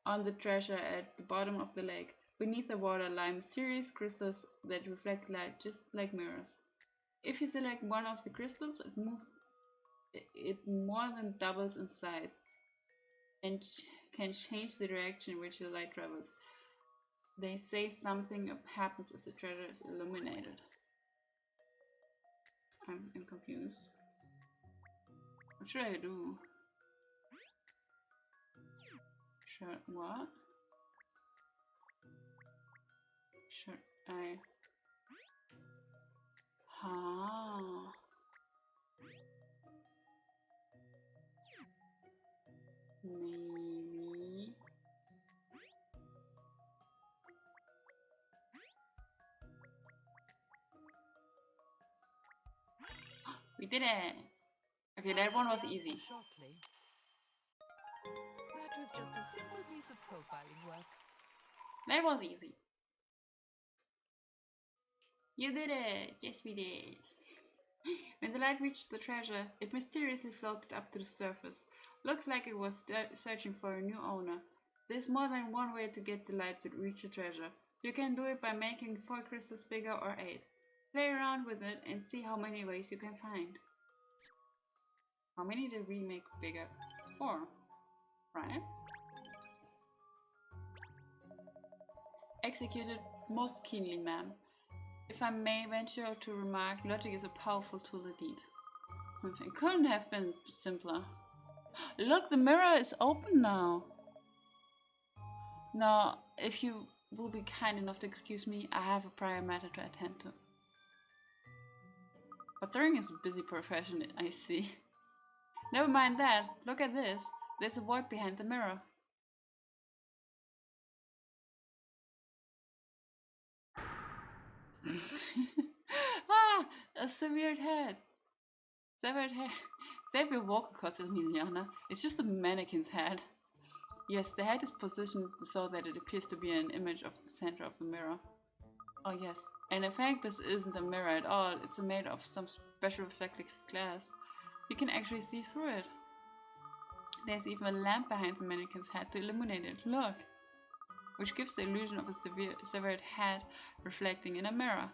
On the treasure at the bottom of the lake, beneath the water lie mysterious crystals that reflect light just like mirrors. If you select one of the crystals, it more than doubles in size and can change the direction in which the light travels. They say something happens as the treasure is illuminated. I'm confused. What should I do? What? Should I? Ah. Maybe. We did it! Okay, that one was easy. Shortly. That was just a simple piece of profiling work. That was easy. You did it! Yes, we did. When the light reached the treasure, it mysteriously floated up to the surface. Looks like it was searching for a new owner. There's more than one way to get the light to reach the treasure. You can do it by making 4 crystals bigger or 8. Play around with it and see how many ways you can find. How many did we make bigger? 4, right? Executed most keenly, ma'am. If I may venture to remark, logic is a powerful tool indeed. It couldn't have been simpler. Look, the mirror is open now. Now, if you will be kind enough to excuse me, I have a prior matter to attend to. Buttering is a busy profession, I see. Never mind that. Look at this. There's a void behind the mirror. Ah, a severed head. Severed head. Save your vocal cords, Emiliana. It's just a mannequin's head. Yes, the head is positioned so that it appears to be an image of the center of the mirror. Oh yes, and in fact this isn't a mirror at all, it's made of some special reflective glass. You can actually see through it. There's even a lamp behind the mannequin's head to illuminate it, look! Which gives the illusion of a severed head reflecting in a mirror.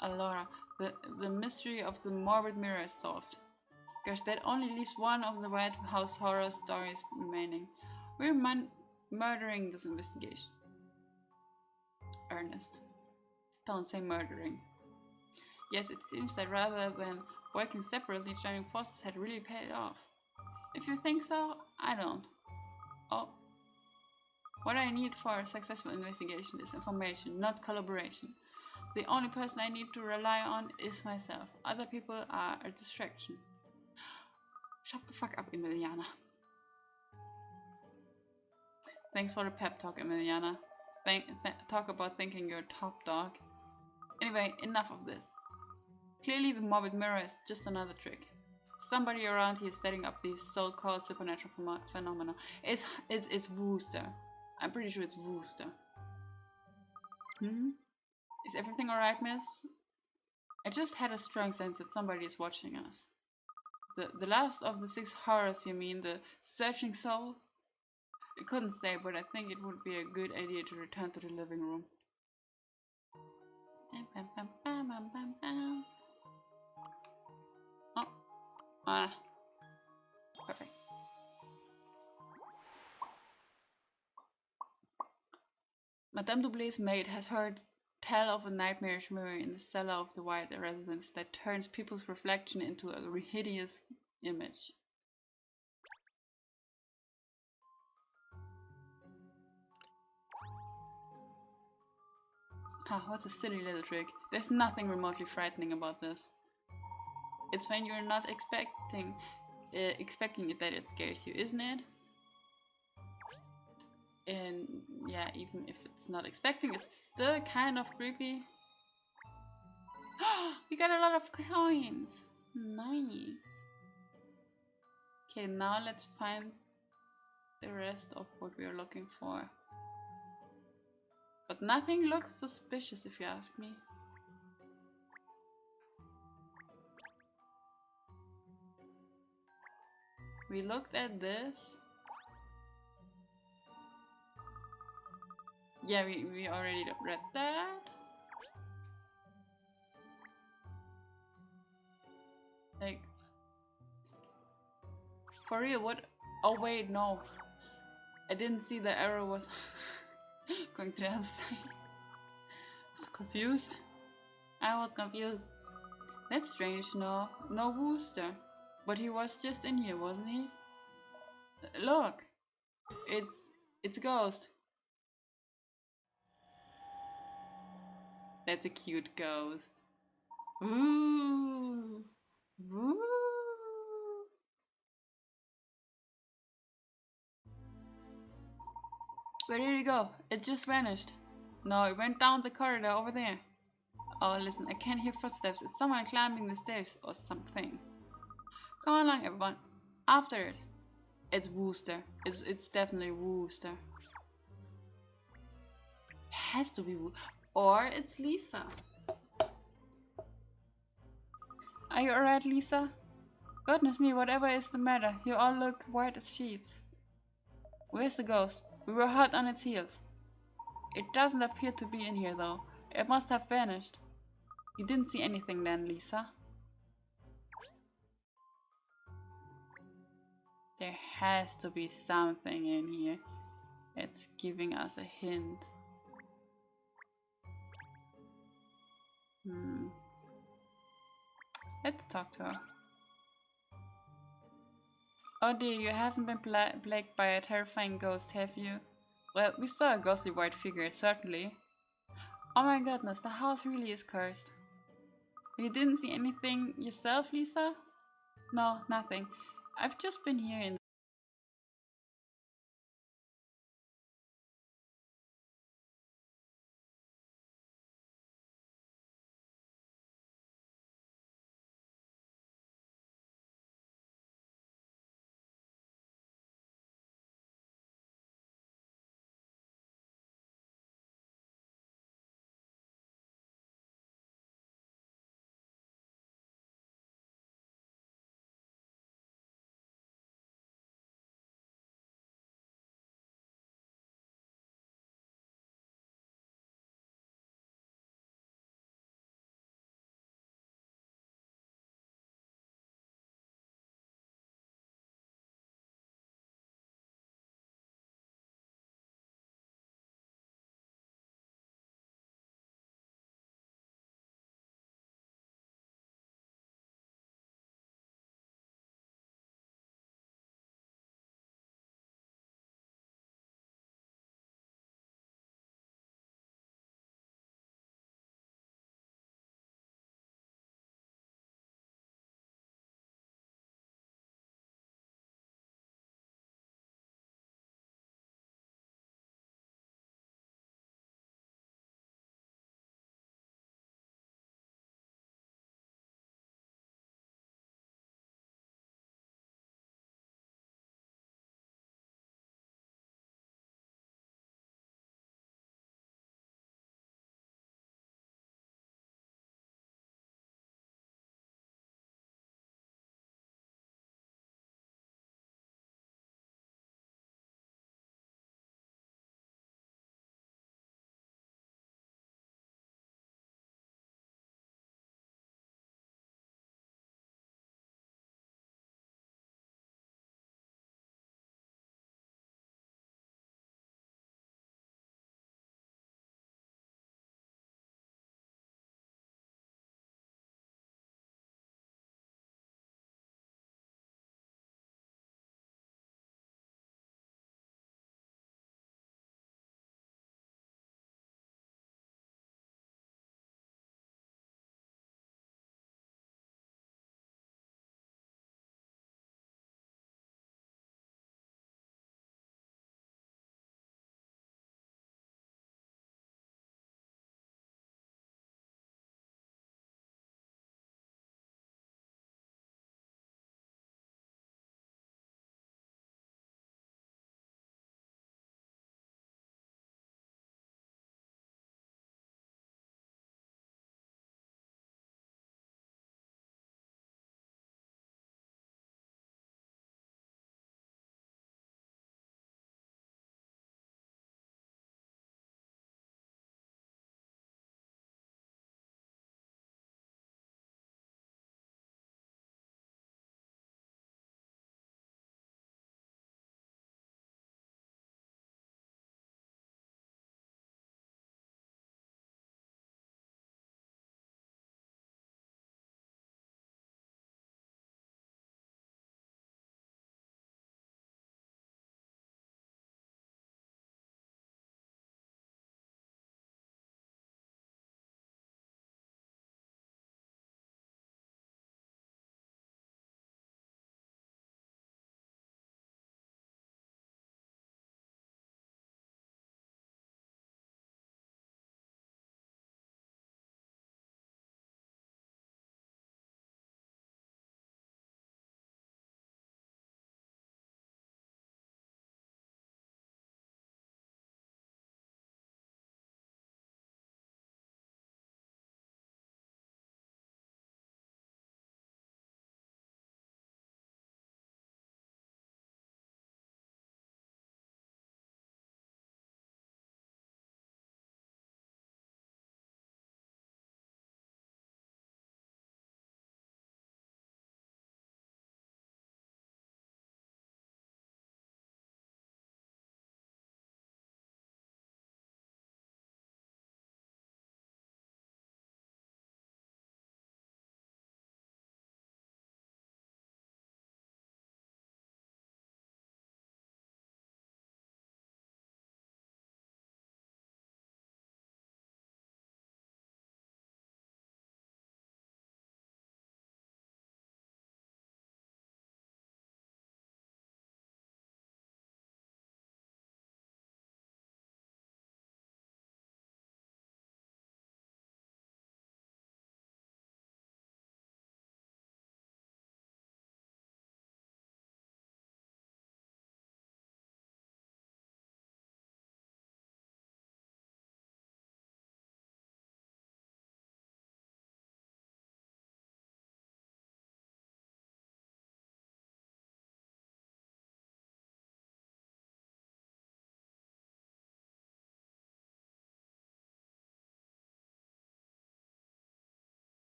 Allora, the mystery of the morbid mirror is solved. Gosh, that only leaves one of the White House horror stories remaining. We're murdering this investigation. Ernest. Don't say murdering. Yes, it seems that rather than working separately, joining forces had really paid off. If you think so, I don't. Oh. What I need for a successful investigation is information, not collaboration. The only person I need to rely on is myself. Other people are a distraction. Shut the fuck up, Emiliana. Thanks for the pep talk, Emiliana. Talk about thinking you're top dog. Anyway, enough of this. Clearly the morbid mirror is just another trick. Somebody around here is setting up these so-called supernatural phenomena. It's Wooster. I'm pretty sure it's Wooster. Is everything alright, miss? I just had a strong sense that somebody is watching us. The last of the 6 horrors, you mean? The searching soul? I couldn't say, but I think it would be a good idea to return to the living room. Oh. Ah. Perfect. Madame Doublet's maid has heard tell of a nightmarish mirror in the cellar of the White residence that turns people's reflection into a hideous image. What's a silly little trick? There's nothing remotely frightening about this. It's when you're not expecting it that it scares you, isn't it? And yeah, even if it's not expecting, it's still kind of creepy. We got a lot of coins! Nice. Okay, now let's find the rest of what we are looking for. But nothing looks suspicious if you ask me. We looked at this. Yeah, we already read that. Like, for real, what? Oh wait, no. I didn't see the arrow was going to the other side. I was confused. I was confused. That's strange, no. No Wooster. But he was just in here, wasn't he? Look! It's a ghost. That's a cute ghost. Ooh! Ooh! Where did it go? It just vanished. No, it went down the corridor over there. Oh, listen, I can't hear footsteps. It's someone climbing the stairs or something. Come along, everyone. After it. It's Wooster. It's definitely Wooster. Has to be or it's Lisa. Are you alright, Lisa? Goodness me, whatever is the matter? You all look white as sheets. Where's the ghost? We were hot on its heels. It doesn't appear to be in here though. It must have vanished. You didn't see anything then, Lisa? There has to be something in here. It's giving us a hint. Let's talk to her. Oh dear, you haven't been plagued by a terrifying ghost, have you? Well, we saw a ghostly white figure, certainly. Oh my goodness, the house really is cursed. You didn't see anything yourself, Lisa? No, nothing. I've just been here in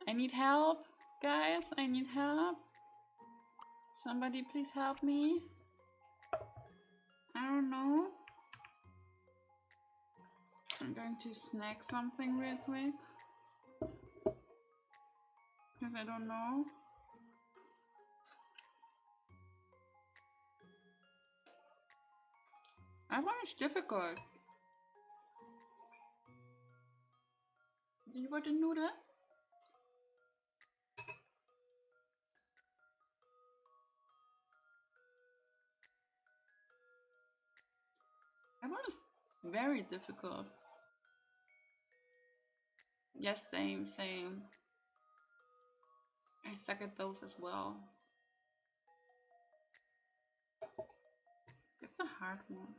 I need help, guys. I need help. Somebody please help me. I don't know. I'm going to snack something real quick. Because I don't know. That one is difficult. Die wollte Nudeln? That one is very difficult. Yes, same. I suck at those as well. It's a hard one.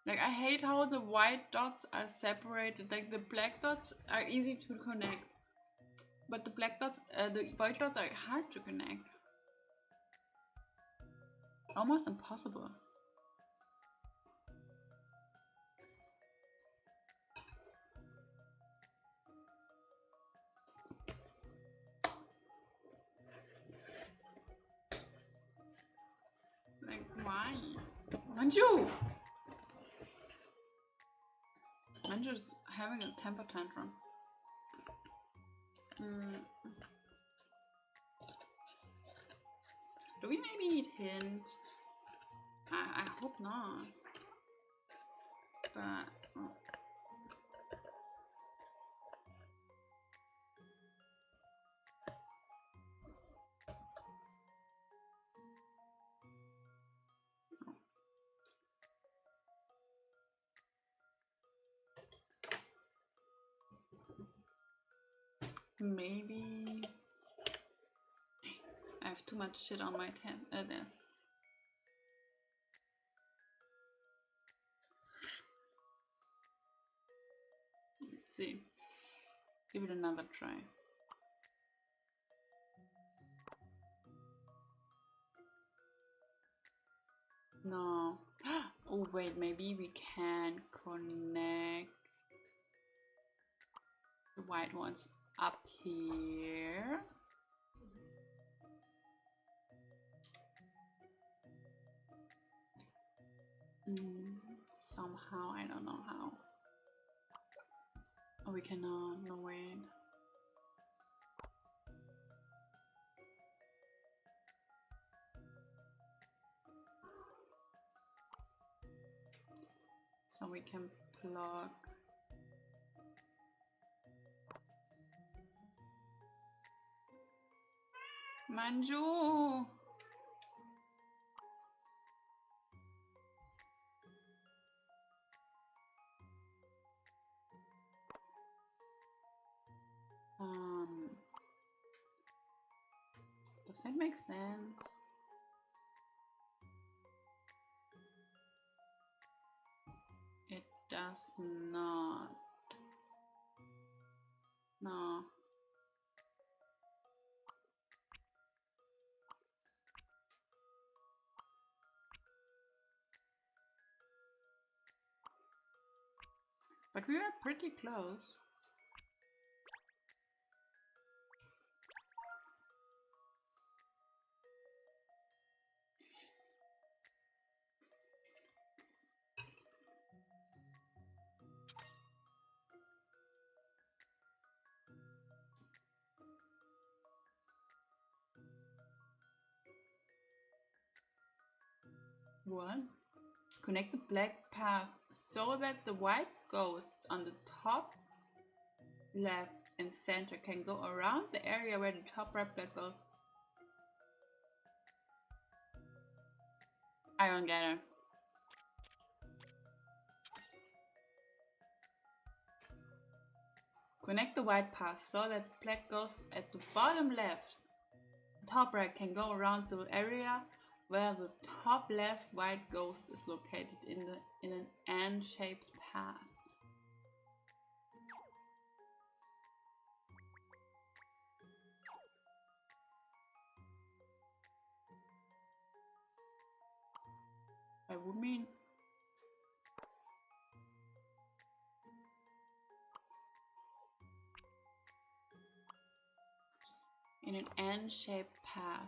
Like, I hate how the white dots are separated. Like, the black dots are easy to connect, but the white dots are hard to connect. Almost impossible. Like, why? Manju! Manju's having a temper tantrum. Do we maybe need hint? I hope not. But maybe I have too much shit on my desk. Let's see. Give it another try. No. Oh wait, maybe we can connect the white ones up here. Somehow, I don't know how. Oh, we cannot. No way. So we can plug. Manju! Does that make sense? It does not. No. But we were pretty close. What? Connect the black path so that the white ghosts on the top left and center can go around the area where the top right black goes. I don't get it. Connect the white path so that the black ghost at the bottom left, top right can go around the area where the top left white ghost is located in an N-shaped path. that would mean. In an N-shaped path.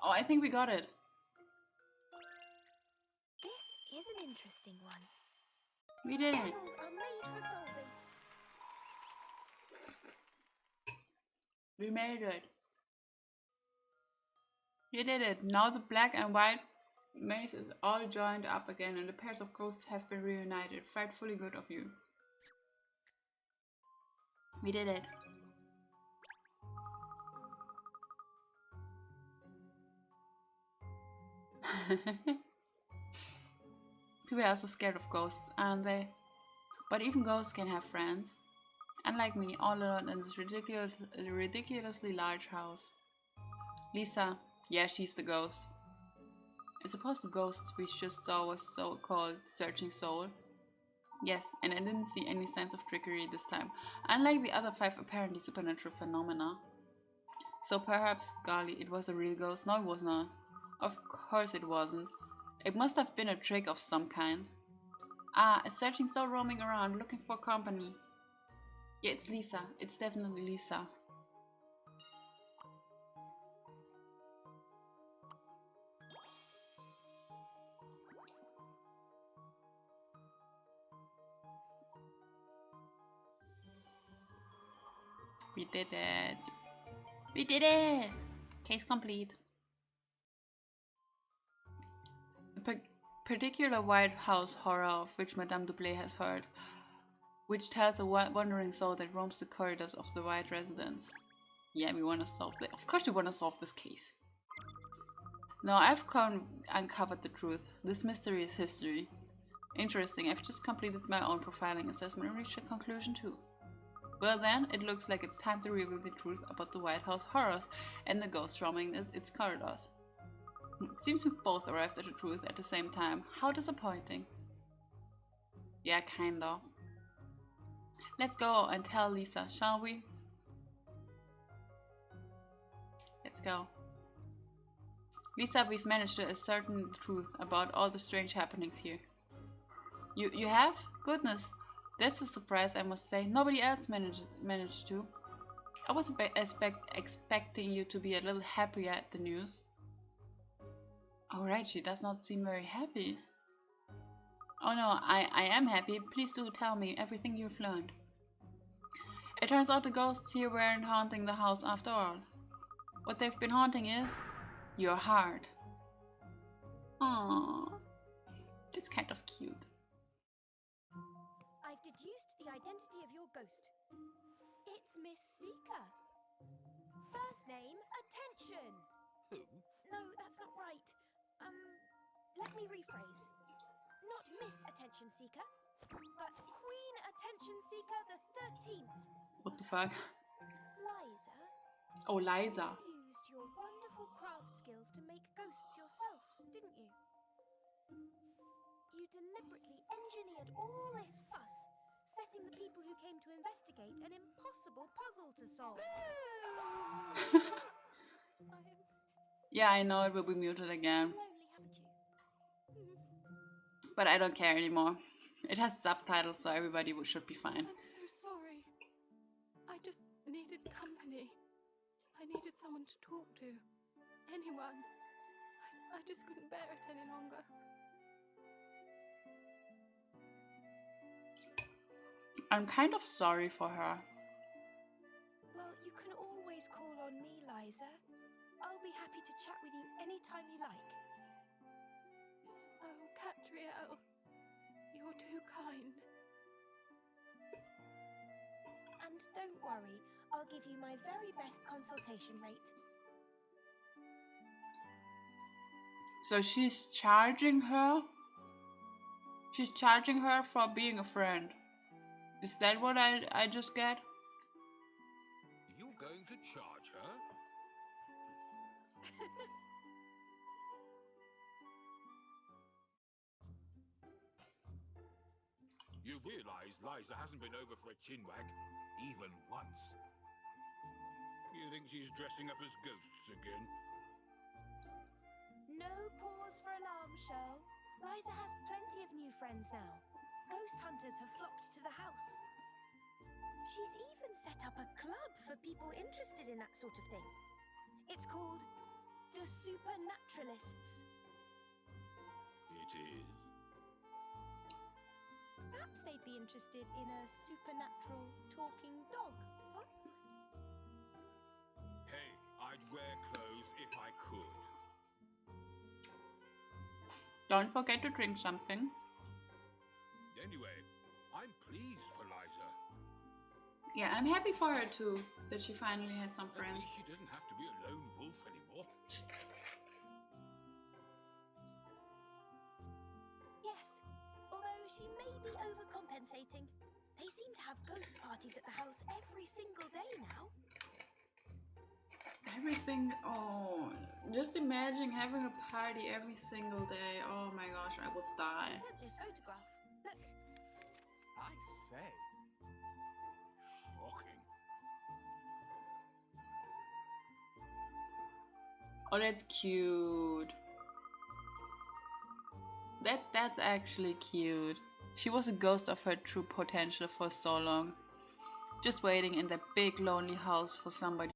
Oh, I think we got it. This is an interesting one. We did it. Puzzles are made for solving. We made it. We did it. Now the black and white maze is all joined up again and the pairs of ghosts have been reunited. Frightfully good of you. We did it. People are so scared of ghosts, aren't they? But even ghosts can have friends. Unlike me, all alone in this ridiculously large house. Lisa, yeah, she's the ghost. I suppose the ghost we just saw was so-called Searching Soul. Yes, and I didn't see any signs of trickery this time, unlike the other 5 apparently supernatural phenomena. So perhaps, golly, it was a real ghost? No, it was not. Of course it wasn't. It must have been a trick of some kind. Ah, a searching soul roaming around, looking for company. Yeah, it's Lisa. It's definitely Lisa. We did it. We did it! Case complete. A particular White House horror of which Madame Dublé has heard, which tells a wandering soul that roams the corridors of the White residence. Yeah, we want to solve it. Of course we want to solve this case. Now I've uncovered the truth. This mystery is history. Interesting, I've just completed my own profiling assessment and reached a conclusion too. Well then, it looks like it's time to reveal the truth about the White House horrors and the ghosts roaming its corridors. It seems we both arrived at the truth at the same time. How disappointing. Yeah, kind of. Let's go and tell Lisa, shall we? Let's go. Lisa, we've managed to ascertain the truth about all the strange happenings here. You have? Goodness. That's a surprise, I must say. Nobody else managed to. I was expecting you to be a little happier at the news. Alright, she does not seem very happy. Oh no, I am happy. Please do tell me everything you've learned. It turns out the ghosts here weren't haunting the house after all. What they've been haunting is your heart. Aww. That's kind of cute. I've deduced the identity of your ghost. It's Miss Seeker. First name, Attention. Who? No, that's not right. Let me rephrase. Not Miss Attention Seeker, but Queen Attention Seeker the 13th. What the fuck? Liza. Oh, Liza. You used your wonderful craft skills to make ghosts yourself, didn't you? You deliberately engineered all this fuss, setting the people who came to investigate an impossible puzzle to solve. Yeah, I know it will be muted again. Lonely, haven't you? But I don't care anymore. It has subtitles, so everybody should be fine. I'm so sorry. I just needed company. I needed someone to talk to. Anyone. I just couldn't bear it any longer. I'm kind of sorry for her. Well, you can always call on me, Liza. I'll be happy to chat with you anytime you like. Oh, Catriel. You're too kind. And don't worry, I'll give you my very best consultation rate. So she's charging her? She's charging her for being a friend. Is that what I just get? You going to charge her? You realise Liza hasn't been over for a chinwag, even once. You think she's dressing up as ghosts again? No pause for alarm, Shirl. Liza has plenty of new friends now. Ghost hunters have flocked to the house. She's even set up a club for people interested in that sort of thing. It's called the Supernaturalists. It is. Perhaps they'd be interested in a supernatural talking dog, huh? Hey, I'd wear clothes if I could. Don't forget to drink something. Anyway, I'm pleased for Liza. Yeah, I'm happy for her too, that she finally has some At friends. least she doesn't have to be a lone wolf anymore. Yes, although she may be overcompensating. They seem to have ghost parties at the house every single day now. Everything, oh, just imagine having a party every single day. Oh my gosh, I would die. She sent this photograph. Look, I say. Shocking. Oh, that's cute. That's actually cute. She was a ghost of her true potential for so long. Just waiting in that big lonely house for somebody.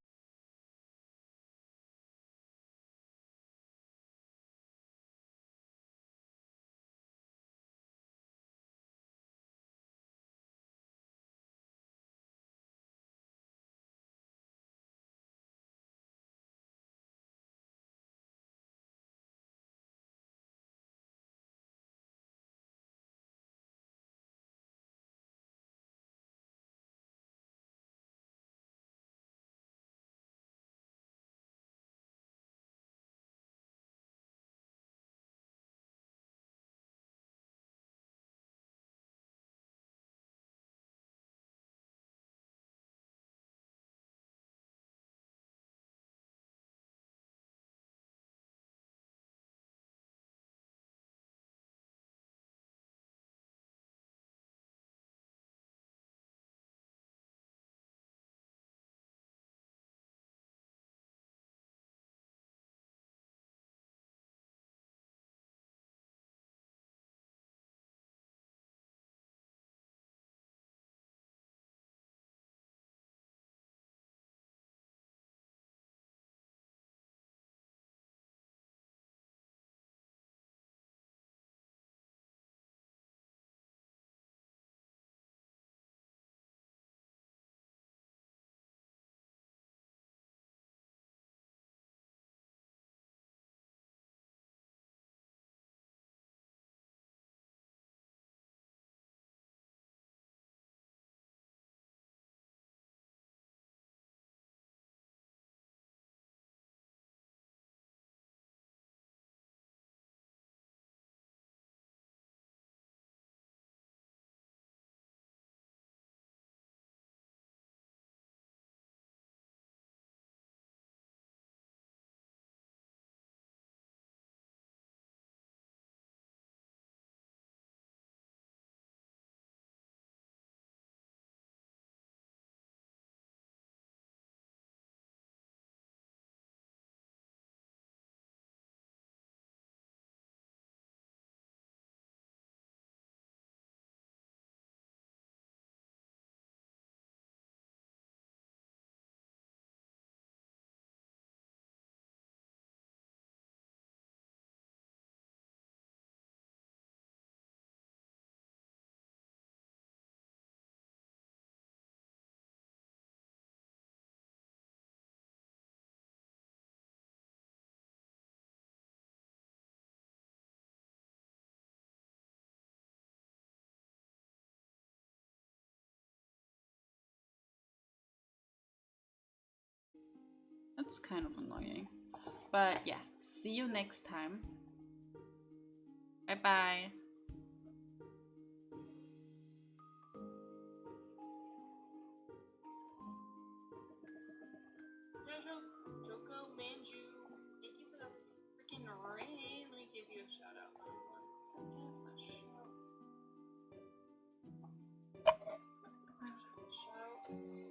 That's kind of annoying. But yeah, see you next time. Bye bye. can read. Let me give you a shout out. 1 second. Shout.